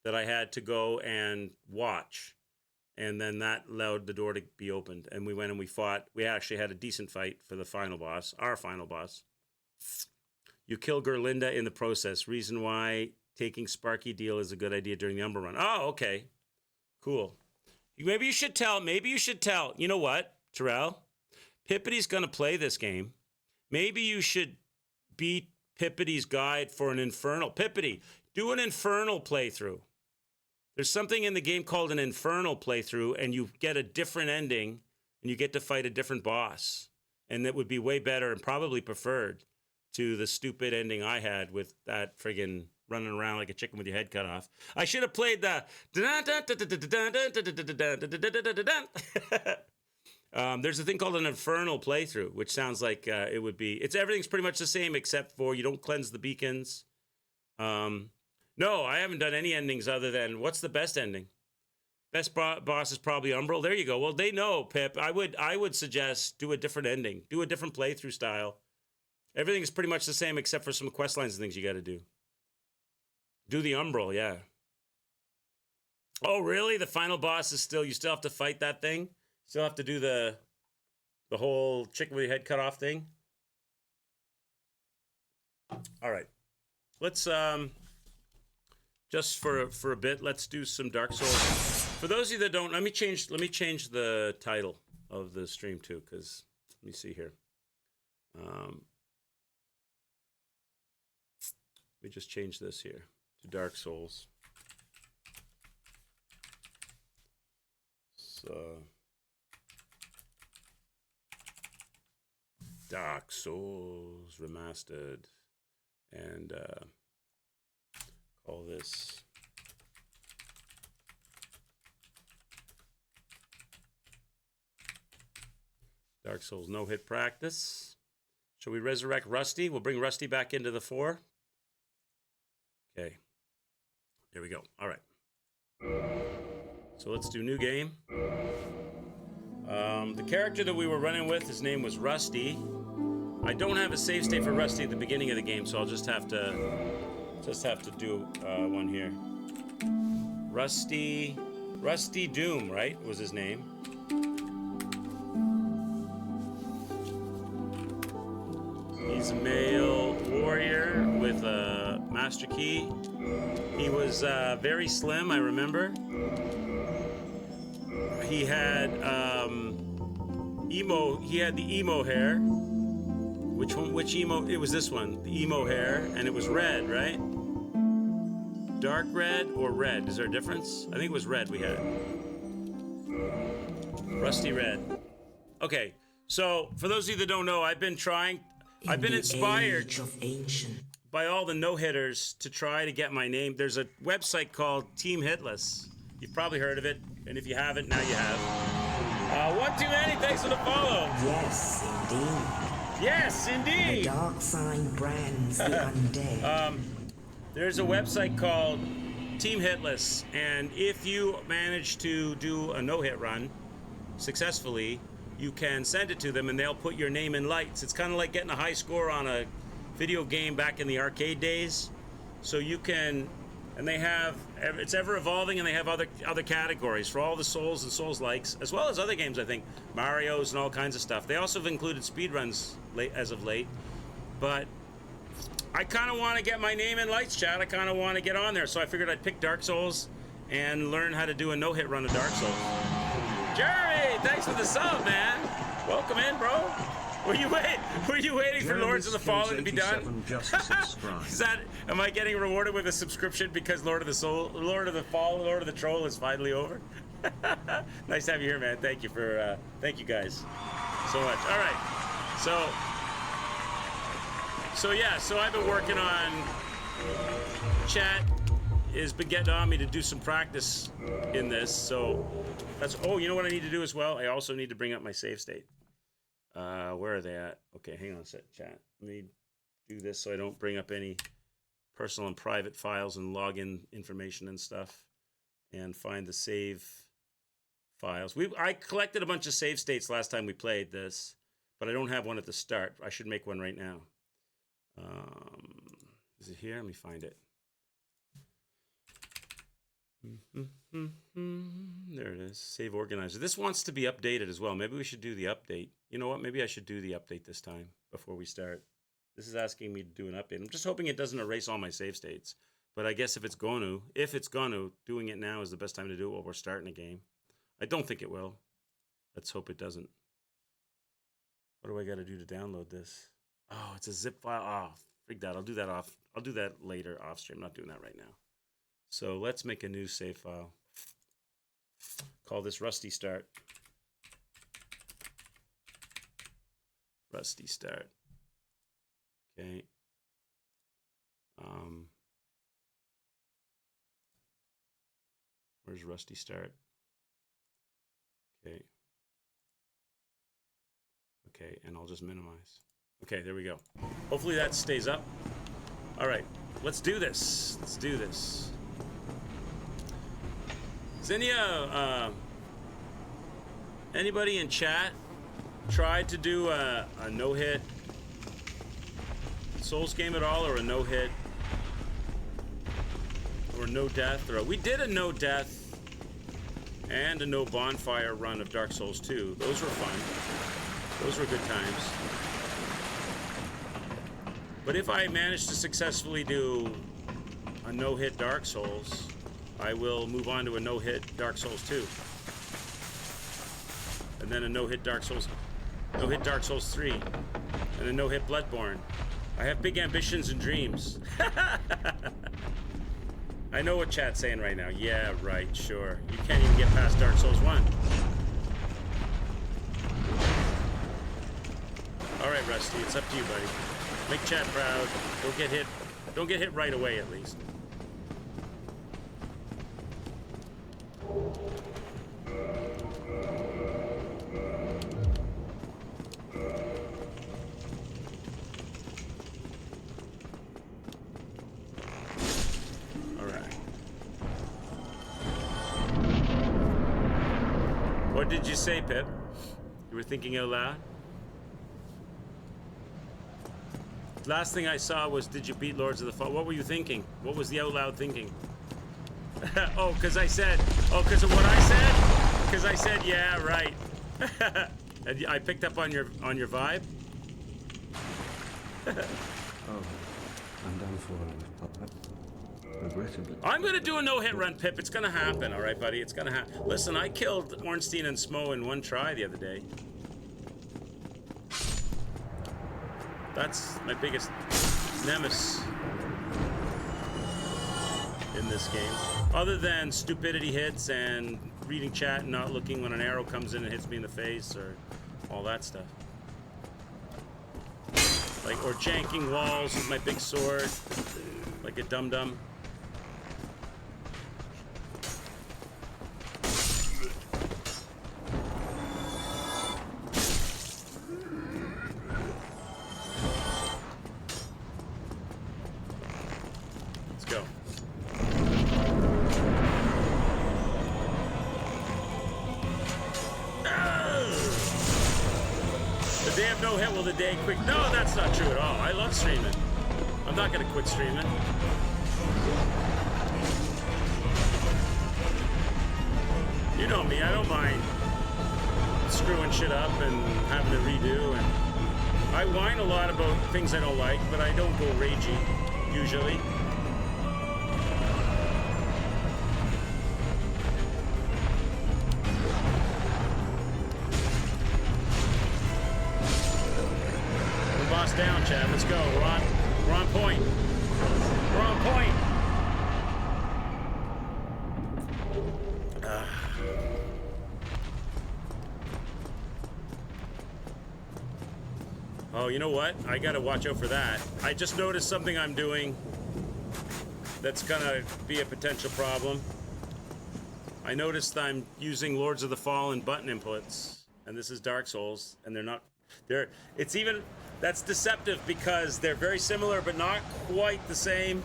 that I had to go and watch. And then that allowed the door to be opened. And we went and we fought. We actually had a decent fight for the final boss, our final boss. You kill Gerlinda in the process. Reason why taking Sparky Deal is a good idea during the Umber run. Oh, okay. Cool. Maybe you should tell. You know what, Terrell? Pippity's going to play this game. Maybe you should beat Pippity's guide for an Infernal. Pippity, do an Infernal playthrough. There's something in the game called an Infernal playthrough, and you get a different ending, and you get to fight a different boss. And that would be way better and probably preferred to the stupid ending I had with that friggin' running around like a chicken with your head cut off. I should have played the... There's a thing called an Infernal playthrough, which sounds like it would be... Everything's pretty much the same except for you don't cleanse the beacons. No, I haven't done any endings other than... What's the best ending? Best boss is probably Umbral. There you go. Well, they know, Pip. I would suggest do a different ending. Do a different playthrough style. Everything is pretty much the same except for some quest lines and things you got to do. Do the Umbral, yeah. Oh, really? The final boss is still... You still have to fight that thing? Still have to do the whole chicken with your head cut off thing? All right. Let's... Just for a bit, let's do some Dark Souls. For those of you that don't, let me change the title of the stream too, because let me see here. Let me just change this here to Dark Souls. So Dark Souls Remastered, and call this Dark Souls No Hit Practice. Shall we resurrect Rusty? We'll bring Rusty back into the fore. Okay. Here we go. All right. So let's do new game. The character that we were running with, his name was Rusty. I don't have a save state for Rusty at the beginning of the game, so I'll just have to do one here. Rusty Doom, right, was his name. He's a male warrior with a master key. He was very slim, I remember. He had He had the emo hair. Which one? Which emo? It was this one. The emo hair, and it was red, right? Dark red or red? Is there a difference? I think it was red we had. Rusty red. Okay, so for those of you that don't know, I've been inspired by all the no-hitters to try to get my name. There's a website called Team Hitless. You've probably heard of it, and if you haven't, now you have. One too many, thanks for the follow. Yes, indeed. Yes, indeed. The dark sign brands the undead. There's a website called Team Hitless, and if you manage to do a no-hit run successfully, you can send it to them, and they'll put your name in lights. It's kind of like getting a high score on a video game back in the arcade days. So you can, and they have, it's ever evolving, and they have other categories for all the Souls and Souls-likes, as well as other games, I think, Mario's and all kinds of stuff. They also have included speedruns as of late, but I kind of want to get my name in lights, chat. I kind of want to get on there, so I figured I'd pick Dark Souls and learn how to do a no-hit run of Dark Souls. Jeremy, thanks for the sub, man. Welcome in, bro. Were you waiting for Lords of the Fallen to be done? Is that? Am I getting rewarded with a subscription because Lord of the Fallen, Lord of the Troll is finally over? Nice to have you here, man. Thank you for thank you guys so much. All right, so yeah, so I've been working on chat. Has been getting on me to do some practice in this, so that's. Oh, you know what I need to do as well? I also need to bring up my save state. Where are they at? Okay, hang on a sec, chat. Let me do this so I don't bring up any personal and private files and login information and stuff, and find the save files. I collected a bunch of save states last time we played this, but I don't have one at the start. I should make one right now. Is it here? Let me find it. There it is. Save organizer. This wants to be updated as well. Maybe we should do the update. You know what? Maybe I should do the update this time before we start. This is asking me to do an update. I'm just hoping it doesn't erase all my save states. But I guess if it's going to, doing it now is the best time to do it while we're starting a game. I don't think it will. Let's hope it doesn't. What do I got to do to download this? Oh, it's a zip file. Oh, frig that. I'll do that later off stream. I'm not doing that right now. So let's make a new save file. Call this Rusty Start. Rusty Start. Okay. Where's Rusty Start? Okay. Okay, and I'll just minimize. Okay, there we go. Hopefully that stays up. All right, let's do this. Let's do this. Zinnia, anybody in chat tried to do a no-hit Souls game at all, or a no-hit, or no death? Or we did a no death and a no bonfire run of Dark Souls 2. Those were fun. Those were good times. But if I manage to successfully do a no-hit Dark Souls, I will move on to a no-hit Dark Souls 2. And then a no-hit Dark Souls 3. And a no-hit Bloodborne. I have big ambitions and dreams. I know what chat's saying right now. Yeah, right, sure. You can't even get past Dark Souls 1. Alright, Rusty, it's up to you, buddy. Make chat proud. Don't get hit. Don't get hit right away, at least. What did you say, Pip? You were thinking out loud? Last thing I saw was, did you beat Lords of the Fall? What were you thinking? What was the out loud thinking? Oh, because I said, because of what I said? Because I said, yeah, right. And I picked up on your vibe. Oh, I'm done for with Puppet. Regrettably. I'm gonna do a no-hit run, Pip. It's gonna happen, all right, buddy? It's gonna happen. Listen, I killed Ornstein and Smo in one try the other day. That's my biggest nemesis in this game. Other than stupidity hits and reading chat and not looking when an arrow comes in and hits me in the face, or all that stuff. Like, or janking walls with my big sword, like a dum-dum. Let's go. The day of no hit will the day quick. No, that's not true at all. I love streaming. I'm not gonna quit streaming. You know me, I don't mind screwing shit up and having to redo, and I whine a lot about things I don't like, but I don't go ragey, usually. We're boss down, Chad. Let's go. We're on point. We're on point. Oh, you know what? I gotta watch out for that. I just noticed something I'm doing that's gonna be a potential problem. I noticed I'm using Lords of the Fallen button inputs, and this is Dark Souls, and it's even, that's deceptive because they're very similar but not quite the same.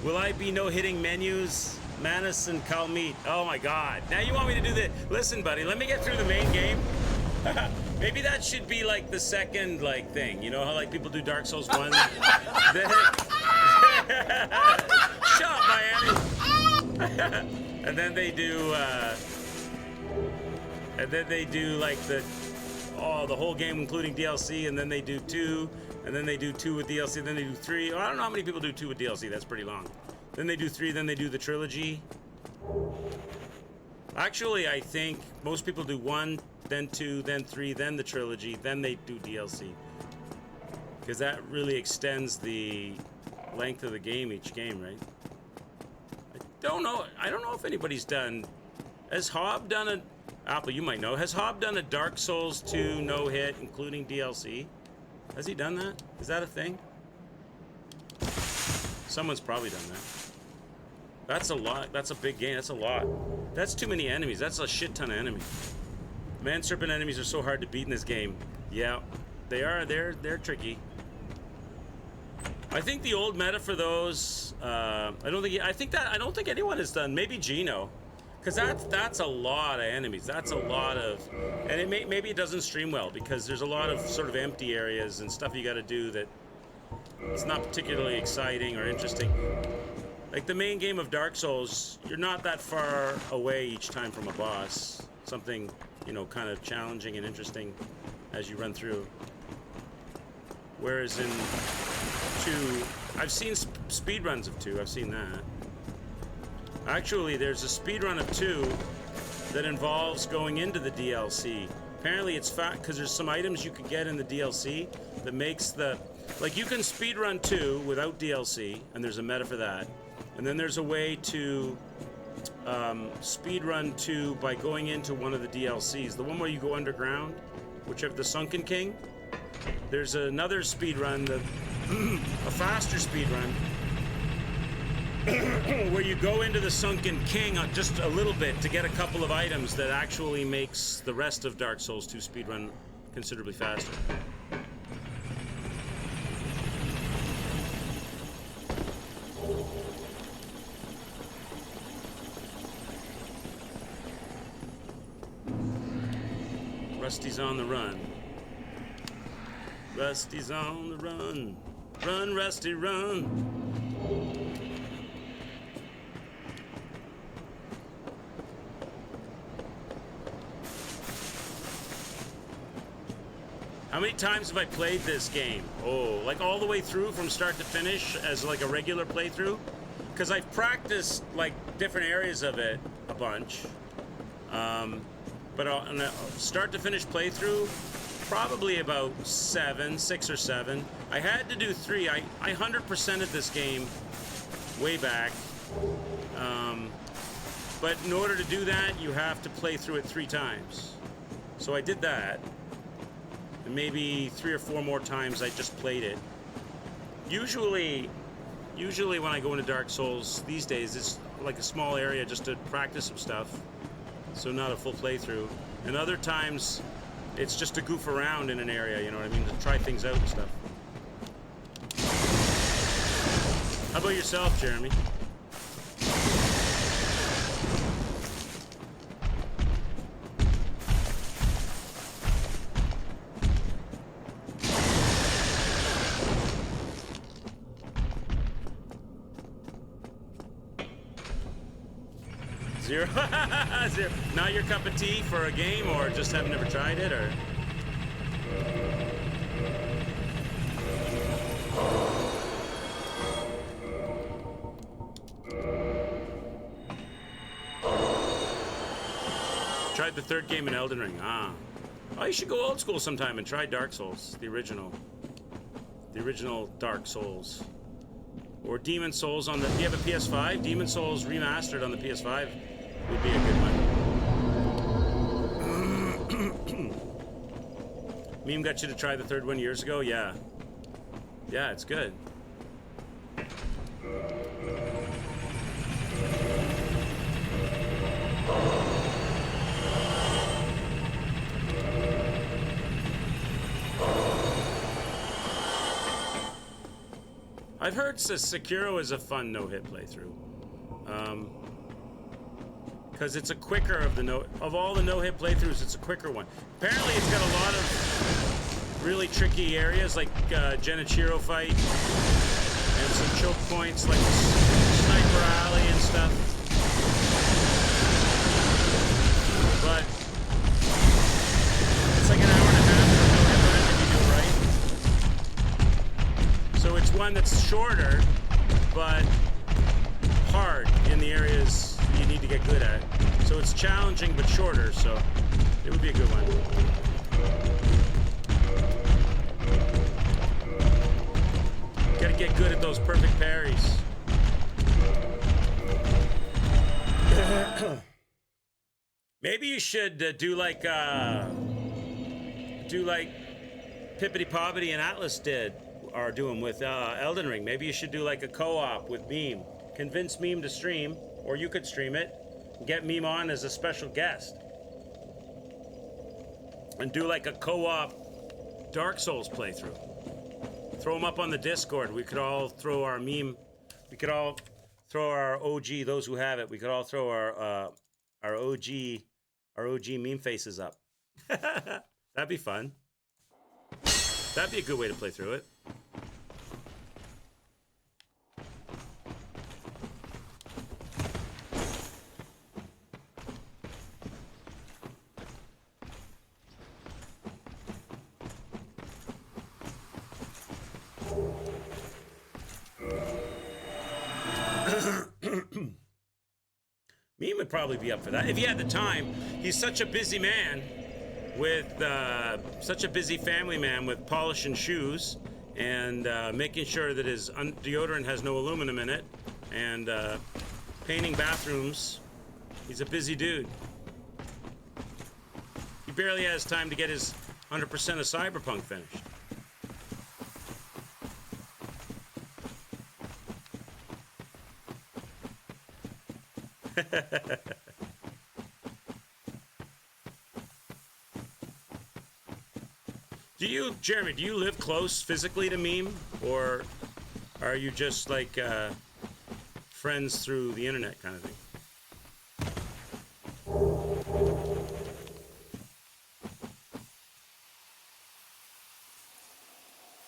Will I be no-hitting menus? Manus and Kalmeet. Oh my god. Now you want me to do the... Listen, buddy, let me get through the main game. Maybe that should be like the second like thing. You know how like people do Dark Souls 1? Shut up, Miami. And then they do like the whole game including DLC, and then they do 2, and then they do 2 with DLC, then they do 3. I don't know how many people do 2 with DLC. That's pretty long. Then they do 3, then they do the trilogy. Actually, I think most people do 1, then 2, then 3, then the trilogy, then they do DLC. Because that really extends the length of the game, each game, right? I don't know if anybody's done... Has Hob done a... Apple, you might know. Has Hob done a Dark Souls 2 no-hit, including DLC? Has he done that? Is that a thing? Someone's probably done that. That's a lot. That's a big game. That's a lot. That's too many enemies. That's a shit ton of enemies. Man serpent enemies are so hard to beat in this game. Yeah, they are. They're tricky. I think the old meta for those. I don't think anyone has done. Maybe Gino, because that's a lot of enemies. That's a lot of, and maybe it doesn't stream well because there's a lot of sort of empty areas and stuff you got to do that it's not particularly exciting or interesting. Like the main game of Dark Souls, you're not that far away each time from a boss. Something, you know, kind of challenging and interesting as you run through. Whereas in 2, I've seen speedruns of 2, I've seen that. Actually, there's a speedrun of 2 that involves going into the DLC. Apparently it's because there's some items you can get in the DLC that makes the... Like, you can speedrun 2 without DLC, and there's a meta for that. And then there's a way to speedrun 2 by going into one of the DLCs. The one where you go underground, whichever, the Sunken King. There's another speedrun, a faster speedrun, where you go into the Sunken King just a little bit to get a couple of items that actually makes the rest of Dark Souls 2 speedrun considerably faster. Rusty's on the run. Rusty's on the run. Run, Rusty, run. How many times have I played this game? Oh, like all the way through from start to finish as like a regular playthrough? Because I've practiced like different areas of it a bunch. But on a start to finish playthrough, probably about 6 or 7. I had to do 3. I 100%ed this game way back. But in order to do that, you have to play through it 3 times. So I did that. And maybe 3 or 4 more times I just played it. Usually when I go into Dark Souls these days, it's like a small area just to practice some stuff. So not a full playthrough. And other times, it's just to goof around in an area, you know what I mean? To try things out and stuff. How about yourself, Jeremy? Zero? Zero. Not your cup of tea for a game, or just have never tried it, or? Tried the 3rd game in Elden Ring. Ah. Oh, you should go old school sometime and try Dark Souls, the original Dark Souls. Or Demon Souls on the... Do you have a PS5? Demon Souls remastered on the PS5 would be a good one. Meme got you to try the 3rd one years ago? Yeah. Yeah, it's good. I've heard Sekiro is a fun no-hit playthrough. Because it's a quicker of all the no-hit playthroughs, it's a quicker one. Apparently it's got a lot of really tricky areas like Genichiro fight and some choke points like Sniper Alley and stuff. But it's like an hour and a half for no-hit run if you do it right. So it's one that's shorter, but hard in the areas you need to get good at. So it's challenging but shorter, so it would be a good one. Gotta get good at those perfect parries. Maybe you should do like Pippity Poppity and Atlas are doing with Elden Ring. Maybe you should do like a co-op with Meme. Convince Meme to stream, or you could stream it. Get Meme on as a special guest. And do like a co-op Dark Souls playthrough. Throw them up on the Discord. We could all throw our Meme. We could all throw our OG, those who have it. We could all throw our OG meme faces up. That'd be fun. That'd be a good way to play through it. Meme would probably be up for that if he had the time. He's such a busy man with such a busy family man with polishing shoes and making sure that his deodorant has no aluminum in it and painting bathrooms. He's a busy dude. He barely has time to get his 100% of Cyberpunk finished. Jeremy, do you live close physically to Meme, or are you just like friends through the internet kind of thing?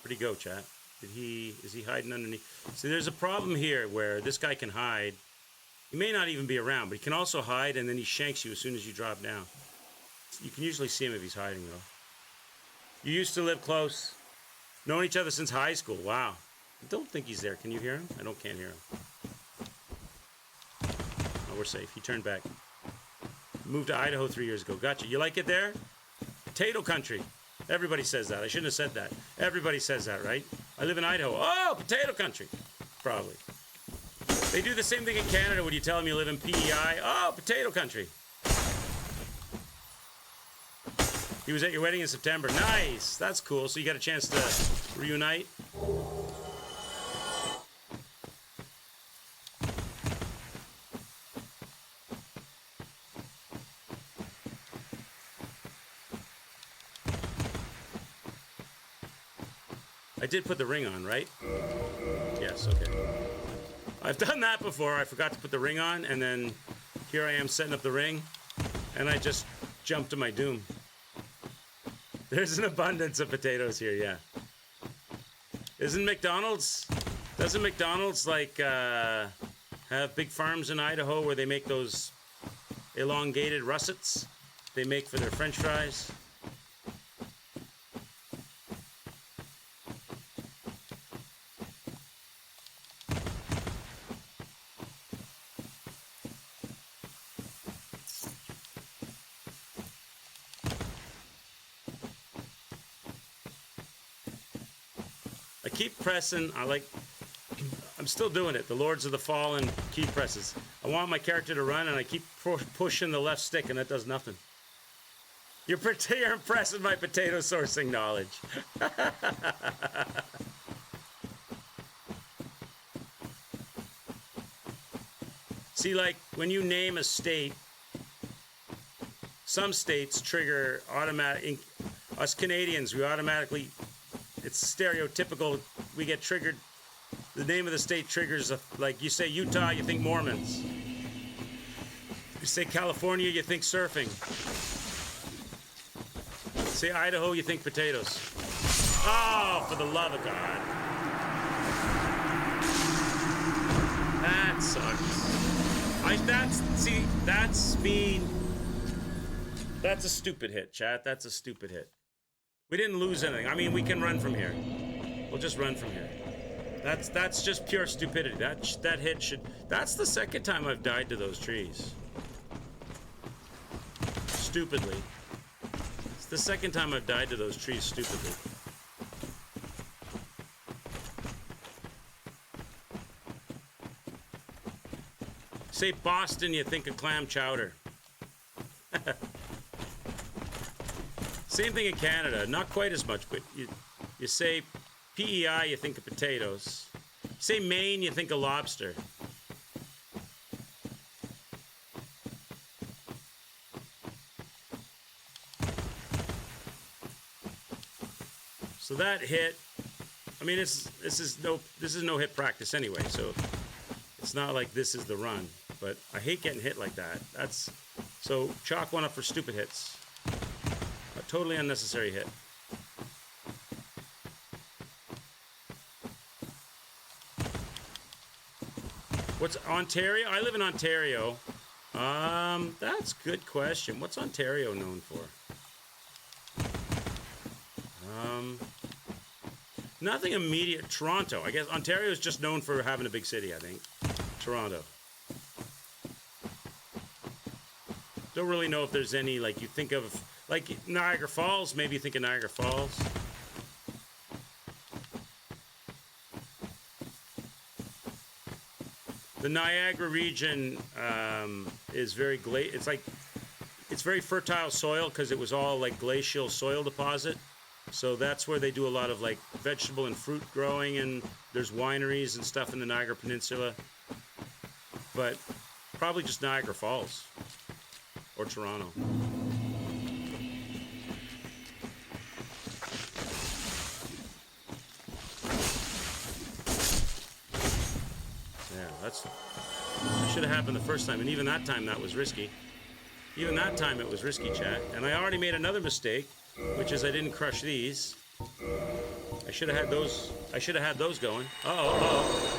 Where'd he go, chat? Is he hiding underneath? See, there's a problem here where this guy can hide. He may not even be around, but he can also hide, and then he shanks you as soon as you drop down. You can usually see him if he's hiding, though. You used to live close. Known each other since high school. Wow. I don't think he's there. Can you hear him? Can't hear him. Oh, we're safe. He turned back. Moved to Idaho 3 years ago. Gotcha. You like it there? Potato country. Everybody says that. I shouldn't have said that. Everybody says that, right? I live in Idaho. Oh, potato country. Probably. They do the same thing in Canada when you tell them you live in PEI. Oh, potato country. He was at your wedding in September. Nice. That's cool. So you got a chance to reunite. I did put the ring on, right? Yes, okay. I've done that before. I forgot to put the ring on, and then here I am setting up the ring, and I just jumped to my doom. There's an abundance of potatoes here, yeah. Doesn't McDonald's like have big farms in Idaho where they make those elongated russets they make for their French fries? Keep pressing. I'm still doing it. The Lords of the Fallen key presses. I want my character to run, and I keep pushing the left stick, and that does nothing. You're impressed with my potato sourcing knowledge. See, like, when you name a state, some states trigger automatic. Us Canadians, we automatically... It's stereotypical. We get triggered The name of the state triggers, like you say Utah, you think Mormons. You say California, you think surfing. Say Idaho, you think potatoes. Oh, for the love of God. That sucks. That's a stupid hit, chat. That's a stupid hit. We didn't lose anything. I mean, we can run from here. We'll just run from here. That's just pure stupidity. That hit should... That's the second time I've died to those trees. Stupidly. It's the second time I've died to those trees stupidly. Say Boston, you think of clam chowder. Same thing in Canada. Not quite as much, but you say PEI, you think of potatoes. Say Maine, you think of lobster. So that hit. I mean, this is no hit practice anyway. So it's not like this is the run. But I hate getting hit like that. So chalk one up for stupid hits. A totally unnecessary hit. What's Ontario? I live in Ontario. That's a good question. What's Ontario known for? Nothing immediate. Toronto. I guess Ontario is just known for having a big city, I think. Toronto. Don't really know if there's any, like, you think of, like, Niagara Falls. Maybe you think of Niagara Falls. The Niagara region is very it's very fertile soil because it was all like glacial soil deposit. So that's where they do a lot of like vegetable and fruit growing, and there's wineries and stuff in the Niagara Peninsula. But probably just Niagara Falls or Toronto. That should have happened the first time, and even that time that was risky. Even that time it was risky, chat. And I already made another mistake, which is I didn't crush these. I should have had those. I should have had those going. Uh-oh.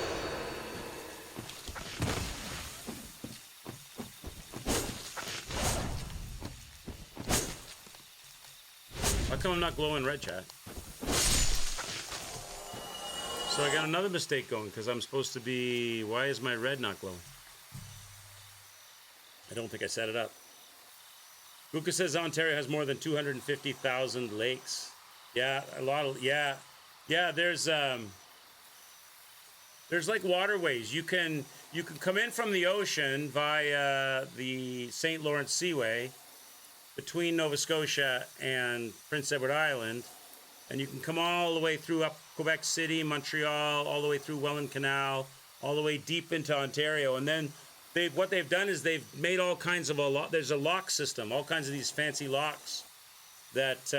How come I'm not glowing red, chat? So I got another mistake going because I'm supposed to be... Why is my red not glowing? I don't think I set it up. Luca says Ontario has more than 250,000 lakes. Yeah, a lot of... Yeah, there's like waterways. You can come in from the ocean via the St. Lawrence Seaway between Nova Scotia and Prince Edward Island. And you can come all the way through up Quebec City, Montreal, all the way through Welland Canal, all the way deep into Ontario. And then what they've done is they've made all kinds of there's a lock system, all kinds of these fancy locks that,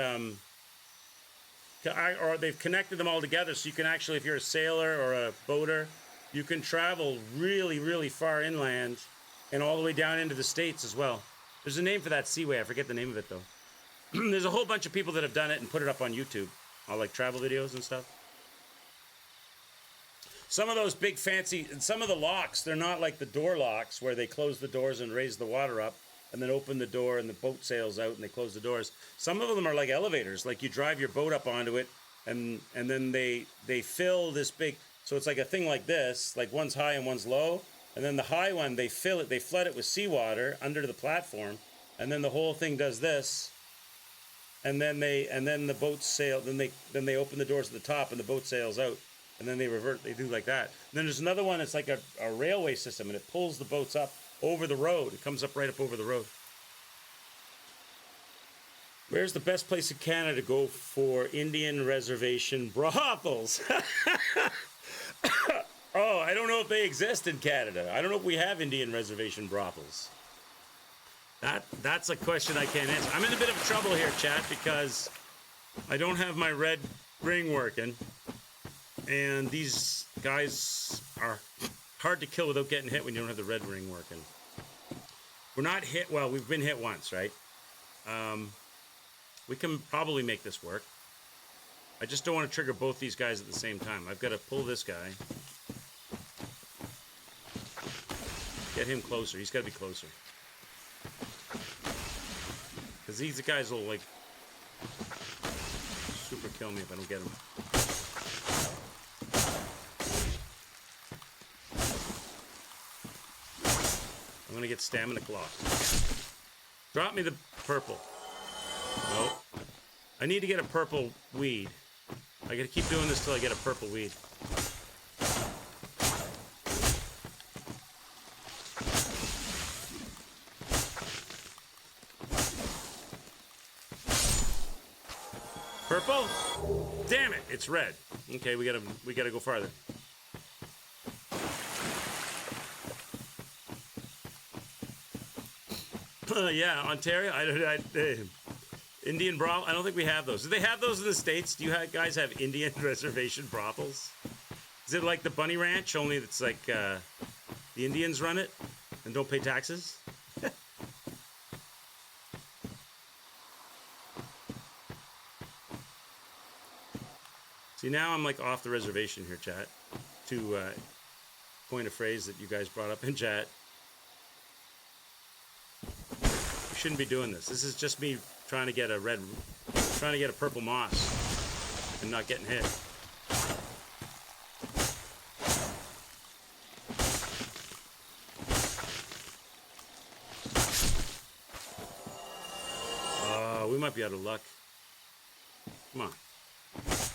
or they've connected them all together. So you can actually, if you're a sailor or a boater, you can travel really, really far inland and all the way down into the States as well. There's a name for that seaway. I forget the name of it though. There's a whole bunch of people that have done it and put it up on YouTube. All like travel videos and stuff. Some of those big fancy, and some of the locks, they're not like the door locks where they close the doors and raise the water up and then open the door and the boat sails out and they close the doors. Some of them are like elevators, like you drive your boat up onto it and then they fill this big, so it's like a thing like this, like one's high and one's low, and then the high one, they flood it with seawater under the platform, and then the whole thing does this. And then the boats sail. Then they open the doors at the top, and the boat sails out. And then they revert. They do like that. And then there's another one. It's like a railway system, and it pulls the boats up over the road. It comes up right up over the road. Where's the best place in Canada to go for Indian reservation brothels? Oh, I don't know if they exist in Canada. I don't know if we have Indian reservation brothels. That's a question I can't answer. I'm in a bit of trouble here, chat, because I don't have my red ring working. And these guys are hard to kill without getting hit when you don't have the red ring working. We're not hit. Well, we've been hit once, right? We can probably make this work. I just don't want to trigger both these guys at the same time. I've got to pull this guy. Get him closer. He's got to be closer. Because these guys will, like, super kill me if I don't get him. I'm gonna get stamina cloth. Drop me the purple. Nope. I need to get a purple weed. I gotta keep doing this till I get a purple weed. Purple? Damn it, it's red. Okay, we gotta go farther. Yeah, Ontario. Indian brothel. I don't think we have those. Do they have those in the States? Do you guys have Indian reservation brothels? Is it like the Bunny Ranch, only it's like the Indians run it and don't pay taxes? See, now I'm like off the reservation here, chat. To coin a phrase that you guys brought up in chat. Shouldn't be doing this. This is just me trying to get a purple moss and not getting hit. We might be out of luck. Come on.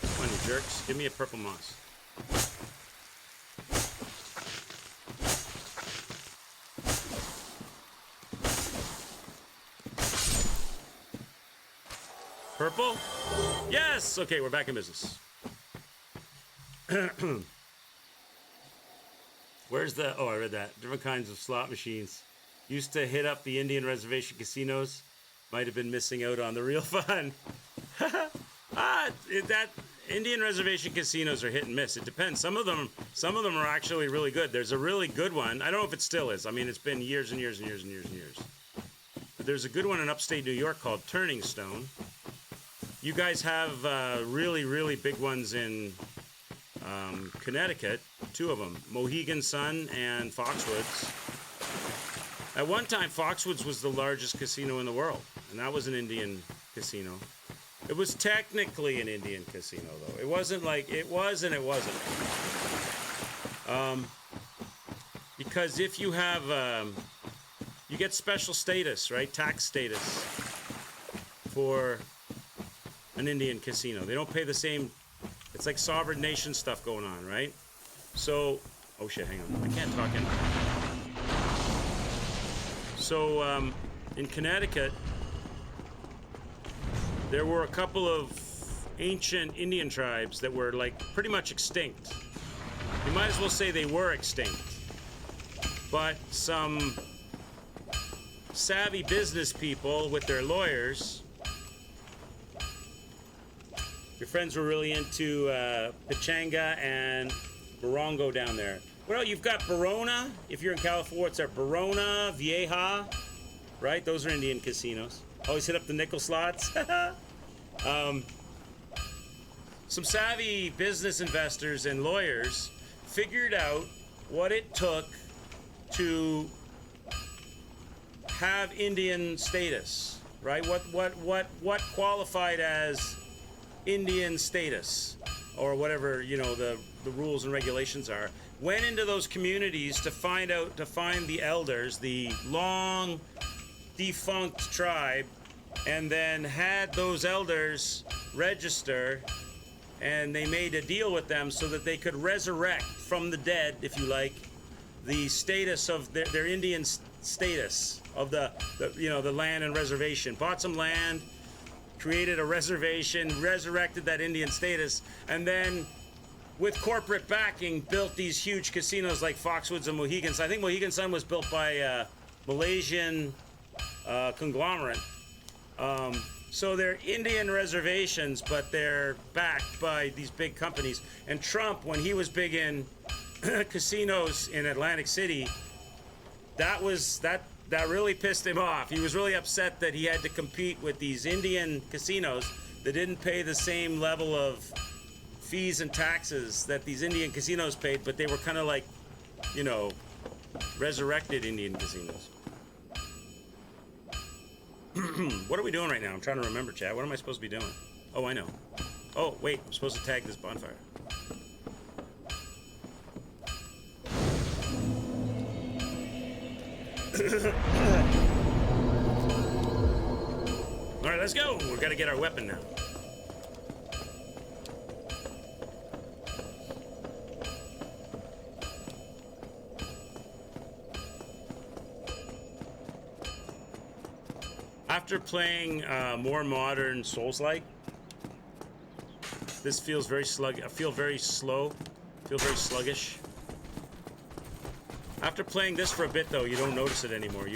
Come on, you jerks. Give me a purple moss. Purple? Yes! Okay, we're back in business. Where's the... Oh, I read that. Different kinds of slot machines. Used to hit up the Indian reservation casinos. Might have been missing out on the real fun. That Indian reservation casinos are hit and miss. It depends. Some of them are actually really good. There's a really good one. I don't know if it still is. I mean, it's been years and years and years and years and years. But there's a good one in upstate New York called Turning Stone. You guys have really, really big ones in Connecticut, two of them, Mohegan Sun and Foxwoods. At one time, Foxwoods was the largest casino in the world, and that was an Indian casino. It was technically an Indian casino, though. It wasn't like, it was and it wasn't. Because if you have, you get special status, right? Tax status for an Indian casino. They don't pay the same, it's like sovereign nation stuff going on, right? So, oh shit, hang on. I can't talk in. So, in Connecticut, there were a couple of ancient Indian tribes that were like pretty much extinct. You might as well say they were extinct. But some savvy business people with their lawyers, your friends were really into Pechanga and Barongo down there. Well, you've got Barona. If you're in California, it's there. Barona, Vieja, right? Those are Indian casinos. Always hit up the nickel slots. Some savvy business investors and lawyers figured out what it took to have Indian status, right? What qualified as Indian status, or whatever, you know, the rules and regulations are. Went into those communities to find the elders, the long defunct tribe, and then had those elders register, and they made a deal with them so that they could resurrect from the dead, if you like, the status of their Indian status of the land and reservation. Bought some land, created a reservation, resurrected that Indian status, and then with corporate backing built these huge casinos like Foxwoods and Mohegan Sun. I think Mohegan Sun was built by a Malaysian conglomerate. So they're Indian reservations, but they're backed by these big companies. And Trump, when he was big in casinos in Atlantic City, that really pissed him off. He was really upset that he had to compete with these Indian casinos that didn't pay the same level of fees and taxes that these Indian casinos paid, but they were kind of like, you know, resurrected Indian casinos. What are we doing right now? I'm trying to remember, Chad. What am I supposed to be doing? Oh, I know. Oh, wait. I'm supposed to tag this bonfire. All right, let's go. We've got to get our weapon now. After playing more modern Souls-like, this feels very I feel very slow. Feel very sluggish. After playing this for a bit, though, you don't notice it anymore.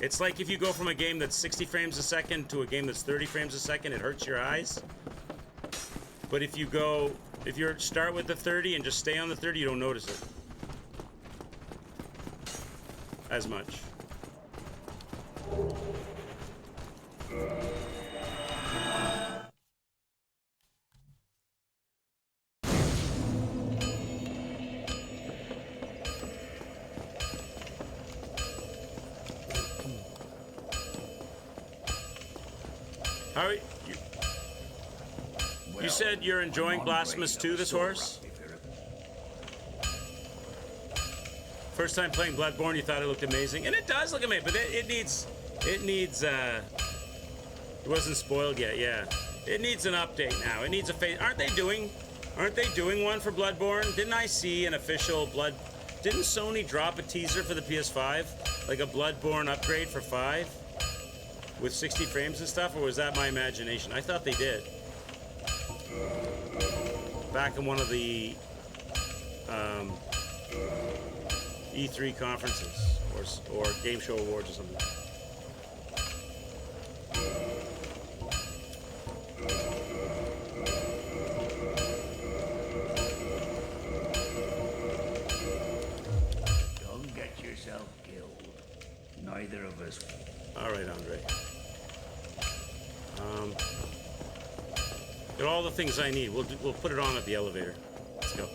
It's like if you go from a game that's 60 frames a second to a game that's 30 frames a second, it hurts your eyes. But if you start with the 30 and just stay on the 30, you don't notice it as much. How are you? You said you're enjoying Blasphemous 2, this horse? First time playing Bloodborne, you thought it looked amazing, and it does look amazing, but it needs, it wasn't spoiled yet, yeah. It needs an update now. It needs a face. Aren't they doing one for Bloodborne? Didn't I see an official didn't Sony drop a teaser for the PS5? Like a Bloodborne upgrade for 5? With 60 frames and stuff, or was that my imagination? I thought they did. Back in one of the E3 conferences or Game Show Awards or something. Don't get yourself killed. Neither of us. All right, Andre. Got all the things I need. We'll put it on at the elevator. Let's go.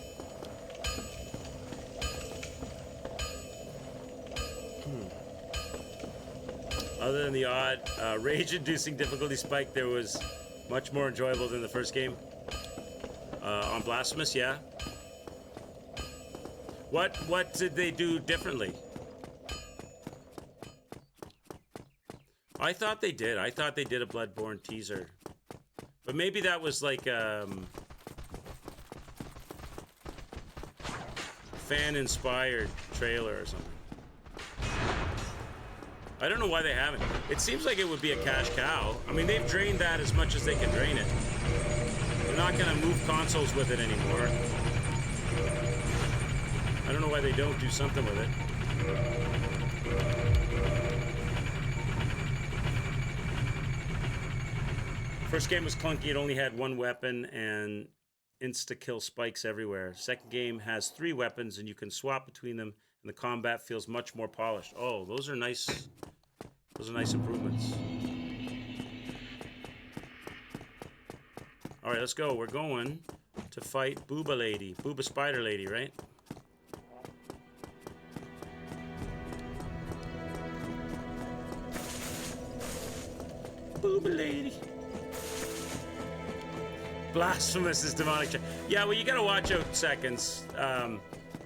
Other than the odd rage-inducing difficulty spike, there was much more enjoyable than the first game. On Blasphemous, yeah. What did they do differently? I thought they did. I thought they did a Bloodborne teaser. But maybe that was like fan-inspired trailer or something. I don't know why they haven't. It seems like it would be a cash cow. I mean, they've drained that as much as they can drain it. They're not going to move consoles with it anymore. I don't know why they don't do something with it. First game was clunky. It only had one weapon and insta-kill spikes everywhere. Second game has 3 weapons and you can swap between them, and the combat feels much more polished. Oh, those are nice. Those are nice improvements. All right, let's go. We're going to fight Booba Lady. Booba Spider Lady, right? Booba Lady. Blasphemous is demonic. Yeah, well, you gotta watch out, Seconds.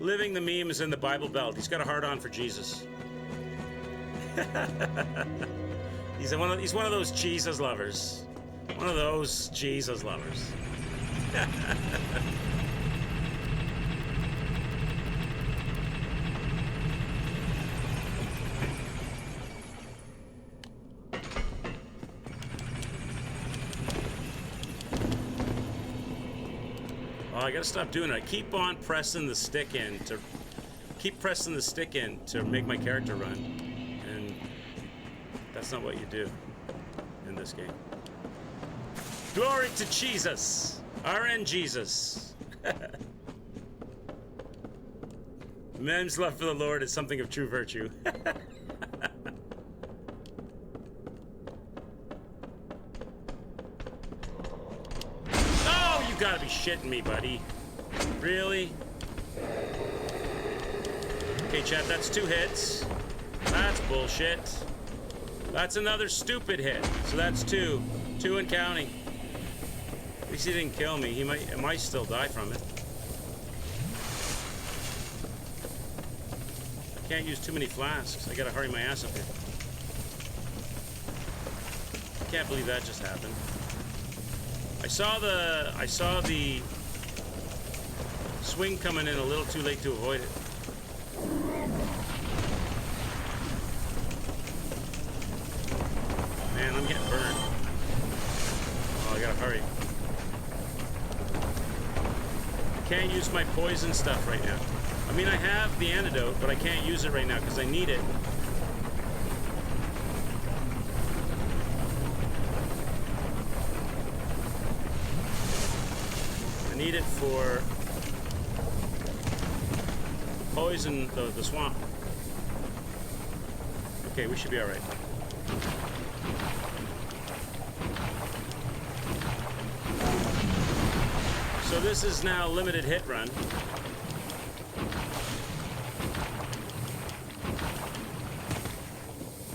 Living the meme is in the Bible Belt. He's got a hard on for Jesus. he's one of those Jesus lovers. One of those Jesus lovers. I gotta stop doing it. I keep on pressing the stick in to make my character run, and that's not what you do in this game. Glory to Jesus. RN Jesus. Men's love for the Lord is something of true virtue. Oh, you gotta be shitting me, buddy. Really? Okay, chat, that's 2 hits. That's bullshit. That's another stupid hit. So that's 2. 2 and counting. At least he didn't kill me. He might still die from it. I can't use too many flasks. I gotta hurry my ass up here. I can't believe that just happened. I saw the swing coming in a little too late to avoid it. Man, I'm getting burned. Oh, I gotta hurry. I can't use my poison stuff right now. I mean, I have the antidote, but I can't use it right now because I need it. I need it for poison the swamp. Okay, we should be all right. So this is now limited hit run.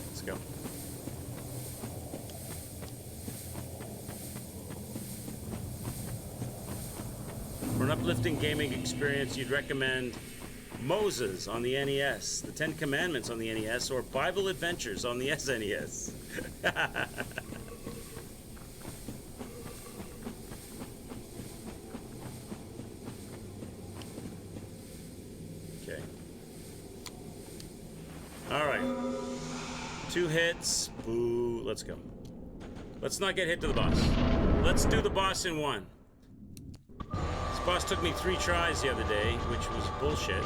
Let's go. For an uplifting gaming experience, you'd recommend Moses on the NES, the Ten Commandments on the NES, or Bible Adventures on the SNES. Okay. All right. 2 hits. Boo. Let's go. Let's not get hit to the boss. Let's do the boss in 1. This boss took me 3 tries the other day, which was bullshit.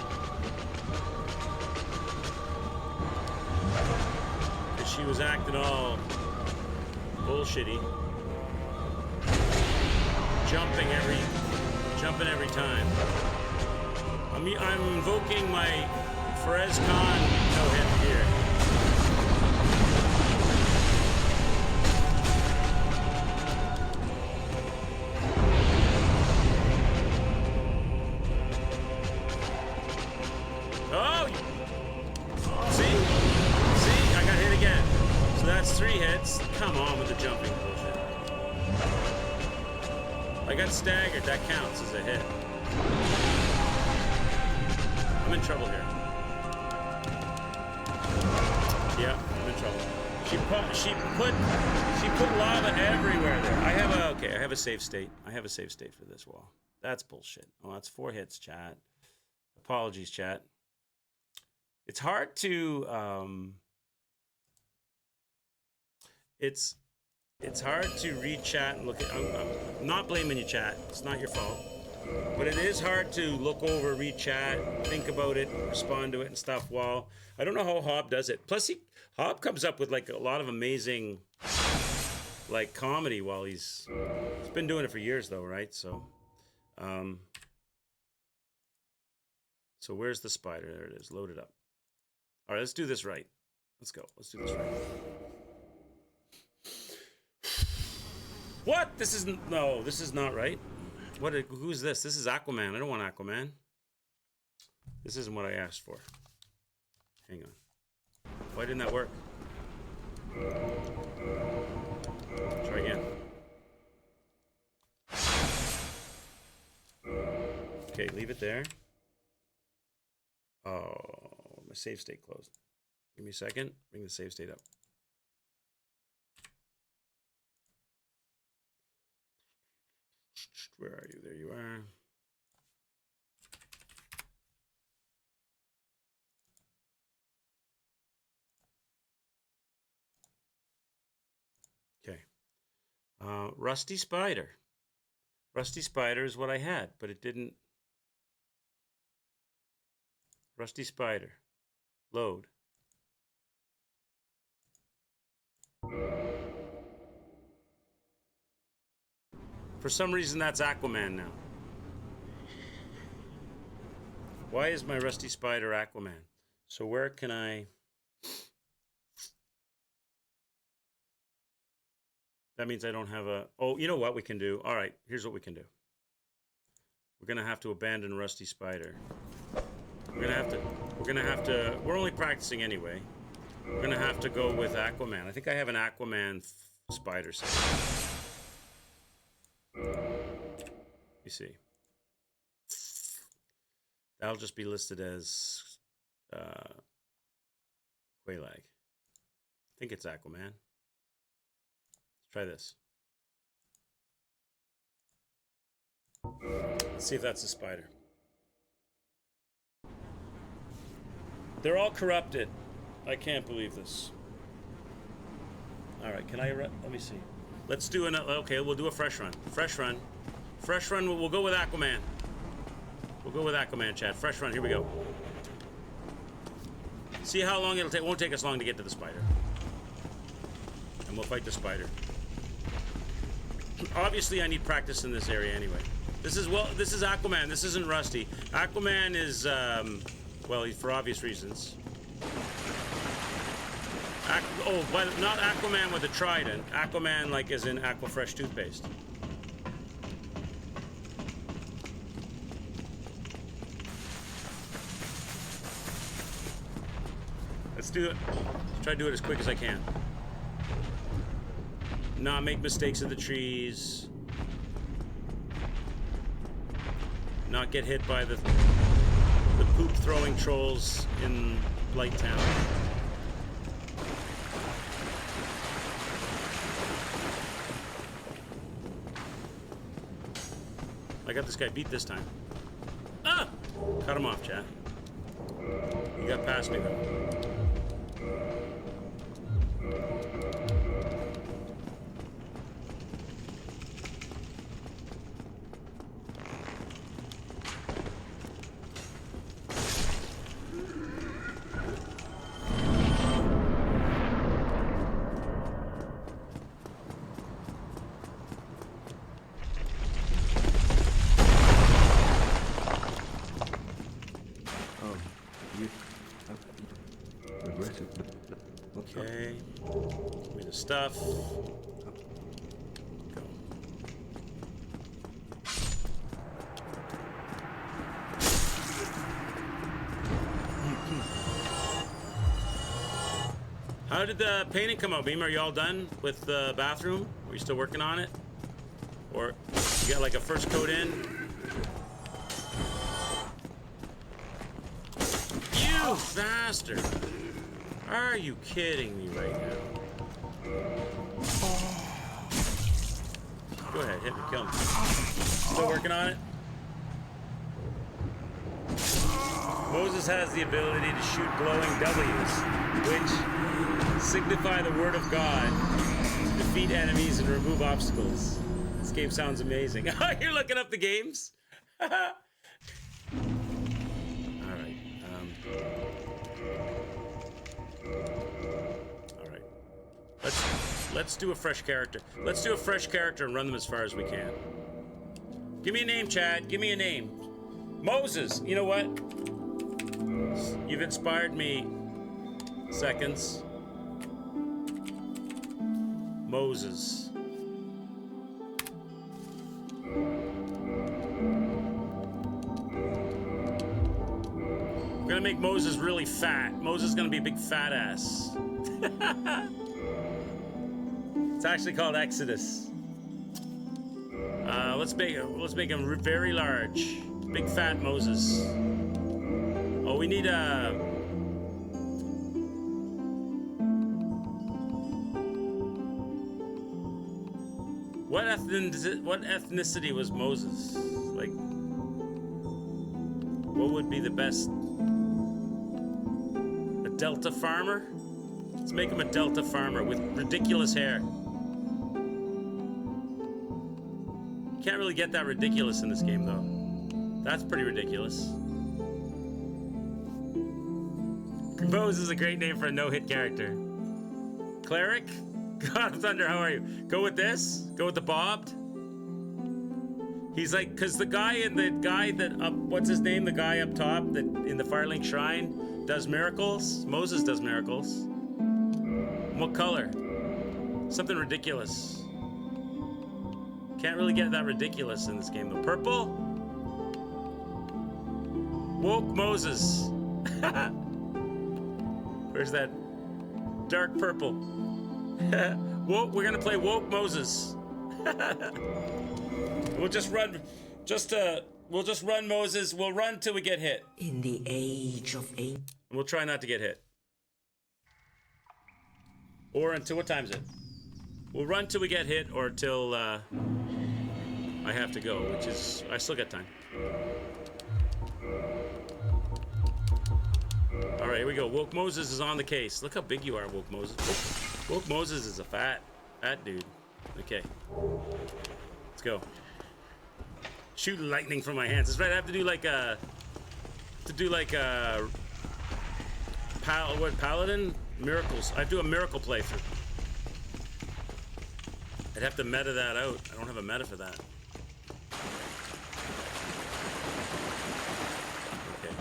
Because she was acting all bullshitty. Jumping every time. I'm invoking my Ferez Khan no-hit here. Oh! See? See? I got hit again. So that's 3 hits. Come on with the jumping bullshit. I got staggered. That counts as a hit. I'm in trouble here. Yeah, I'm in trouble. She put lava everywhere there. I have a save state. I have a save state for this wall. That's bullshit. Oh, that's 4 hits, chat. Apologies, chat. It's hard to it's hard to read chat and look at. I'm not blaming you, chat. It's not your fault. But it is hard to look over, read chat, think about it, respond to it and stuff. While I don't know how Hob does it. Plus, Hob comes up with like a lot of amazing like comedy while he's been doing it for years though, right? So, so where's the spider? There it is. Load it up. All right, let's do this right. Let's go. Let's do this right. What? This isn't. No, this is not right. What? Who's this? This is Aquaman. I don't want Aquaman. This isn't what I asked for. Hang on. Why didn't that work? Try again. Okay, leave it there. Oh, my save state closed. Give me a second. Bring the save state up. Where are you? There you are. Okay. Rusty Spider. Rusty Spider is what I had, but it didn't. Rusty Spider. Load. For some reason, that's Aquaman now. Why is my Rusty Spider Aquaman? So where can I... That means I don't have a... Oh, you know what we can do? All right, here's what we can do. We're going to have to abandon Rusty Spider. We're going to have to... We're only practicing anyway. We're going to have to go with Aquaman. I think I have an Aquaman spider set. You see. That'll just be listed as Quelaag. I think it's Aquaman. Let's try this. Let's see if that's a spider. They're all corrupted. I can't believe this. All right, can I... Let me see. Let's do an... Okay, we'll do a fresh run. Fresh run. Fresh run, we'll go with Aquaman. We'll go with Aquaman, chat. Fresh run, here we go. See how long it'll take. It won't take us long to get to the spider. And we'll fight the spider. Obviously, I need practice in this area anyway. This is Aquaman. This isn't Rusty. Aquaman is, well, for obvious reasons. But not Aquaman with a trident. Aquaman, like, as in Aquafresh toothpaste. Let's do it. Try to do it as quick as I can. Not make mistakes in the trees. Not get hit by the poop throwing trolls in Blight Town. I got this guy beat this time. Ah! Cut him off, chat. He got past me though. Okay. Give me the stuff. Go. How did the painting come out, Beam? Are you all done with the bathroom? Are you still working on it? Or you got like a first coat in? You bastard! Are you kidding me right now? Go ahead, hit me, kill me. Still working on it? Moses has the ability to shoot glowing W's, which signify the word of God, defeat enemies and remove obstacles. This game sounds amazing. You're looking up the games? Alright, Alright. Let's do a fresh character. Let's do a fresh character and run them as far as we can. Give me a name, Chad. Give me a name. Moses. You know what? You've inspired me. Seconds. Moses. We're gonna make Moses really fat. Moses is gonna be a big fat ass. It's actually called Exodus. Let's make him very large. Big fat Moses. Oh, we need a... What ethnicity was Moses? Like, what would be the best? A Delta farmer? Let's make him a Delta farmer with ridiculous hair. Can't really get that ridiculous in this game, though. That's pretty ridiculous. Moses is a great name for a no-hit character. Cleric? God of Thunder, how are you? Go with this? Go with the bobbed? He's like, cause the guy that up, what's his name? The guy up top that in the Firelink Shrine does miracles. Moses does miracles. What color? Something ridiculous. Can't really get that ridiculous in this game though. Purple? Woke Moses. Where's that dark purple? Woke, we're gonna play Woke Moses. We'll just run Moses. We'll run till we get hit. In the age of And we'll try not to get hit. Or until, what time is it? We'll run till we get hit or till I have to go, which is, I still got time. All right, here we go. Woke Moses is on the case. Look how big you are, Woke Moses. Woke Moses is a fat dude. Okay. Let's go. Shoot lightning from my hands. That's right, I have to do like a... Paladin? Miracles. I have to do a miracle playthrough. I'd have to meta that out. I don't have a meta for that. Okay.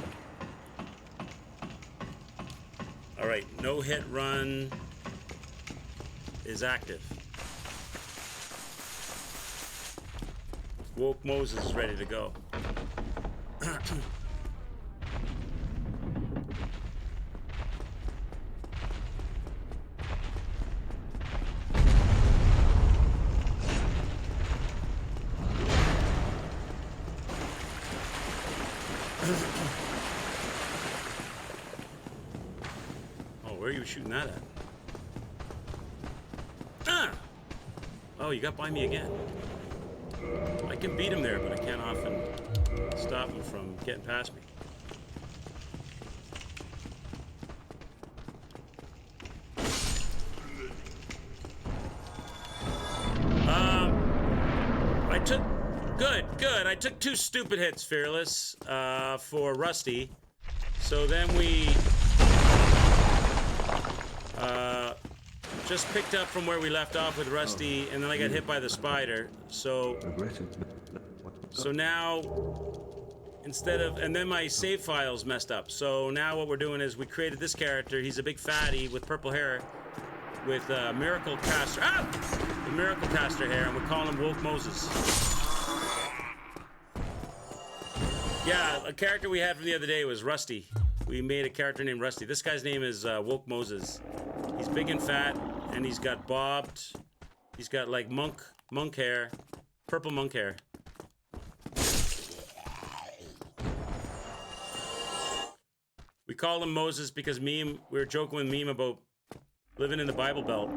Alright, no hit run is active. Woke Moses is ready to go. Oh, where are you shooting that at? Ah! Oh, you got by me again. I can beat him there, but I can't often stop him from getting past me. Good. I took 2 stupid hits, Fearless, for Rusty. So then we just picked up from where we left off with Rusty, and then I got hit by the spider. So now, instead of, and then my save files messed up. So now what we're doing is we created this character. He's a big fatty with purple hair, with Miracle Caster. The Miracle Caster hair, and we're calling him Woke Moses. Yeah, a character we had from the other day was Rusty. We made a character named Rusty. This guy's name is Woke Moses. He's big and fat, and he's got bobbed. He's got like monk hair, purple monk hair. We call him Moses because we were joking with Meme about living in the Bible Belt.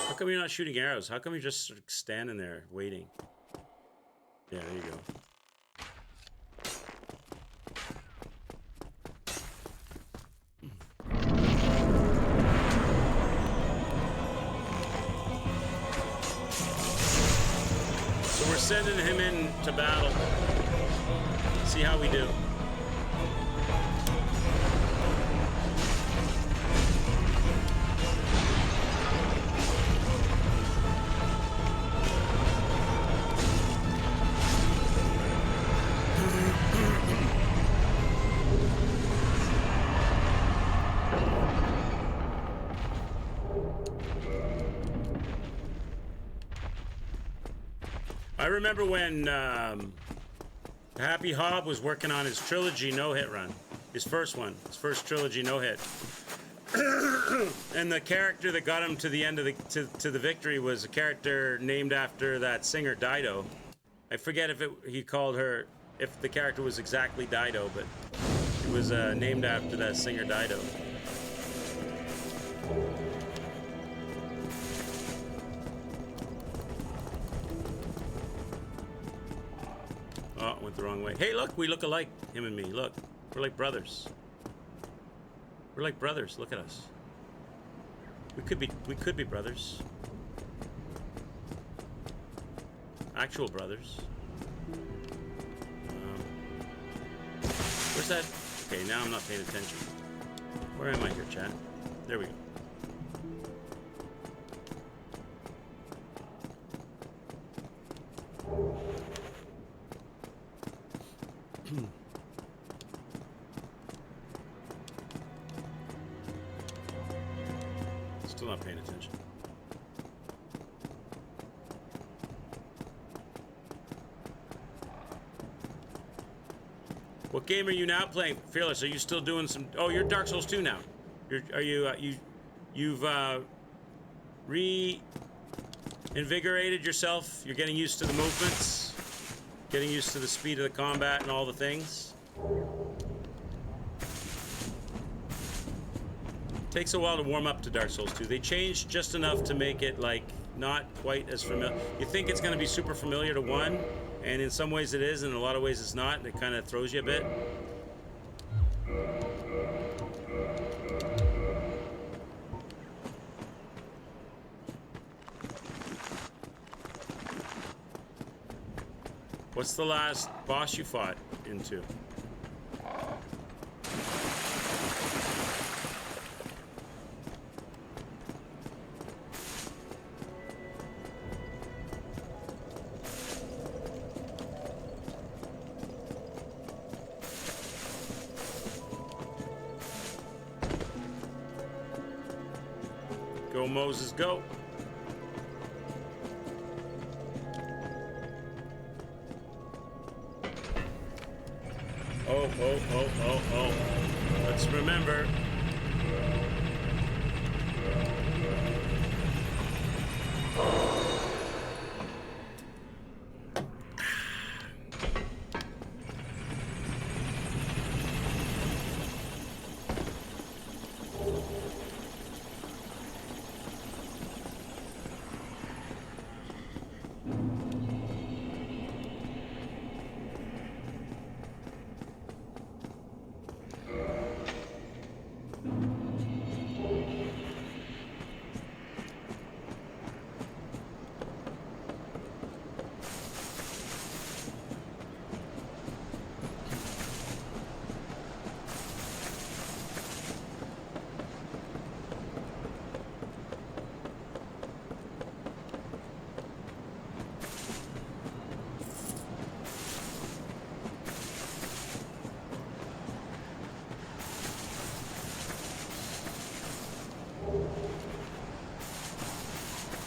How come you're not shooting arrows? How come you're just sort of standing there waiting? Yeah, there you go. So we're sending him into battle. See how we do. I remember when Happy Hob was working on his trilogy no-hit run. His first trilogy no-hit. And the character that got him to the end of to the victory was a character named after that singer Dido. I forget if the character was exactly Dido, but it was named after that singer Dido. Oh, it went the wrong way. Hey, look, we look alike, him and me. Look, we're like brothers. We're like brothers. Look at us. We could be brothers. Actual brothers. Where's that? Okay, now I'm not paying attention. Where am I here, chat? There we go. Still not paying attention. What game are you now playing, Fearless? Are you still doing some? Oh, you're Dark Souls 2 now. You've reinvigorated yourself. You're getting used to the movements, getting used to the speed of the combat and all the things. Takes a while to warm up to Dark Souls 2. They changed just enough to make it like not quite as familiar. You think it's going to be super familiar to 1, and in some ways it is, and in a lot of ways it's not, and it kind of throws you a bit. What's the last boss you fought into? Go, Moses, go. Oh. Let's remember.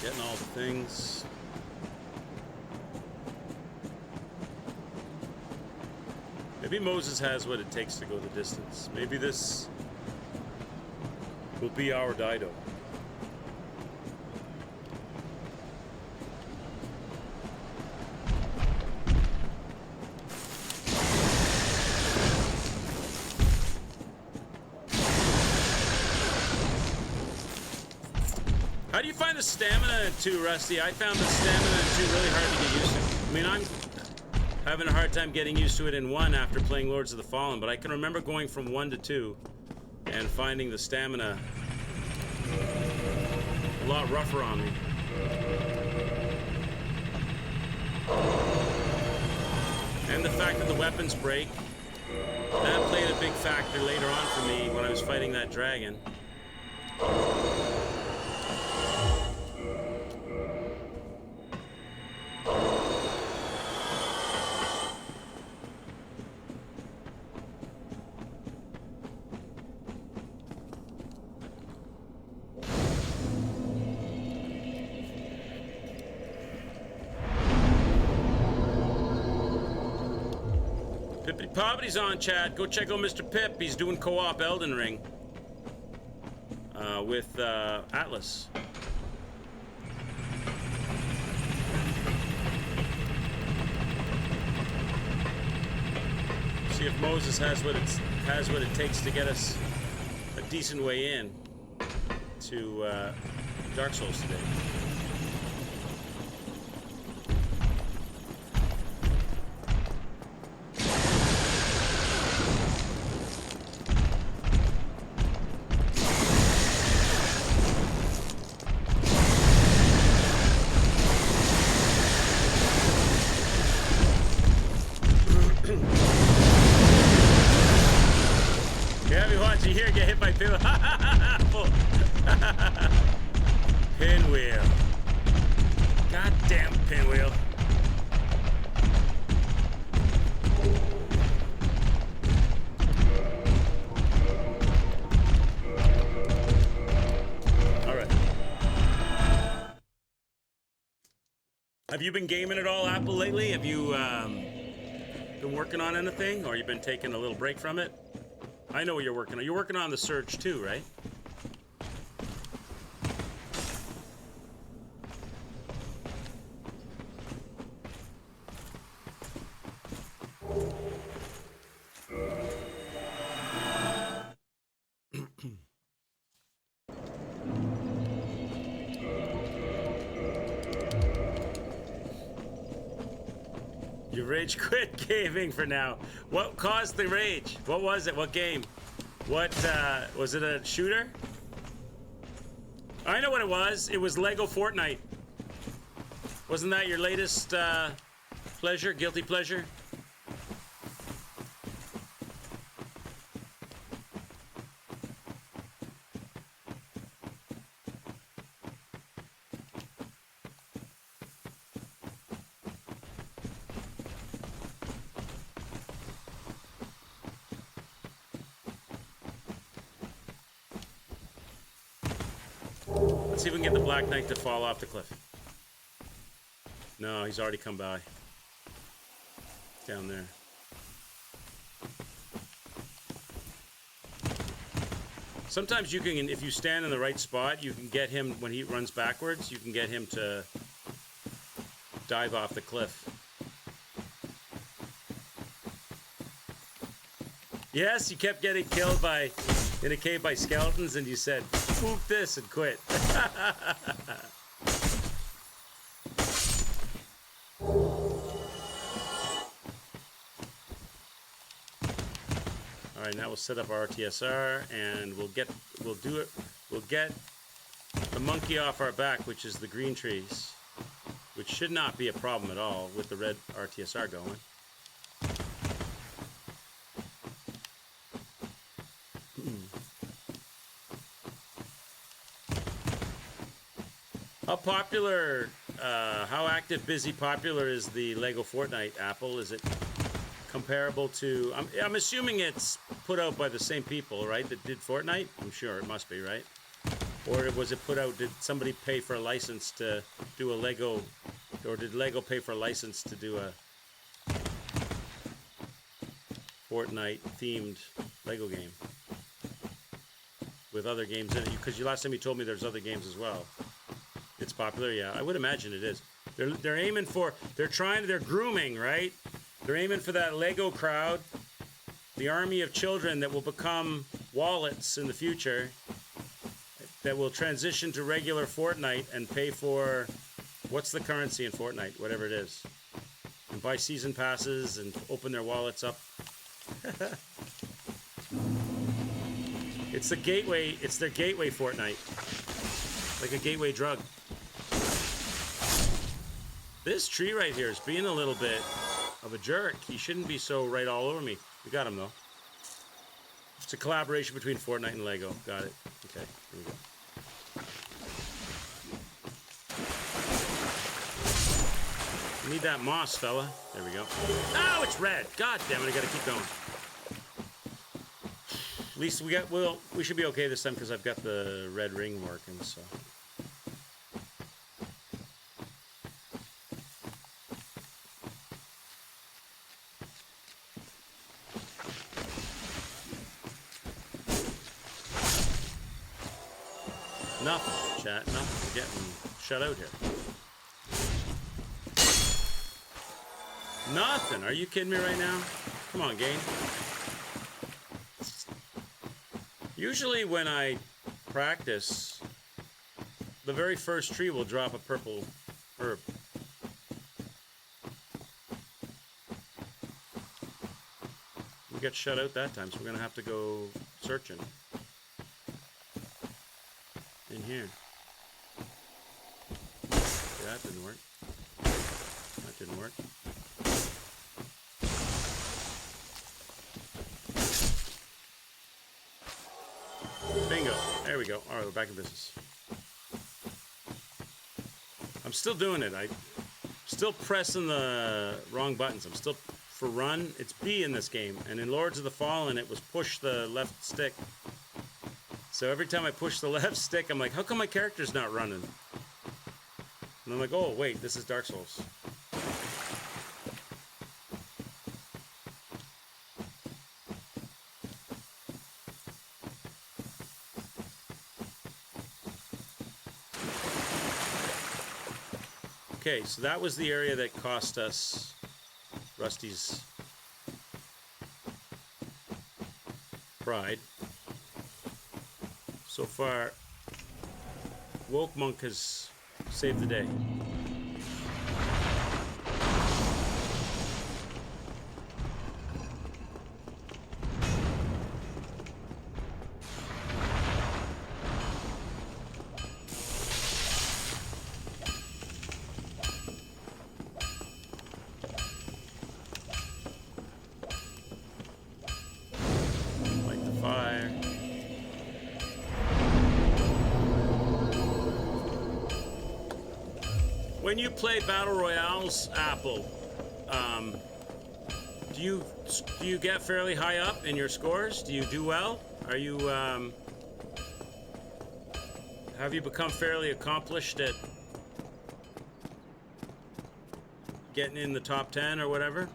Getting all the things. Maybe Moses has what it takes to go the distance. Maybe this will be our Dido. How do you find the stamina in 2, Rusty? I found the stamina in 2 really hard to get used to. I mean, I'm having a hard time getting used to it in 1 after playing Lords of the Fallen, but I can remember going from 1 to 2 and finding the stamina a lot rougher on me. And the fact that the weapons break, that played a big factor later on for me when I was fighting that dragon. Pippity Poppy's on, chat. Go check out Mr. Pip. He's doing co-op Elden Ring with Atlas. See if Moses has what it takes to get us a decent way in to Dark Souls today. here and get hit by pinwheel. Pinwheel. Goddamn pinwheel. All right. Have you been gaming at all, Apple, lately? Have you been working on anything, or you been taking a little break from it? I know what you're working on. You're working on the Surge too, right? You rage quit gaming for now. What caused the rage? What was it? What game? What, was it a shooter? I know what it was. It was Lego Fortnite. Wasn't that your latest, pleasure? Guilty pleasure? Let's see if we can get the Black Knight to fall off the cliff. No, he's already come by. Down there. Sometimes you can, if you stand in the right spot, you can get him, when he runs backwards, you can get him to dive off the cliff. Yes, you kept getting killed by, in a cave by skeletons, and you said, "Spook this," and quit. All right, now we'll set up our RTSR, and we'll get the monkey off our back, which is the green trees, which should not be a problem at all with the red RTSR going. How popular, how active, busy, popular is the Lego Fortnite, Apple? Is it comparable to... I'm assuming it's put out by the same people, right, that did Fortnite? I'm sure it must be, right? Or was it put out... Did somebody pay for a license to do a Lego... Or did Lego pay for a license to do a Fortnite-themed Lego game? With other games in it? Because last time you told me there's other games as well. It's popular, yeah. I would imagine it is. They're aiming for, they're grooming, right? They're aiming for that Lego crowd, the army of children that will become wallets in the future, that will transition to regular Fortnite and pay for, what's the currency in Fortnite? Whatever it is. And buy season passes and open their wallets up. It's the gateway, it's their gateway Fortnite. Like a gateway drug. This tree right here is being a little bit of a jerk. He shouldn't be so right all over me. We got him though. It's a collaboration between Fortnite and Lego. Got it. Okay, here we go. I need that moss, fella. There we go. Oh, it's red. God damn it, I gotta keep going. At least we should be okay this time because I've got the red ring working, so. Nothing, chat. Nothing. We're getting shut out here. Nothing. Are you kidding me right now? Come on, game. Usually when I practice, the very first tree will drop a purple herb. We got shut out that time, so we're going to have to go searching. In here. Yeah, that didn't work. That didn't work. There we go. All right, we're back in business. I'm still doing it. I'm still pressing the wrong buttons. I'm still, for run, it's B in this game. And in Lords of the Fallen, it was push the left stick. So every time I push the left stick, I'm like, how come my character's not running? And I'm like, oh, wait, this is Dark Souls. Okay, so that was the area that cost us Rusty's pride. So far, Woke Monk has saved the day. Light the fire. When you play Battle Royales, Apple, do you get fairly high up in your scores? Do you do well? Are you have you become fairly accomplished at getting in the top 10 or whatever?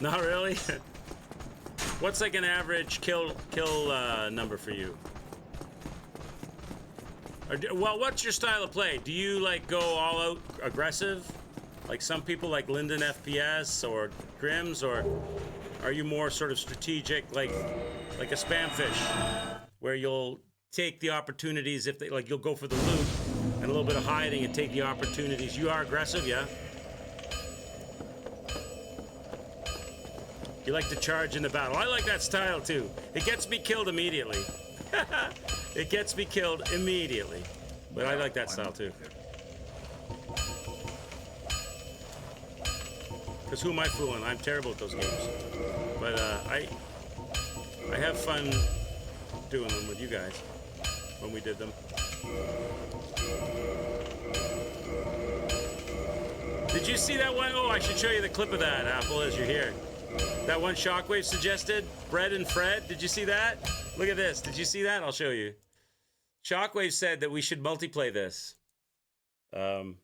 Not really. What's like an average kill number for you? Well, what's your style of play? Do you like go all out aggressive, like some people like Linden FPS or Grims, or are you more sort of strategic, like a Spamfish, where you'll take the opportunities if they like you'll go for the loot and a little bit of hiding and take the opportunities? You are aggressive, yeah. You like to charge in the battle. I like that style too. It gets me killed immediately. It gets me killed immediately. But I like that style too. Because who am I fooling? I'm terrible at those games. But I have fun doing them with you guys when we did them. Did you see that one? Oh, I should show you the clip of that, Apple, as you're here. That one Shockwave suggested, Bread and Fred. Did you see that? Look at this. Did you see that? I'll show you. Shockwave said that we should multiplay this. There's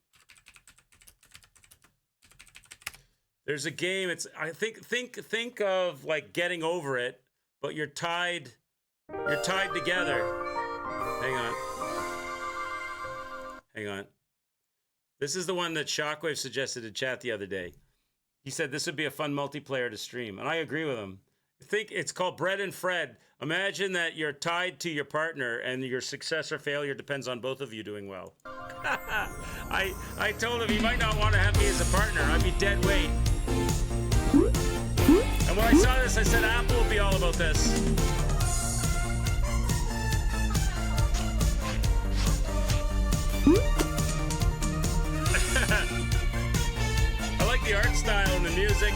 a game. It's think of like Getting Over It, but you're tied together. Hang on. This is the one that Shockwave suggested in chat the other day. He said this would be a fun multiplayer to stream, and I agree with him. I think it's called Bread and Fred. Imagine that you're tied to your partner, and your success or failure depends on both of you doing well. I told him he might not want to have me as a partner. I'd be dead weight. And when I saw this, I said Apple will be all about this. I like the art style and the music.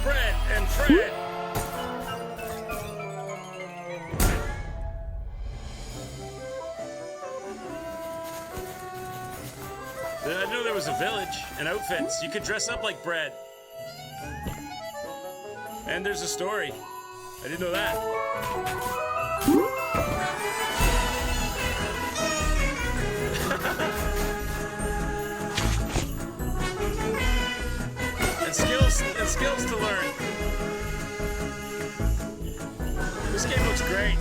Bread and Fred. I knew there was a village and outfits. You could dress up like Bread. And there's a story. I didn't know that. and skills to learn. This game looks great.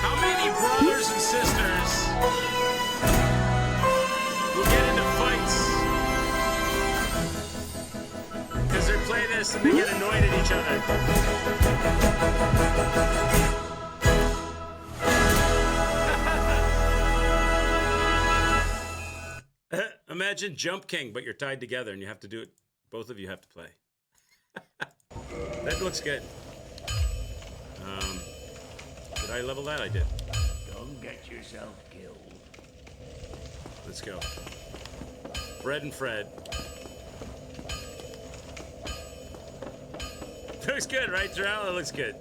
How many brothers and sisters will get into fights because they play this and they get annoyed at each other? imagine Jump King, but you're tied together and you have to do it. Both of you have to play. That looks good. Did I level that? I did. Don't get yourself killed. Let's go. Fred and Fred. Looks good, right, Terrell? It looks good.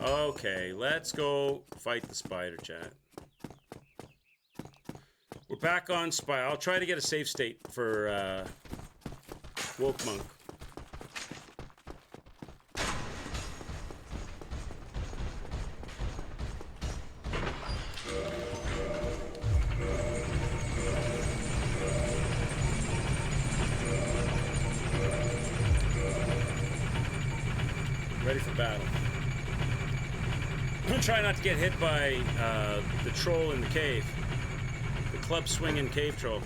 Okay, let's go fight the spider, chat. We're back on Spy. I'll try to get a save state for Woke Monk. Ready for battle. I'm gonna try not to get hit by the troll in the cave. The club swinging cave troll.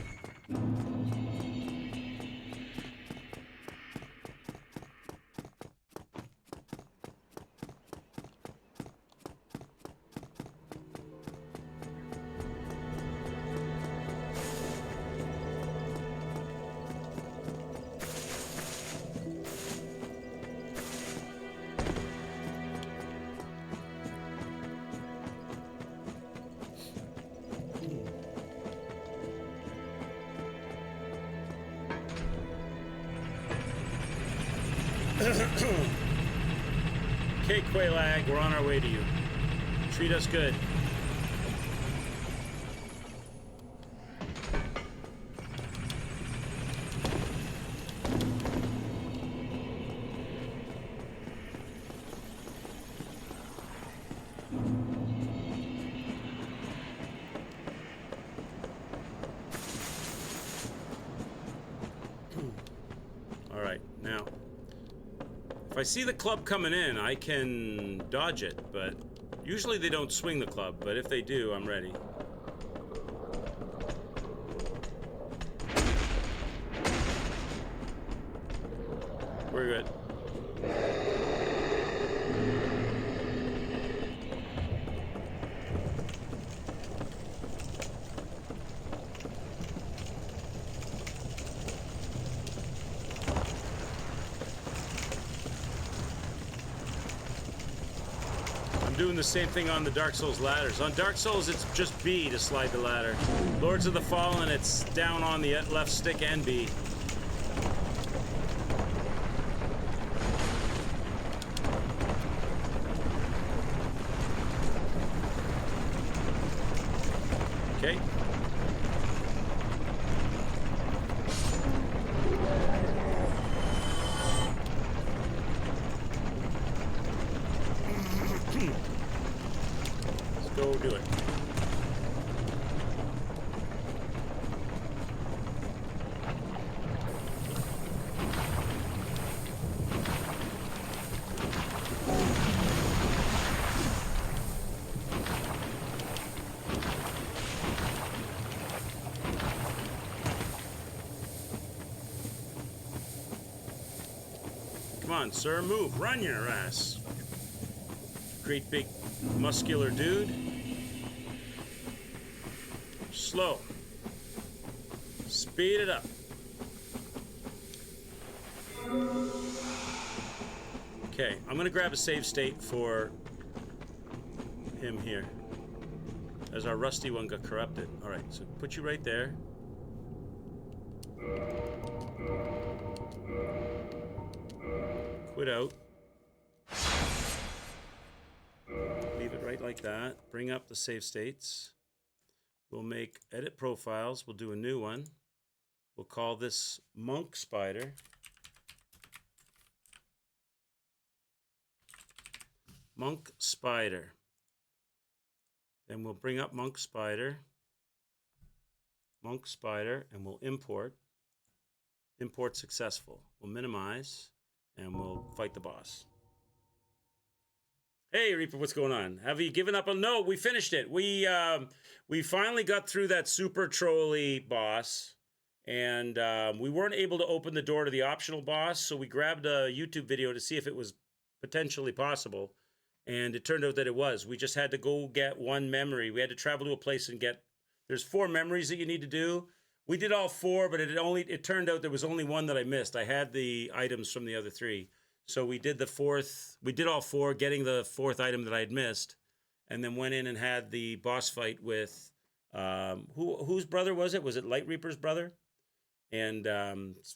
Okay, Quaylag, we're on our way to you. Treat us good. All right, now. If I see the club coming in, I can dodge it, but usually they don't swing the club, but if they do, I'm ready. We're good. Doing the same thing on the Dark Souls ladders. On Dark Souls, it's just B to slide the ladder. Lords of the Fallen, it's down on the left stick and B. Okay. Go do it. Come on, sir, move. Run your ass. Great big muscular dude. Slow. Speed it up. Okay, I'm gonna grab a save state for him here, as our rusty one got corrupted. All right, so put you right there. Quit out. Leave it right like that. Bring up the save states. We'll make edit profiles. We'll do a new one. We'll call this Monk Spider. Monk Spider. Then we'll bring up Monk Spider. Monk Spider, and we'll import. Import successful. We'll minimize, and we'll fight the boss. Hey, Reaper, what's going on? Have you given up on... No, we finished it. We finally got through that super trolley boss, and we weren't able to open the door to the optional boss, so we grabbed a YouTube video to see if it was potentially possible. And it turned out that it was. We just had to go get one memory. We had to travel to a place and get, there's 4 memories that you need to do. We did all 4, but it turned out there was only one that I missed. I had the items from the other 3. So we did all 4, getting the 4th item that I had missed, and then went in and had the boss fight with, whose brother was it? Was it Light Reaper's brother? And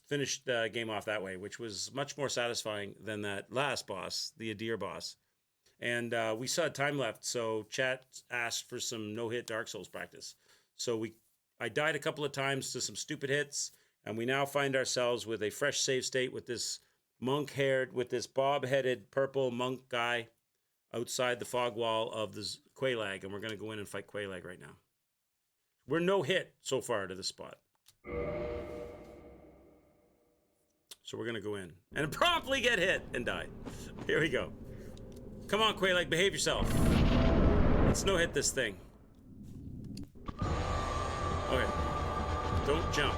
finished the game off that way, which was much more satisfying than that last boss, the Adir boss. And we still had time left, so chat asked for some no-hit Dark Souls practice. So I died a couple of times to some stupid hits, and we now find ourselves with a fresh save state with this with this bob-headed purple monk guy outside the fog wall of the Quelaag, and we're going to go in and fight Quelaag right now. We're no hit so far to this spot. So we're going to go in and promptly get hit and die. Here we go. Come on, Quelaag, behave yourself. Let's no hit this thing. Okay. Don't jump.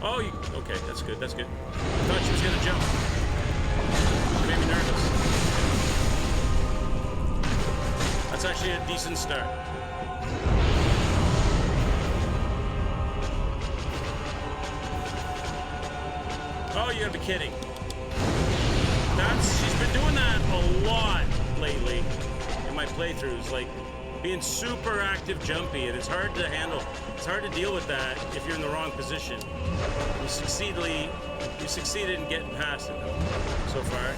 Oh, okay, that's good, that's good. I thought she was gonna jump. She made me nervous. That's actually a decent start. Oh, you gotta be kidding. She's been doing that a lot lately in my playthroughs, like being super active jumpy, and it's hard to handle. It's hard to deal with that if you're in the wrong position. You succeeded in getting past it though, so far.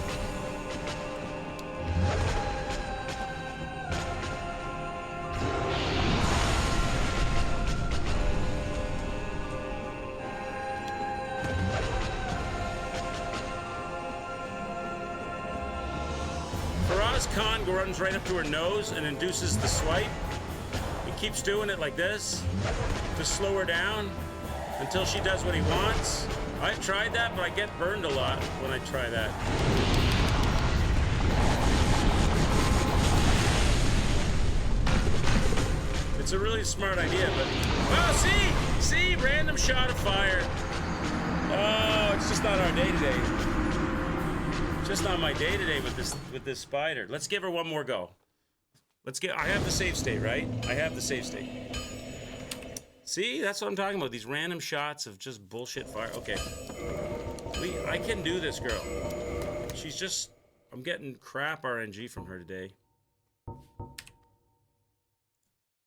Khan runs right up to her nose and induces the swipe. He keeps doing it like this to slow her down until she does what he wants. I've tried that, but I get burned a lot when I try that. It's a really smart idea, but... Oh, see, random shot of fire. Oh, it's just not our day-to-day. Just not my day-to-day with this spider. Let's give her one more go. I have the save state, right? I have the save state. See, that's what I'm talking about. These random shots of just bullshit fire. Okay. I can do this, girl. She's just... I'm getting crap RNG from her today.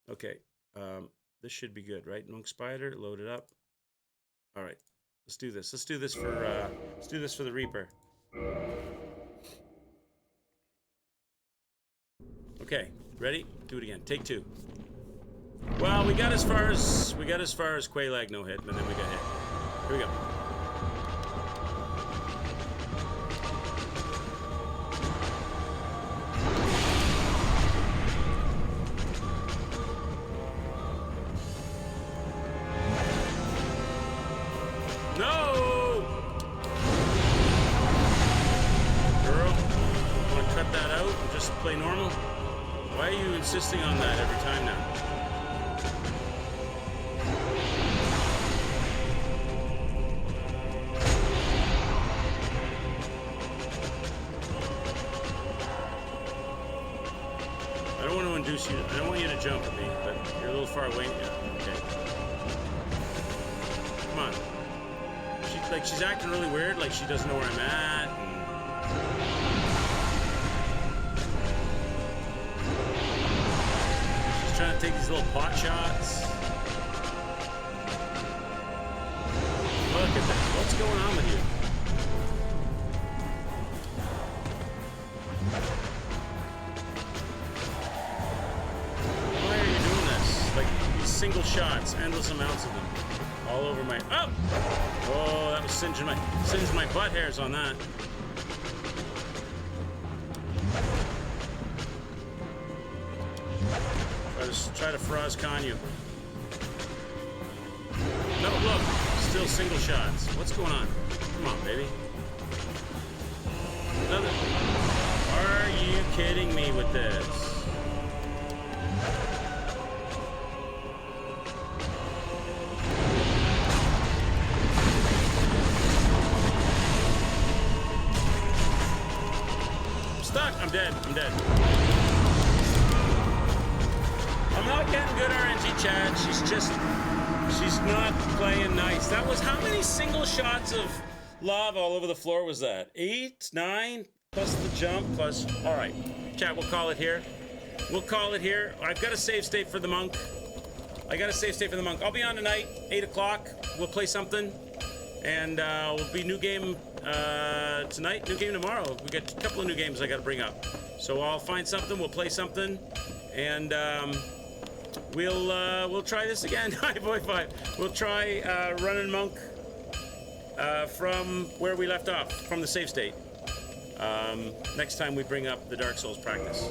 Okay. This should be good, right? Monk Spider, load it up. All right. Let's do this. Let's do this for the Reaper. Okay, ready? Do it again. Take 2. Well, we got as far as Quelaag no hit, and then we got hit. Here we go. Play normal? Why are you insisting on that every time now? I don't want to induce you. I don't want you to jump at me, but you're a little far away. Yeah, okay. Come on. She's acting really weird, like she doesn't know where I'm at. Trying to take these little pot shots. Look at this. What's going on with you? Why are you doing this? Like these single shots, endless amounts of them, all over my. Oh! Oh, that was singeing my butt hairs on that. Try to Faraz Khan you. No, look. Still single shots. What's going on? Come on, baby. Another. Are you kidding me with this? dead. I'm dead. I'm not getting good RNG, Chad. She's not playing nice. That was how many single shots of lava all over the floor was that? 8, 9, plus the jump, plus... All right, chat, we'll call it here. We'll call it here. I've got a save state for the monk. I'll be on tonight, 8 o'clock. We'll play something. And will be new game tonight, new game tomorrow. We got a couple of new games I got to bring up. So I'll find something, we'll play something. And we'll try this again. Hi, Boy 5. We'll try running monk from where we left off, from the save state. Next time we bring up the Dark Souls practice.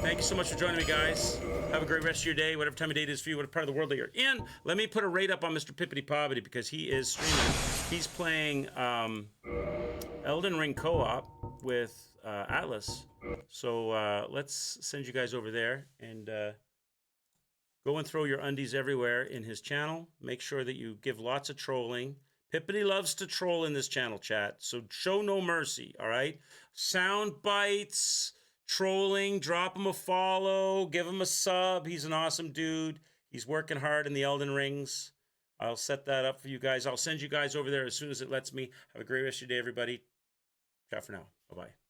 Thank you so much for joining me, guys. Have a great rest of your day, whatever time of day it is for you, whatever part of the world that you're in. Let me put a rate up on Mr. Pippity Poppity because he is streaming. He's playing Elden Ring co-op with Atlas. So let's send you guys over there and go and throw your undies everywhere in his channel. Make sure that you give lots of trolling. Pippity loves to troll in this channel, chat. So show no mercy, all right? Sound bites, trolling, drop him a follow, give him a sub. He's an awesome dude. He's working hard in the Elden Rings. I'll set that up for you guys. I'll send you guys over there as soon as it lets me. Have a great rest of your day, everybody. Ciao for now. Bye-bye.